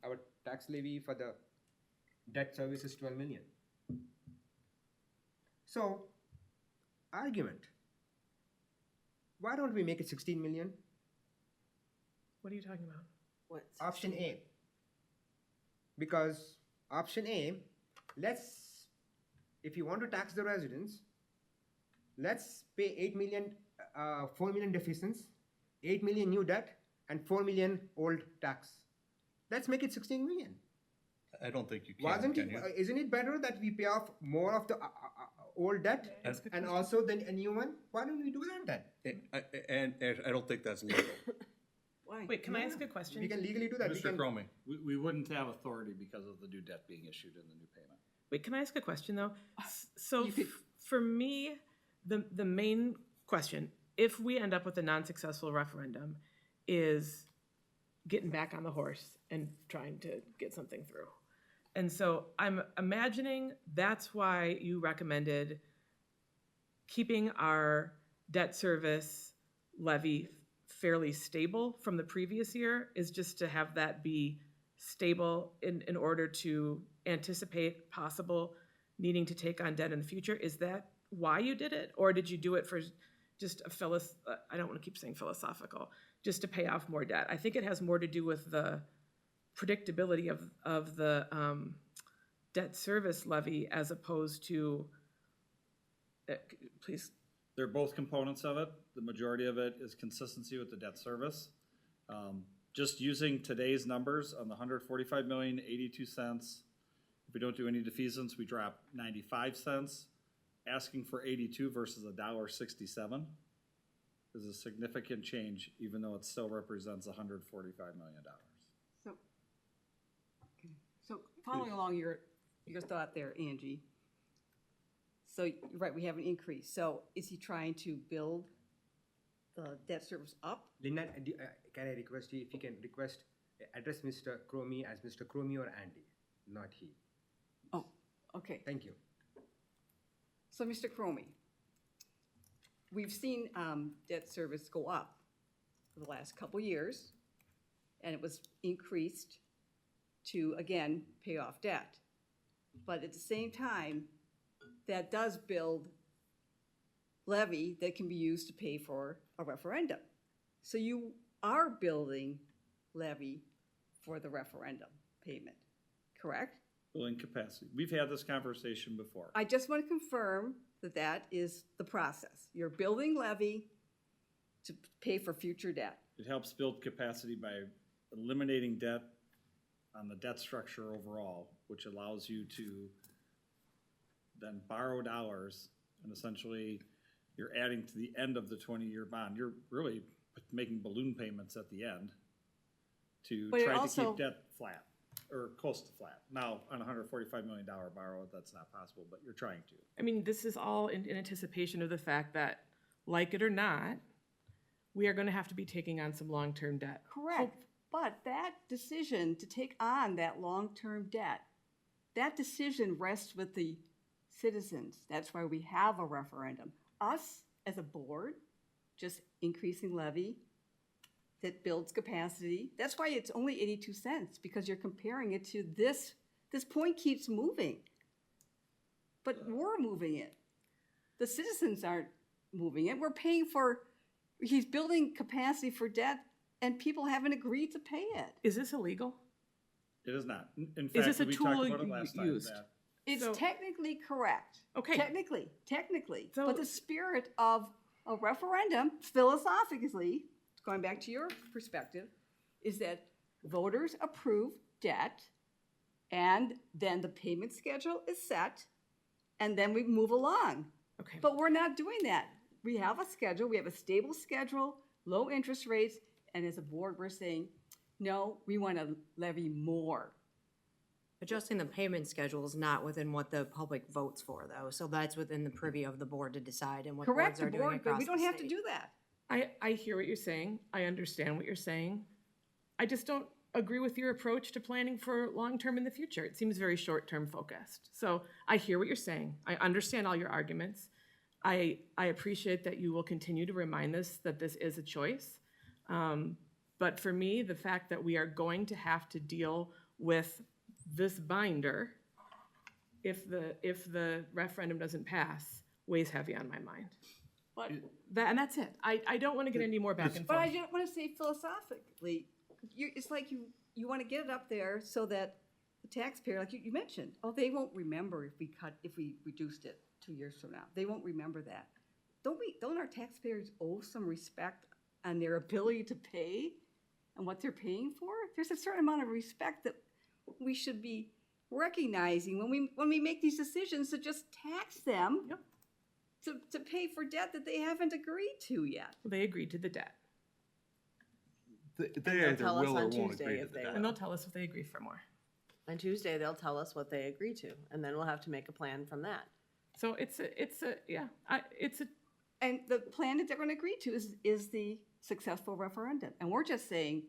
our tax levy for the debt service is 12 million. So, argument. Why don't we make it 16 million? What are you talking about? What? Option A. Because option A, if you want to tax the residents, let's pay 8 million, 4 million deficiencies, 8 million new debt, and 4 million old tax. Let's make it 16 million. I don't think you can. Isn't it better that we pay off more of the old debt and also then a new one? Why don't we do that then? And I don't think that's legal. Why? Wait, can I ask a question? We can legally do that. Mr. Cromie. We wouldn't have authority because of the new debt being issued in the new payment. Wait, can I ask a question though? So for me, the main question, if we end up with a non-successful referendum, is getting back on the horse and trying to get something through. And so I'm imagining that's why you recommended keeping our debt service levy fairly stable from the previous year, is just to have that be stable in order to anticipate possible needing to take on debt in the future. Is that why you did it? Or did you do it for just I don't want to keep saying philosophical, just to pay off more debt? I think it has more to do with the predictability of the debt service levy as opposed to, please. They're both components of it. The majority of it is consistency with the debt service. Just using today's numbers on the 145 million, 82 cents. If we don't do any defeasance, we drop 95 cents. Asking for 82 versus $1.67 is a significant change, even though it still represents $145 million. So following along your thought there, Angie. So, right, we have an increase. So is he trying to build the debt service up? Lynette, can I request you, if you can address Mr. Cromie as Mr. Cromie or Andy, not he. Oh, okay. Thank you. So, Mr. Cromie, we've seen debt service go up for the last couple years, and it was increased to, again, pay off debt. But at the same time, that does build levy that can be used to pay for a referendum. So you are building levy for the referendum payment, correct? Building capacity. We've had this conversation before. I just want to confirm that that is the process. You're building levy to pay for future debt. It helps build capacity by eliminating debt on the debt structure overall, which allows you to then borrow dollars, and essentially you're adding to the end of the 20-year bond. You're really making balloon payments at the end to try to keep debt flat or close to flat. Now, on a $145 million borrow, that's not possible, but you're trying to. I mean, this is all in anticipation of the fact that, like it or not, we are going to have to be taking on some long-term debt. Correct. But that decision to take on that long-term debt, that decision rests with the citizens. That's why we have a referendum. Us, as a board, just increasing levy, that builds capacity. That's why it's only 82 cents, because you're comparing it to this. This point keeps moving. But we're moving it. The citizens aren't moving it. We're paying for, he's building capacity for debt, and people haven't agreed to pay it. Is this illegal? It is not. In Is this fact, a we tool talked about it last time used? that It's So- technically correct. Okay. Technically. So- But the spirit of a referendum, philosophically, going back to your perspective, is that voters approve debt, and then the payment schedule is set, and then we move along. Okay. But we're not doing that. We have a schedule, we have a stable schedule, low interest rates, and as a board, we're saying, no, we want to levy more. Adjusting the payment schedule is not within what the public votes for, though, so that's within the purview of the board to decide and what Correct, boards the are doing board, but across we the don't have to state. do that. I hear what you're saying. I understand what you're saying. I just don't agree with your approach to planning for long-term in the future. It seems very short-term focused. So I hear what you're saying. I understand all your arguments. I appreciate that you will continue to remind us that this is a choice. But for me, the fact that we are going to have to deal with this binder if the referendum doesn't pass weighs heavy on my mind. But, And that's it. I don't want to get any more back and but forth. I just want to say philosophically, it's like you want to get it up there so that the taxpayer, like you mentioned, they won't remember if we reduced it 2 years from now. They won't remember that. Don't our taxpayers owe some respect on their ability to pay and what they're paying for? There's a certain amount of respect that we should be recognizing when we make these decisions to just tax them to pay for debt that they haven't agreed to yet. They agreed to the debt. They they'll either tell us will or on won't Tuesday agree to if the they debt. And they'll tell us if they agree for more. On Tuesday, they'll tell us what they agree to, and then we'll have to make a plan from that. So it's a And the plan that they're going to agree to is the successful referendum. And we're just saying,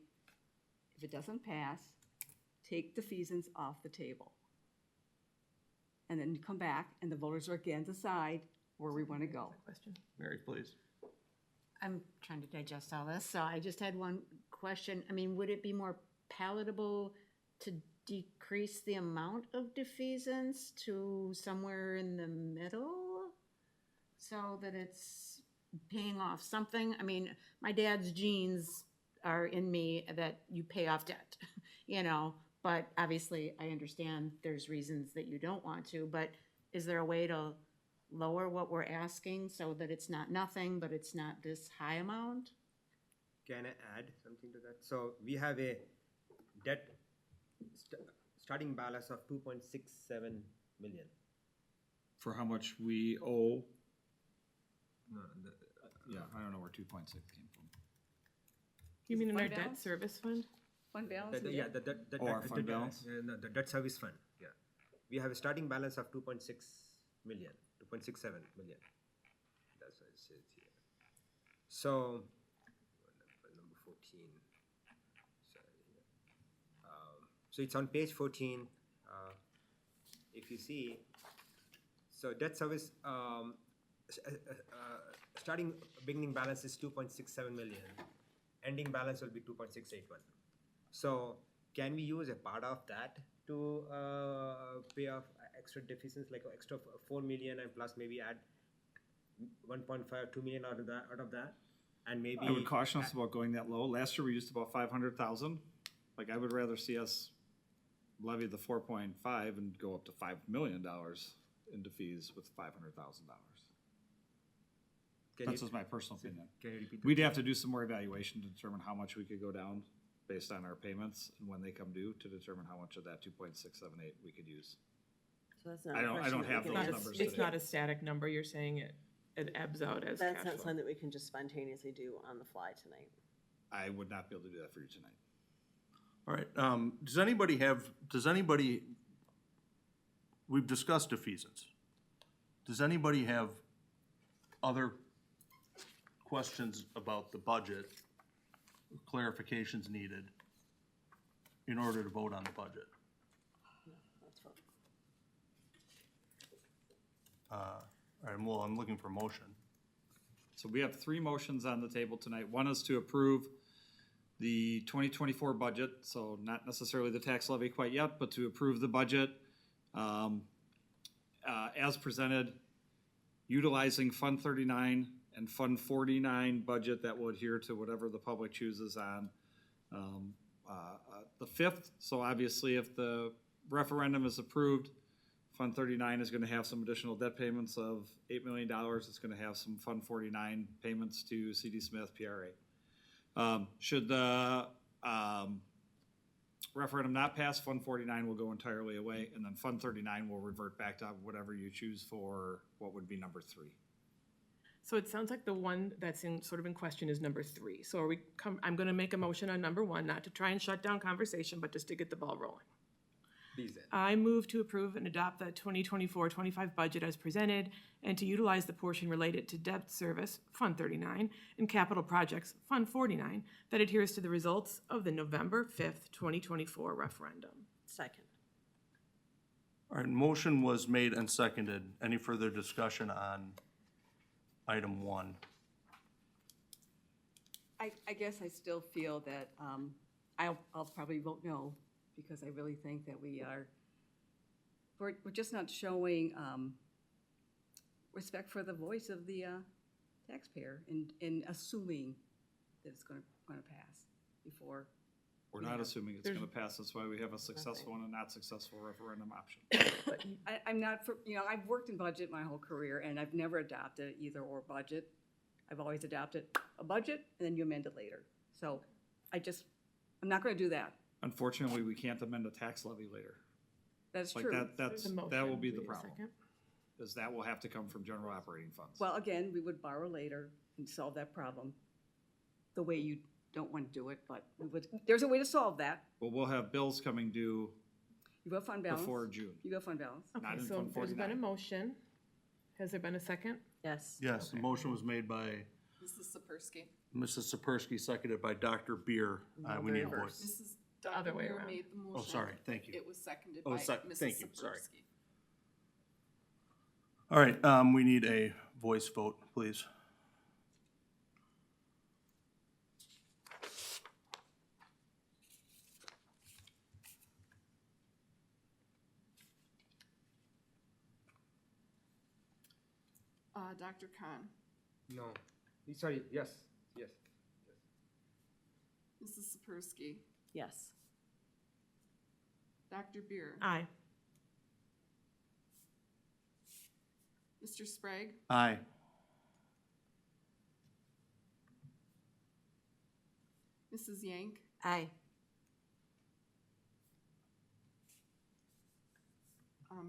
if it doesn't pass, take defeasance off the table. And then you come back and the voters will again decide where we want to go. Mary, please. I'm trying to digest all this, so I just had one question. I mean, would it be more palatable to decrease the amount of defeasance to somewhere in the middle so that it's paying off something? I mean, my dad's genes are in me that you pay off debt, but obviously I understand there's reasons that you don't want to, but is there a way to lower what we're asking so that it's not nothing, but it's not this high amount? Can I add something to that? So we have a debt starting balance of 2.67 million. for how much we owe, No, yeah, I don't know where 2.6 came from. You mean in our Fund debt balance? service fund? Fund balance? and yeah, debt? Or fund balance? No, the debt service fund. Yeah, we have a starting balance of 2.6 million, 2.67 million. That's what it says here. So number 14. Sorry. So it's on page 14. If you see, so debt service starting beginning balance is 2.67 million. Ending balance will be 2.681. So can we use a part of that to pay off extra deficiencies, like extra 4 million and plus maybe add 1.5, 2 million out of that, and maybe I would caution us about going that low. Last year, we used about 500,000. Like, I would rather see us levy the 4.5 and go up to $5 million into fees with $500,000. That's just my personal opinion. Can you repeat that? We'd have to do some more evaluation to determine how much we could go down based on our payments and when they come due to determine how much of that 2.678 we could use. So that's not I a don't question that we have can those just- numbers It's today. not a static number. You're saying it ebbs out as That's cash not flow. something that we can just spontaneously do on the fly tonight. I would not be able to do that for you tonight. All right, does anybody, we've discussed defeasance. Does anybody have other questions about the budget, clarifications needed in order to vote on the budget? That's fine. All right, well, I'm looking for a motion. So we have 3 motions on the table tonight. One is to approve the 2024 budget, so not necessarily the tax levy quite yet, but to approve the budget as presented, utilizing Fund 39 and Fund 49 budget that will adhere to whatever the public chooses on the 5th. So obviously, if the referendum is approved, Fund 39 is going to have some additional debt payments of $8 million. It's going to have some Fund 49 payments to CD Smith PRA. Should the referendum not pass, Fund 49 will go entirely away, and then Fund 39 will revert back to whatever you choose for what would be number 3. So it sounds like the one that's sort of in question is number 3. So I'm going to make a motion on number 1, not to try and shut down conversation, but just to get the ball rolling. Please then. I move to approve and adopt the 2024-25 budget as presented and to utilize the portion related to debt service, Fund 39, and capital projects, Fund 49, that adheres to the results of the November 5th, 2024 referendum. Second. All right, motion was made and seconded. Any further discussion on item 1? I guess I still feel that I'll probably vote no, because I really think that we're just not showing respect for the voice of the taxpayer in assuming that it's going to pass before. We're not assuming it's going to pass. That's why we have a successful and a not successful referendum option. I'm not for, I've worked in budget my whole career, and I've never adopted either or budget. I've always adopted a budget, and then you amend it later. So I'm not going to do that. Unfortunately, we can't amend a tax levy later. That's Like true. that will be the problem. Is that will have to come from general operating funds. Well, again, we would borrow later and solve that problem the way you don't want to do it, but there's a way to solve that. Well, we'll have bills coming due You go fund balance. before June. You go fund balance. Not Okay, in so Fund there's been a 49. motion. Has there been a second? Yes. Yes, the motion was made by Mrs. Sapersky. Mrs. Sapersky, seconded by Dr. Beer. We need a voice. Mrs. Other Dr. way Beer around. made the motion. Oh, sorry, thank you. It was seconded Oh, by thank Mrs. you, sorry. Sapersky. All right, we need a voice vote, please. Dr. Khan, No. Sorry, yes. Mrs. Sapersky, Yes. Dr. Beer, Aye. Mr. Sprague, Aye. Mrs. Yank, Aye.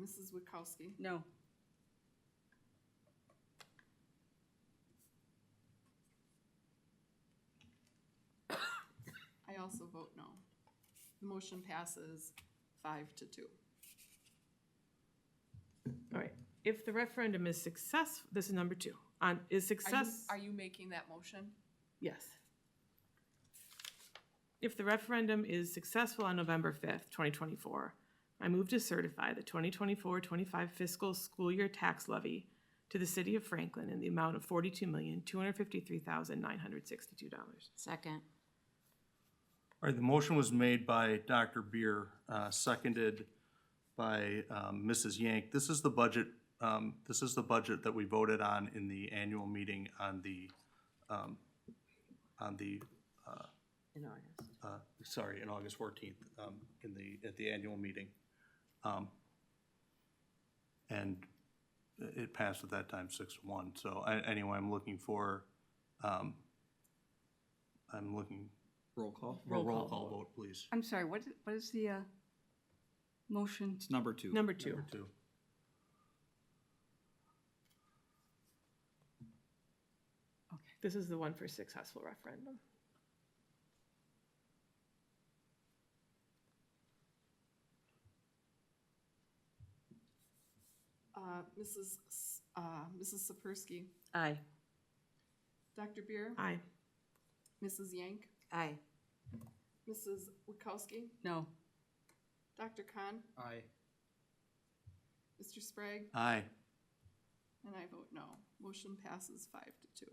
Mrs. Witkowski, No. I also vote no. The motion passes 5-2. All right. If the referendum is successful, this is number 2. Is success? Are you making that motion? Yes. If the referendum is successful on November 5th, 2024, I move to certify the 2024-25 fiscal school year tax levy to the city of Franklin in the amount of $42,253,962. Second. All right, the motion was made by Dr. Beer, seconded by Mrs. Yank. This is the budget that we voted on in the annual meeting on the In August. in August 14th, at the annual meeting. And it passed at that time 6-1. So anyway, I'm looking for, Roll call. roll call vote, please. I'm sorry, what is the motion? It's number 2. Number 2. Number 2. This is the one for successful referendum. Mrs. Sapersky, Aye. Dr. Beer, Aye. Mrs. Yank, Aye. Mrs. Witkowski, No. Dr. Khan, Aye. Mr. Sprague, Aye. and I vote no. Motion passes 5-2.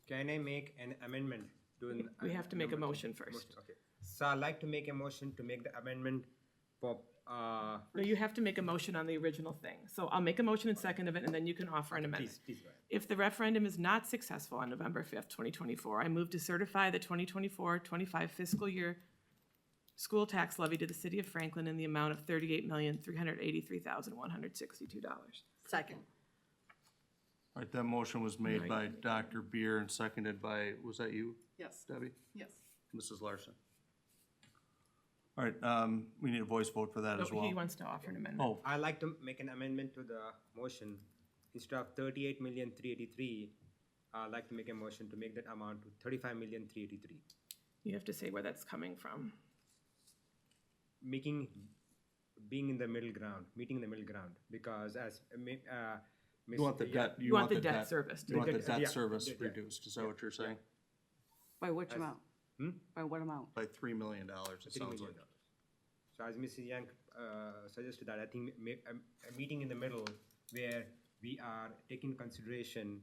Can I make an amendment doing. We have to make a number two. motion first. Okay. So I'd like to make a motion to make the amendment for, No, you have to make a motion on the original thing. So I'll make a motion in second of it, and then you can offer an amendment. please go ahead. If the referendum is not successful on November 5th, 2024, I move to certify the 2024-25 fiscal year school tax levy to the city of Franklin in the amount of $38,383,162. Second. All right, that motion was made Right. by Dr. Beer and seconded by, was that you, Yes, Debbie? yes. Mrs. Larson? All right, we need a voice vote for that as No, well. he wants to offer an amendment. Oh, I'd like to make an amendment to the motion. Instead of 38,383,000, I'd like to make a motion to make that amount to 35,383,000. You have to say where that's coming from. Being in the middle ground, meeting in the middle ground, because as you want the debt, You want the debt service to You want be the debt yeah, service yeah, reduced, is that what you're saying? By which As- amount? By what amount? By $3 million, it $3 sounds million. like. So as Mrs. Young suggested that, I think a meeting in the middle where we are taking consideration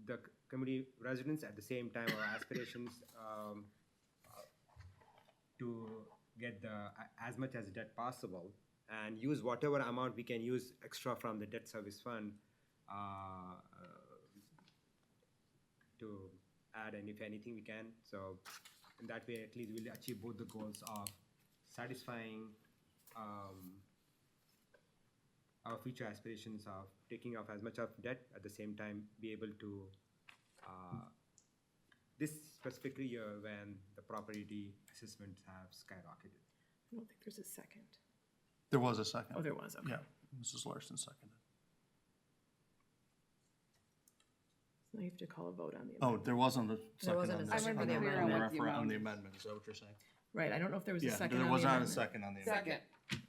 the community residents at the same time our aspirations to get as much as debt possible and use whatever amount we can use extra from the debt service fund to add, and if anything we can. So in that way, at least we'll achieve both the goals of satisfying our future aspirations of taking off as much of debt, at the same time be able to this specifically year when the property assessments have skyrocketed. I don't think there's a second. There was a second. Oh, there was, okay. Yeah, Mrs. Larson seconded. So now you have to call a vote on the Oh, amendment. there wasn't a second wasn't on a this, second. on I the wasn't clear on what the on amount the is. amendment, is that what you're saying? Right, I don't know if there was a Yeah, second there on was the not a amendment. second on the amendment. Second.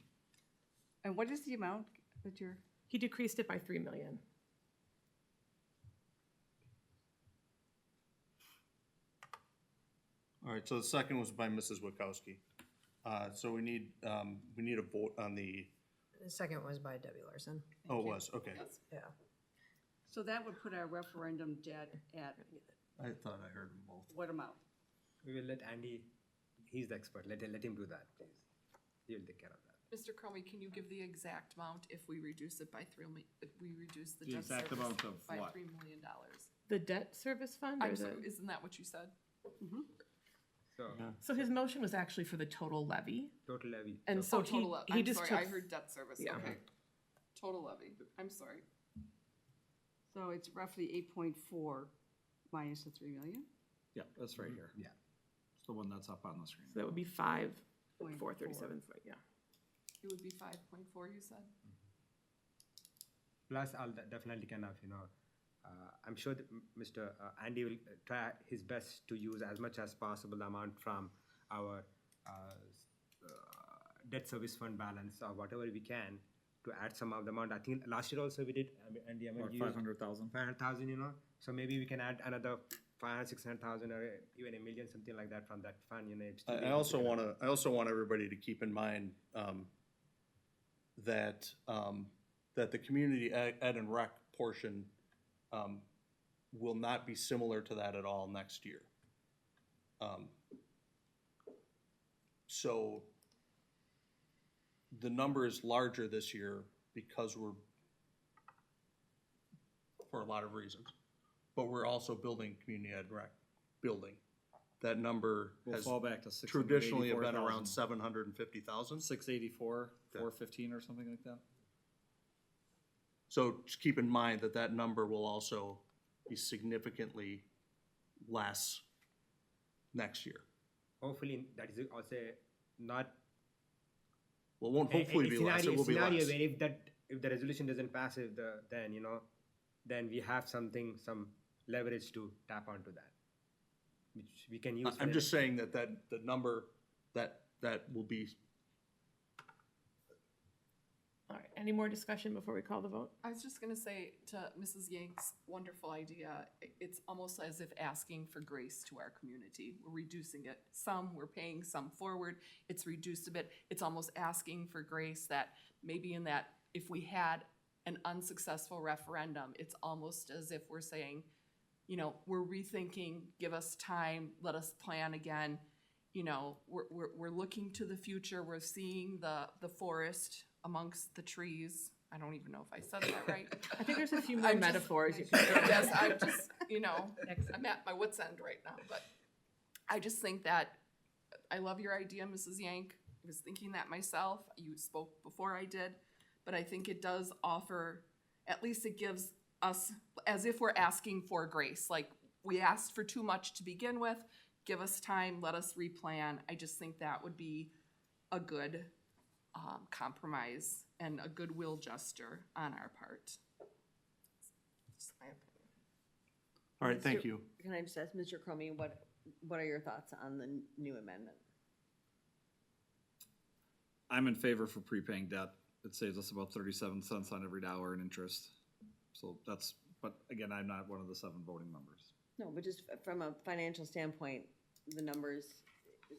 And what is the amount that you're? He decreased it by 3 million. All right, so the second was by Mrs. Witkowski. So we need a vote on the, The second was by Debbie Larson. oh, it was, okay. Yeah. So that would put our referendum debt at I thought I heard them both. what amount? We will let Andy, he's the expert, let him do that, please. He'll take care of that. Mr. Cromie, can you give the exact amount if we reduce it by if we reduce the The debt exact service amount of by what? $3 million? The debt service fund or I'm the? sorry, isn't that what you said? So, So his motion was actually for the total levy. total levy. And so Total he I'm just sorry, took. I heard debt service, Yeah. okay. Total levy, I'm sorry. So it's roughly 8.4 minus the 3 million? Yeah, that's right here. Yeah. It's the one that's up on the screen. So that would be 5,437, yeah. It would be 5.4, you said? Plus, I'll definitely kind of, I'm sure that Mr. Andy will try his best to use as much as possible amount from our debt service fund balance or whatever we can to add some of the amount. I think last year also we did, Andy, About 500,000. 500,000, so maybe we can add another 500, 600,000 or even $1 million, something like that from that fund, it's still I able also to- want everybody to keep in mind, that the community ed and rec portion, will not be similar to that at all next year. So the number is larger this year because for a lot of reasons, but we're also building community ed rec building. That number We'll has fall back to traditionally have been around 684,000. 750,000. 684, Yeah. 415 or something like that. So just keep in mind that number will also be significantly less next year. Hopefully, that is also not. Well, it won't hopefully be less, it will be scenario less. where if the resolution doesn't pass, then we have some leverage to tap onto that, which we can use. I'm for just saying that the number that will be, All right, any more discussion before we call the vote? I was just gonna say to Mrs. Yank's wonderful idea, it's almost as if asking for grace to our community. We're reducing it. Some, we're paying some forward. It's reduced a bit. It's almost asking for grace that maybe in that, if we had an unsuccessful referendum, it's almost as if we're saying, you know, we're rethinking, give us time, let us plan again. You know, we're looking to the future, we're seeing the forest amongst the trees. I don't even know if I said that right. I think there's a few more I'm just- metaphors you can throw. Yes, I'm just, you know, I'm at my wit's end right now, but I just think that, I love your idea, Mrs. Yank. I was thinking that myself. You spoke before I did, but I think it does offer, at least it gives us, as if we're asking for grace, like we asked for too much to begin with, give us time, let us replan. I just think that would be a good compromise and a goodwill gesture on our part. Just my opinion. All right, thank Mr. you. Can I just ask Mr. Cromie, what are your thoughts on the new amendment? I'm in favor for prepaying debt. It saves us about 37 cents on every dollar in interest. So that's, but again, I'm not one of the 7 voting members. No, but just from a financial standpoint, the numbers.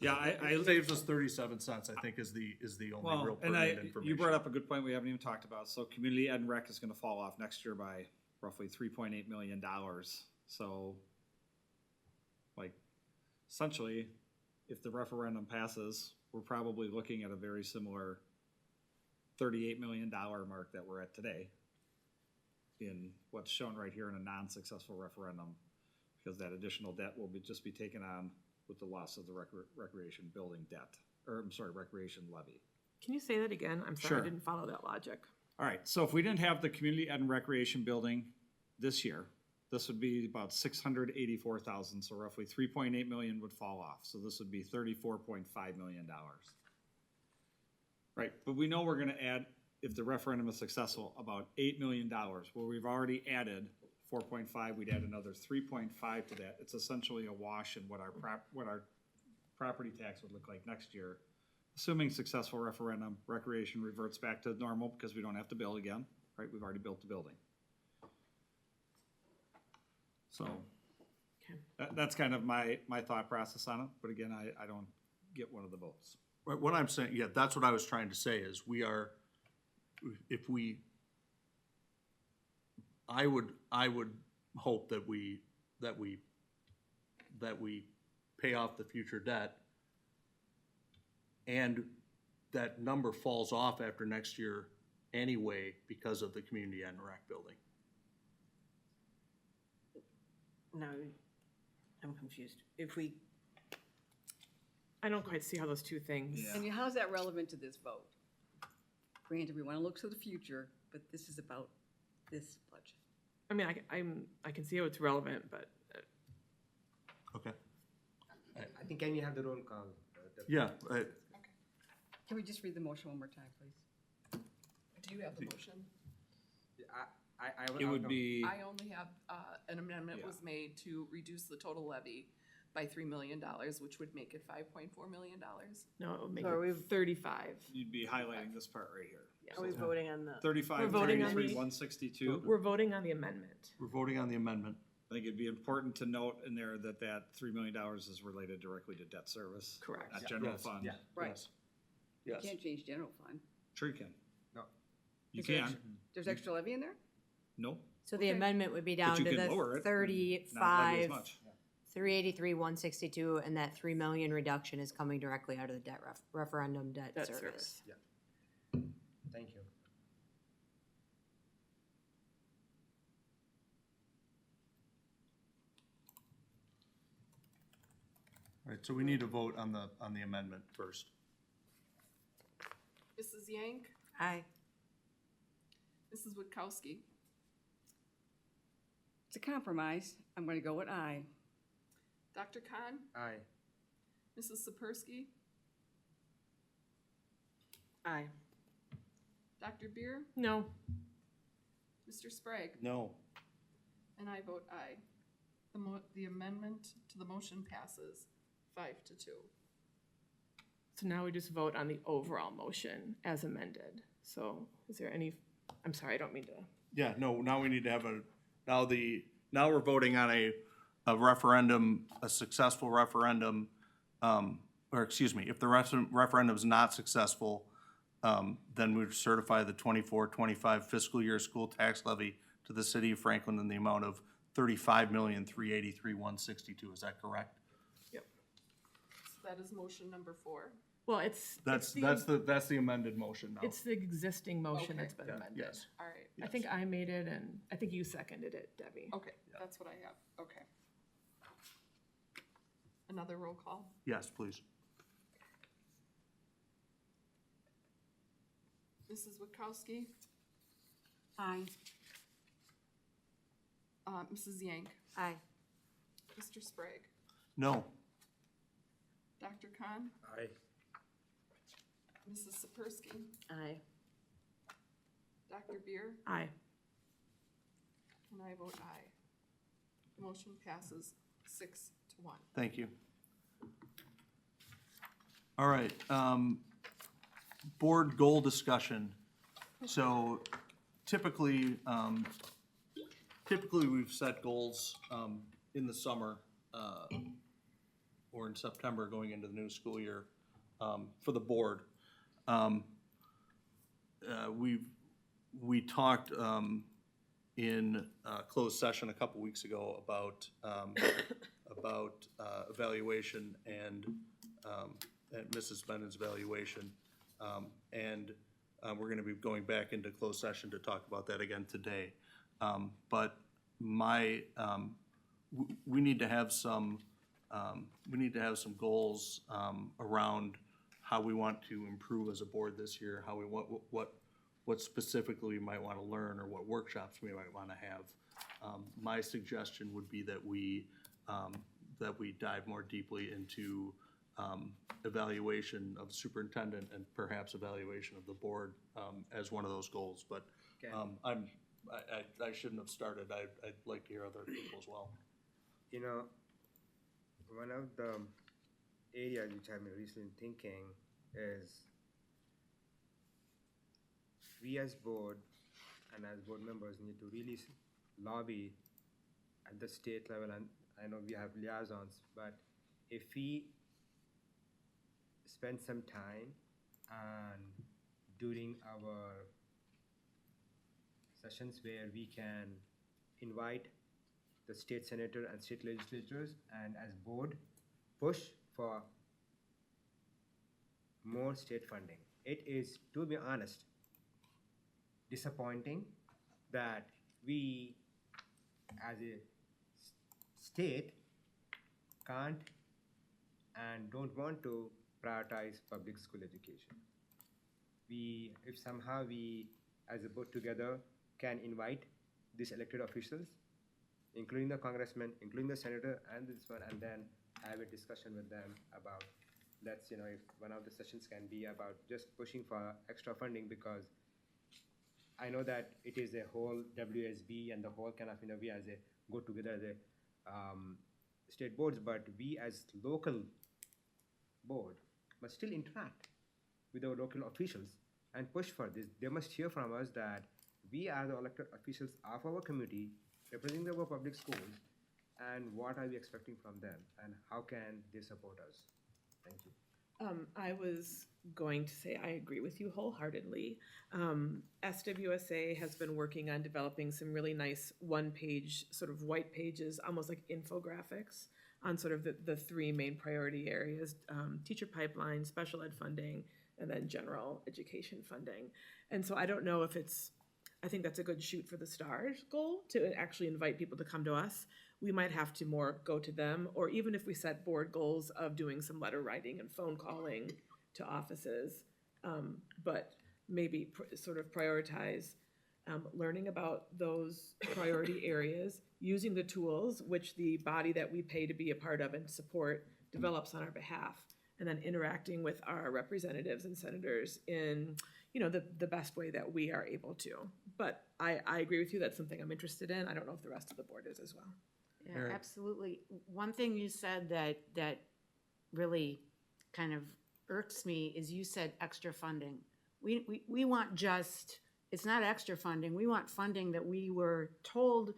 Yeah, It saves us 37 cents, I think, is the only Well, real and pertinent information. you brought up a good point we haven't even talked about. So community ed and rec is gonna fall off next year by roughly $3.8 million. So, like, essentially, if the referendum passes, we're probably looking at a very similar $38 million mark that we're at today in what's shown right here in a non-successful referendum, because that additional debt will just be taken on with the loss of the recreation building debt, or I'm sorry, recreation levy. Can you say that again? I'm sorry, Sure. I didn't follow that logic. All right, so if we didn't have the community ed and recreation building this year, this would be about $684,000, so roughly $3.8 million would fall off. So this would be $34.5 million. Right, but we know we're gonna add, if the referendum is successful, about $8 million. Well, we've already added 4.5, we'd add another 3.5 to that. It's essentially a wash in what our property tax would look like next year. Assuming successful referendum, recreation reverts back to normal because we don't have to build again, right? We've already built the building. So that's kind of my thought process on it, but again, I don't get one of the votes. Right, what I'm saying, yeah, that's what I was trying to say is I would hope that we pay off the future debt and that number falls off after next year anyway because of the community ed and rec building. No, I'm confused. I don't quite see how those two things. And how's that relevant to this vote? Granted, we want to look to the future, but this is about this budget. I mean, I can see how it's relevant, but Okay. I think can you have the roll call? Yeah. Can we just read the motion one more time, please? Do you have the motion? It would be, I only have, an amendment was made to reduce the total levy by $3 million, which would make it $5.4 million. no, it would make So are it we- 35. you'd be highlighting this part right here. Are we voting on the? 35, We're voting on 33, the- 162. We're voting on the amendment. We're voting on the amendment. I think it'd be important to note in there that $3 million is related directly to debt service. Correct. Not general Yes. fund. Yeah. Right. You Yes. can't change general fund. Sure you can. No. You Is there can. extra- There's extra levy in there? No, So the Okay. amendment would be down but you to can the lower it. and not levy as 35, much. 383, 162, and that 3 million reduction is coming directly out of the debt referendum debt Debt service. service. Thank you. All right, so we need to vote on the amendment first. Mrs. Yank, Aye. Mrs. Witkowski, It's a compromise. I'm going to go with aye. Dr. Khan, Aye. Mrs. Sapersky, Aye. Dr. Beer, No, Mr. Sprague, No. and I vote aye. The amendment to the motion passes 5-2. so now we just vote on the overall motion as amended. So is there any, I'm sorry, I don't mean to. Yeah, no, now we need to have now we're voting on a referendum, a successful referendum, or excuse me, if the referendum is not successful, then we certify the 24-25 fiscal year school tax levy to the city of Franklin in the amount of $35,383,162, is that correct? Yep. So that is motion number 4. Well, it's That's the amended motion now. It's the existing motion Okay. that's been Yeah, amended. yes. All right. I think I made it, and I think you seconded it, Debbie. Okay, that's what I have. Okay. Another roll call. Yes, please. Mrs. Witkowski, Aye. Mrs. Yank, Aye. Mr. Sprague, No. Dr. Khan, Aye. Mrs. Sapersky, Aye. Dr. Beer, Aye. and I vote aye. Motion passes 6-1. Thank you. All right, board goal discussion. So typically, we've set goals, in the summer, or in September going into the new school year, for the board. We talked, in closed session a couple weeks ago about evaluation and Mrs. Bennett's evaluation. We're gonna be going back into closed session to talk about that again today. But we need to have some goals around how we want to improve as a board this year, how we want, what specifically we might want to learn, or what workshops we might want to have. My suggestion would be that we dive more deeply into evaluation of the superintendent and perhaps evaluation of the board as one of those goals. But I shouldn't have started. I'd like to hear other people as well. You know, one of the areas which I've been recently thinking is we as board and as board members need to really lobby at the state level, and I know we have liaisons, but if we spend some time and during our sessions where we can invite the state senator and state legislators, and as board push for more state funding. It is, to be honest, disappointing that we as a state can't and don't want to prioritize public school education. If somehow we as a board together can invite these elected officials, including the congressman, including the senator and this one, and then have a discussion with them about, let's, if one of the sessions can be about just pushing for extra funding, because I know that it is a whole WSB and the whole kind of, we as a go together as a state boards, but we as local board must still interact with our local officials and push for this. They must hear from us that we are the elected officials of our community, representing our public schools, and what are we expecting from them, and how can they support us? Thank you. I was going to say I agree with you wholeheartedly. SWSA has been working on developing some really nice one-page, sort of white pages, almost like infographics on sort of the three main priority areas, teacher pipeline, special ed funding, and then general education funding. And so I don't know if I think that's a good shoot for the stars goal, to actually invite people to come to us. We might have to more go to them, or even if we set board goals of doing some letter writing and phone calling to offices, but maybe sort of prioritize learning about those priority areas, using the tools which the body that we pay to be a part of and support develops on our behalf, and then interacting with our representatives and senators in the best way that we are able to. But I agree with you, that's something I'm interested in. I don't know if the rest of the board is as well. Yeah, absolutely. One thing you said that really kind of irks me is you said extra funding. We want it's not extra funding. We want funding that we were told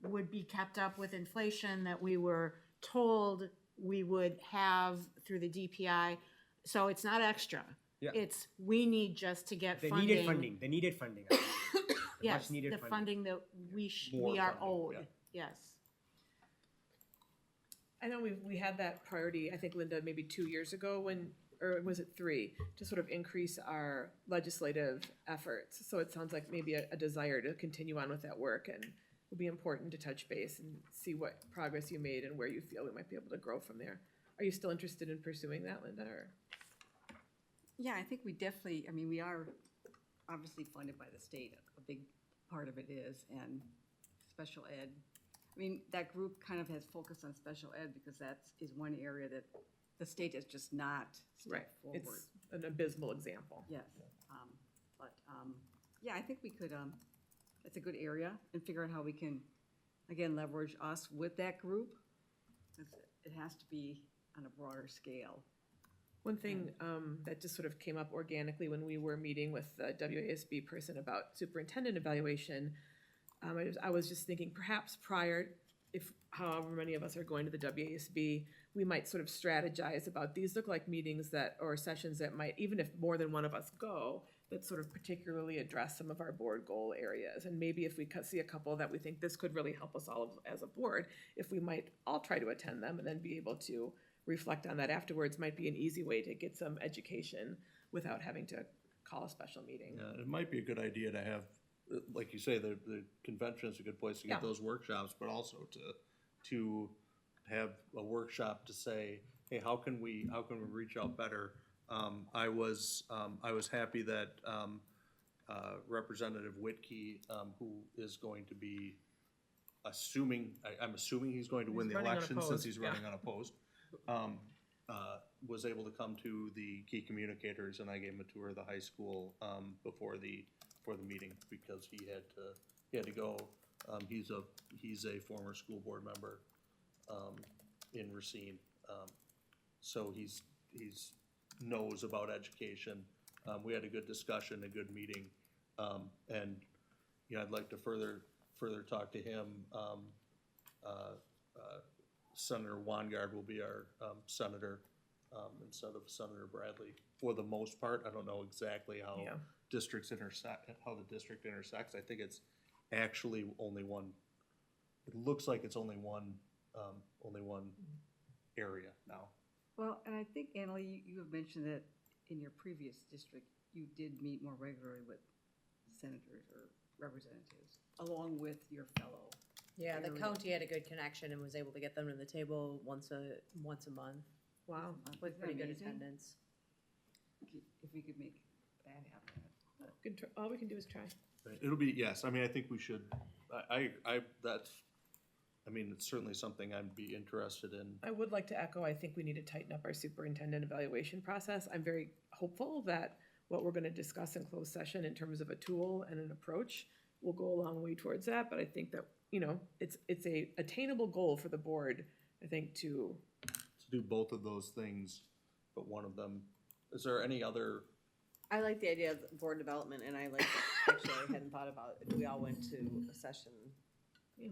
would be kept up with inflation, that we were told we would have through the DPI. So it's not extra. Yeah. It's we need just to get funding. They needed funding. Yes, the funding that we are owed. Yeah. Yes. I know we had that priority, I think, Linda, maybe 2 years ago when, or was it 3, to sort of increase our legislative efforts. So it sounds like maybe a desire to continue on with that work, and it will be important to touch base and see what progress you made and where you feel we might be able to grow from there. Are you still interested in pursuing that, Linda, or? Yeah, I think we definitely, I mean, we are obviously funded by the state, a big part of it is, and special ed. I mean, that group kind of has focused on special ed because is one area that the state has just not Right, stepped forward. it's an abysmal example. Yes, yeah, I think we could, it's a good area, and figure out how we can, again, leverage us with that group. 'Cause it has to be on a broader scale. One thing that just sort of came up organically when we were meeting with the WASB person about superintendent evaluation, I was just thinking perhaps prior, if however many of us are going to the WASB, we might sort of strategize about these look like meetings that, or sessions that might, even if more than one of us go, that sort of particularly address some of our board goal areas. And maybe if we see a couple that we think this could really help us all as a board, if we might all try to attend them and then be able to reflect on that afterwards, might be an easy way to get some education without having to call a special meeting. Yeah, it might be a good idea to have, like you say, the convention is a good place to get Yeah. those workshops, but also to have a workshop to say, hey, how can we reach out better? I was happy that Representative Whitkey, who is going to be I'm assuming he's going to win the running election since unopposed, he's yeah. running unopposed. Was able to come to the key communicators, and I gave him a tour of the high school before the meeting because he had to go. He's a former school board member in Racine, so he's knows about education. We had a good discussion, a good meeting, and I'd like to further talk to him. Senator Weingart will be our senator instead of Senator Bradley for the most part. I don't know exactly how Yeah. how the district intersects. I think it's actually only one. It looks like it's only one area now. Well, and I think, Annalee, you have mentioned that in your previous district, you did meet more regularly with senators or representatives, along with your fellow. Yeah, the area. county had a good connection and was able to get them to the table once a month Wow. with Isn't that pretty good amazing? attendance. If we could make that happen. Good. All we can do is try. It'll be, yes, I mean, I think we should, it's certainly something I'd be interested in. I would like to echo, I think we need to tighten up our superintendent evaluation process. I'm very hopeful that what we're going to discuss in closed session in terms of a tool and an approach will go a long way towards that. But I think that, it's a attainable goal for the board, I think, to Do both of those things, but one of them, is there any other? I like the idea of board development, and I like, actually, I hadn't thought about it. If we all went to a session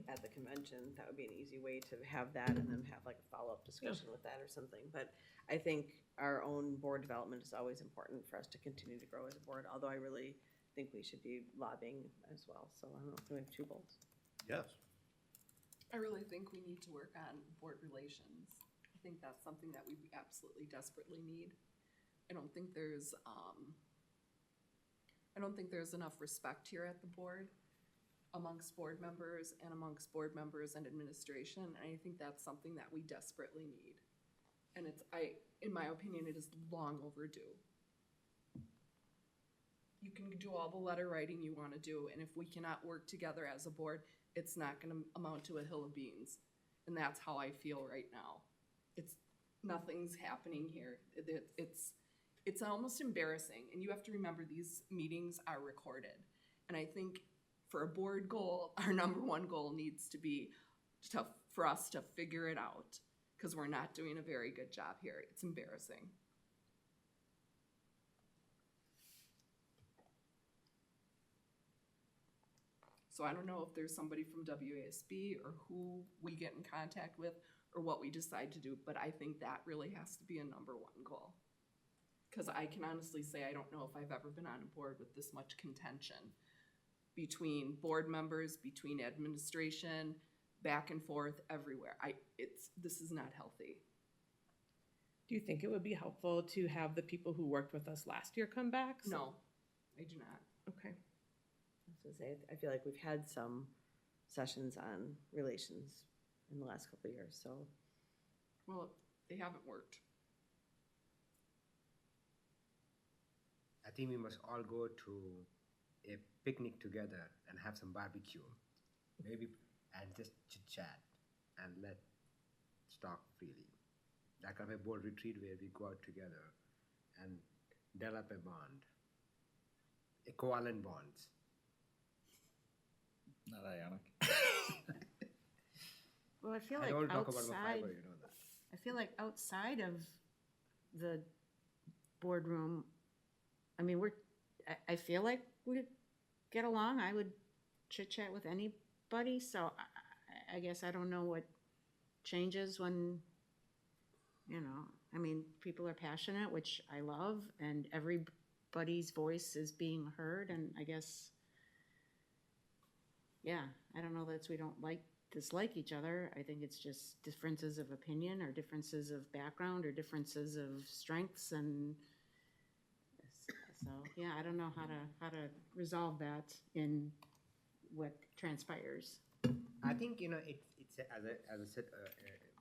at the convention, that would be an easy way to have that and then have like a follow-up discussion with that or something. But I think our own board development is always important for us to continue to grow as a board, although I really think we should be lobbying as well. So I don't know if we have two goals. Yes. I really think we need to work on board relations. I think that's something that we absolutely desperately need. I don't think there's enough respect here at the board amongst board members and administration, and I think that's something that we desperately need. And in my opinion, it is long overdue. You can do all the letter writing you want to do, and if we cannot work together as a board, it's not going to amount to a hill of beans. And that's how I feel right now. Nothing's happening here. It's almost embarrassing, and you have to remember these meetings are recorded. And I think for a board goal, our number one goal needs to be for us to figure it out, because we're not doing a very good job here. It's embarrassing. So I don't know if there's somebody from WASB or who we get in contact with or what we decide to do, but I think that really has to be a number one goal. Because I can honestly say I don't know if I've ever been on a board with this much contention between board members, between administration, back and forth everywhere. This is not healthy. Do you think it would be helpful to have the people who worked with us last year come back? No, I do not. Okay. I was gonna say, I feel like we've had some sessions on relations in the last couple of years, so. Well, they haven't worked. I think we must all go to a picnic together and have some barbecue, maybe, and just chit chat and let's talk freely. That kind of a board retreat where we go out together and develop a bond, a covalent bonds. Not ionic. Well, I feel I like don't talk about my outside, fiber, you know that. I feel like outside of the boardroom, I mean, I feel like we get along. I would chit chat with anybody, so I guess I don't know what changes when, you know, I mean, people are passionate, which I love, and everybody's voice is being heard, and I guess, yeah, I don't know that we don't dislike each other. I think it's just differences of opinion or differences of background or differences of strengths, and so, yeah, I don't know how to resolve that in what transpires. I think, you know, it's as I said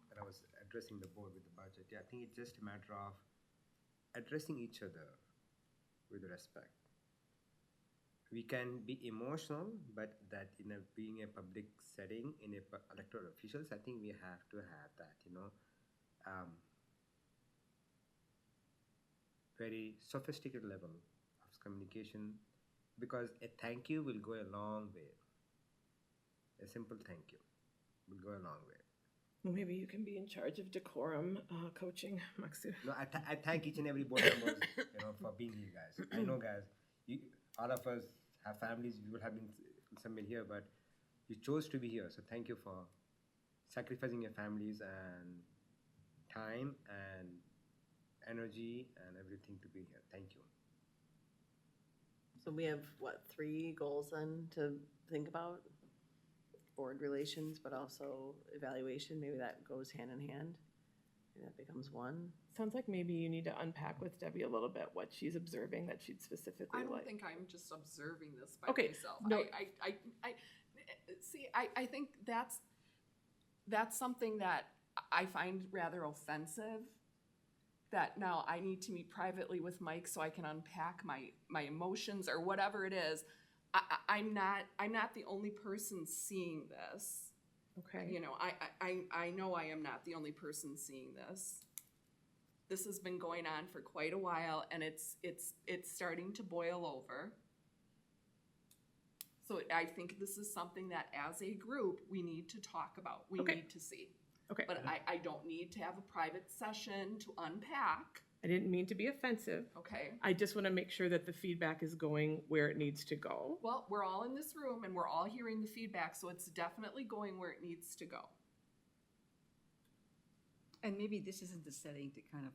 when I was addressing the board with the budget, yeah, I think it's just a matter of addressing each other with respect. We can be emotional, but that being a public setting in elected officials, I think we have to have that, you know, very sophisticated level of communication, because a thank you will go a long way. A simple thank you will go a long way. Well, maybe you can be in charge of decorum coaching, Maksu. No, I thank each and every board members, you know, for being here, guys. I know, guys, all of us have families. You would have been some been here, but you chose to be here. So thank you for sacrificing your families and time and energy and everything to be here. Thank you. So we have, what, 3 goals then to think about? Board relations, but also evaluation, maybe that goes hand in hand. Maybe that becomes one. Sounds like maybe you need to unpack with Debbie a little bit what she's observing that she'd specifically I don't like. think I'm just observing this by Okay, myself. no. I think that's something that I find rather offensive. That now I need to meet privately with Mike so I can unpack my emotions or whatever it is. I'm not the only person seeing this. Okay. You know, I know I am not the only person seeing this. This has been going on for quite a while, and it's starting to boil over. So I think this is something that as a group, we need to talk about, we Okay. need to see. Okay. But I don't need to have a private session to unpack, I didn't mean to be offensive. okay? I just want to make sure that the feedback is going where it needs to go. Well, we're all in this room and we're all hearing the feedback, so it's definitely going where it needs to go. And maybe this isn't the setting to kind of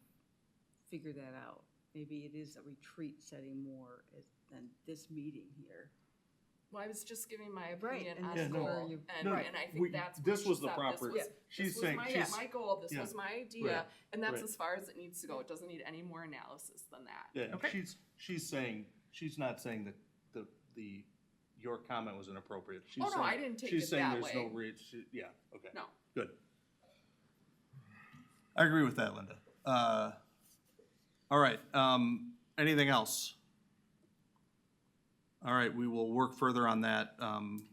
figure that out. Maybe it is a retreat setting more than this meeting here. Well, I was just giving my Right, opinion and on this is goal, where you- and No, I think we- that's what this she was the said. proper- This she's was saying my, she's- my goal, this yeah. was my idea, Right. and that's Right. as far as it needs to go. It doesn't need any more analysis than that. Yeah, Okay. she's saying, she's not saying that your comment was inappropriate. She's Oh, no, saying- I didn't take she's it saying that there's no way. yeah, okay. No. Good. I agree with that, Linda. All right, anything else? All right, we will work further on that.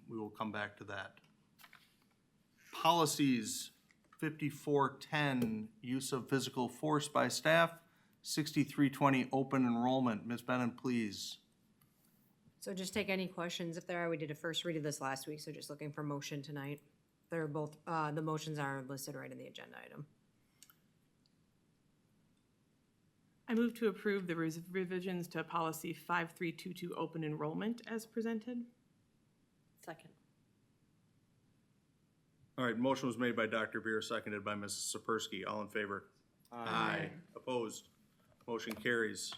We will come back to that. Policies, 5410, use of physical force by staff, 6320, open enrollment. Ms. Bennett, please. So just take any questions if there are. We did a first read of this last week, so just looking for motion tonight. They're both, the motions are listed right in the agenda item. I move to approve the revisions to policy 5322 open enrollment as presented. Second. All right, motion was made by Dr. Beer, seconded by Mrs. Sapersky. All in favor? Aye. Opposed? Motion carries.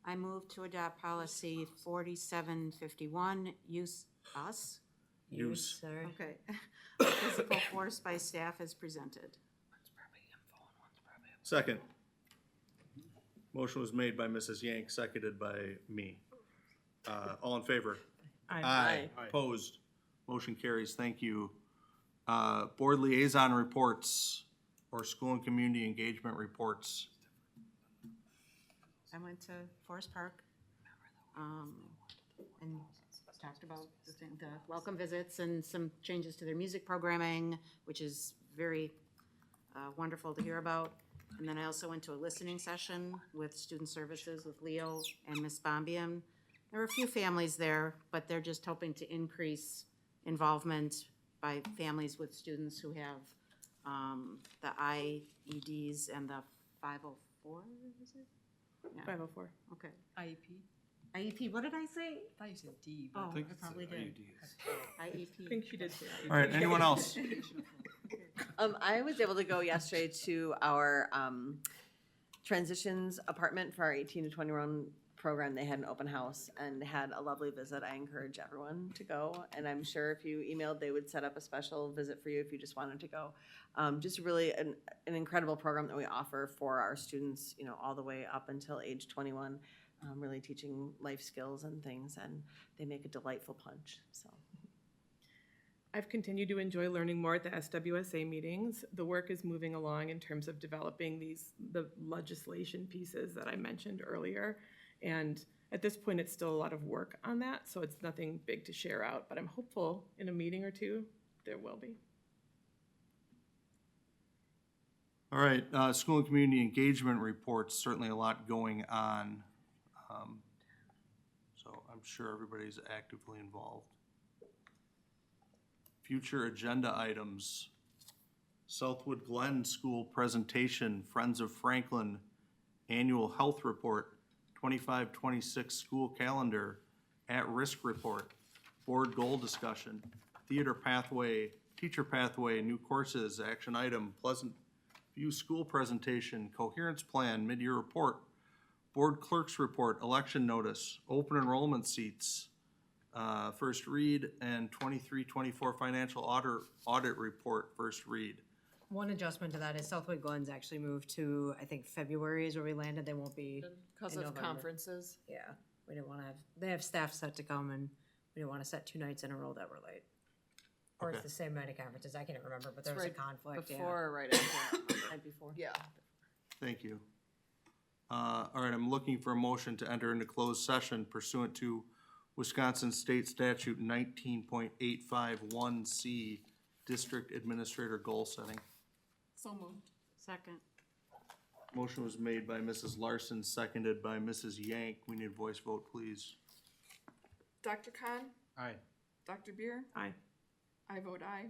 I move to adopt policy 4751, use Use. Sorry. Okay. Physical force by staff as presented. Second. Motion was made by Mrs. Yank, seconded by me. All in favor? Aye. Opposed? Motion carries. Thank you. Board liaison reports or school and community engagement reports. I went to Forest Park, and talked about the welcome visits and some changes to their music programming, which is very wonderful to hear about. And then I also went to a listening session with Student Services with Leo and Miss Bombian. There were a few families there, but they're just hoping to increase involvement by families with students who have the IEDs and the 504, is it? Yeah. 504. Okay. IEP. IEP, what did I say? I thought you said D, Oh, but. I probably did. IEP. I think she did say IEP. All right, anyone else? I was able to go yesterday to our transitions apartment for our 18 to 21 program. They had an open house and had a lovely visit. I encourage everyone to go, and I'm sure if you emailed, they would set up a special visit for you if you just wanted to go. Just really an incredible program that we offer for our students, you know, all the way up until age 21, really teaching life skills and things, and they make a delightful punch, so. I've continued to enjoy learning more at the SWSA meetings. The work is moving along in terms of developing the legislation pieces that I mentioned earlier. And at this point, it's still a lot of work on that, so it's nothing big to share out, but I'm hopeful in a meeting or two there will be. All right, school and community engagement reports, certainly a lot going on. So I'm sure everybody's actively involved. Future agenda items. Southwood Glen School presentation, Friends of Franklin annual health report, 25-26 school calendar, at-risk report, board goal discussion, theater pathway, teacher pathway, new courses, action item, Pleasant View school presentation, coherence plan, mid-year report, board clerk's report, election notice, open enrollment seats, first read, and 23-24 financial audit report, first read. One adjustment to that is Southwood Glen's actually moved to, I think, February is where we landed. They won't be. Because in of November. conferences. Yeah, we didn't want to have, they have staff set to come and we didn't want to set 2 nights in a row that were late. Or it's Okay. the same night of conferences, I can't remember, but there was a conflict, yeah. Before or right after, night before? Yeah. Thank you. All right, I'm looking for a motion to enter into closed session pursuant to Wisconsin State Statute 19.851C, District Administrator Goal Setting. So moved. Second. Motion was made by Mrs. Larson, seconded by Mrs. Yank. We need a voice vote, please. Dr. Khan? Aye. Dr. Beer? Aye. I vote aye.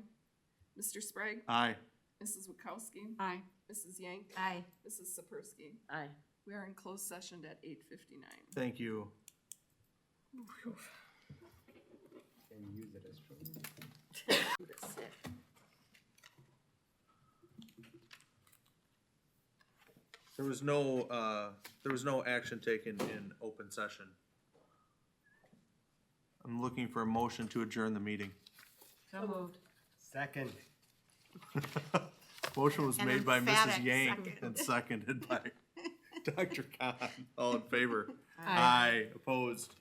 Mr. Sprague? Aye. Mrs. Witkowski? Aye. Mrs. Yank? Aye. Mrs. Sapersky? Aye. We are in closed session at 8:59. Thank you. Can you use the restroom? There was no action taken in open session. I'm looking for a motion to adjourn the meeting. So moved. Second. Motion was An made by Mrs. emphatic Yank second. and seconded by Dr. Khan. All in favor? Aye. Opposed?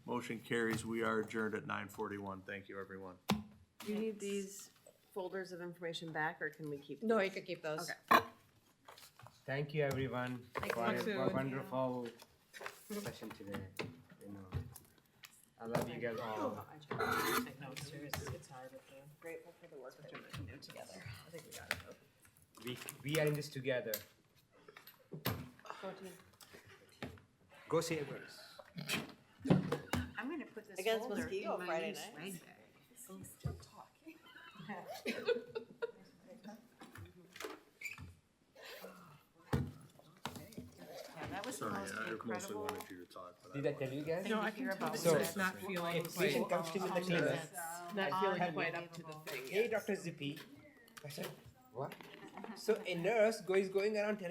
Motion carries. We are adjourned at 9:41. Thank you, everyone. Do you need these folders of information back, or can we keep? No, you could keep those. Okay. Thank you, everyone, for Thank you. a wonderful session today. You know, I love you guys all. I try to take notes too, it's hard with the. Grateful for the work that we can do together. I think we got it. We are in this together. Go Sabres. I'm gonna put this Against folder Mosquito in my Friday new night. swag bag. Still talking. Yeah, that was the Sorry, most I mostly incredible. wanted you to talk, but Did I tell you guys? No, I to hear can tell about that So- it's not feeling If quite, patient comes to me with the clinic, not feeling quite up to the thing. hey, Dr. Zippy. I said, what? So a nurse is going around telling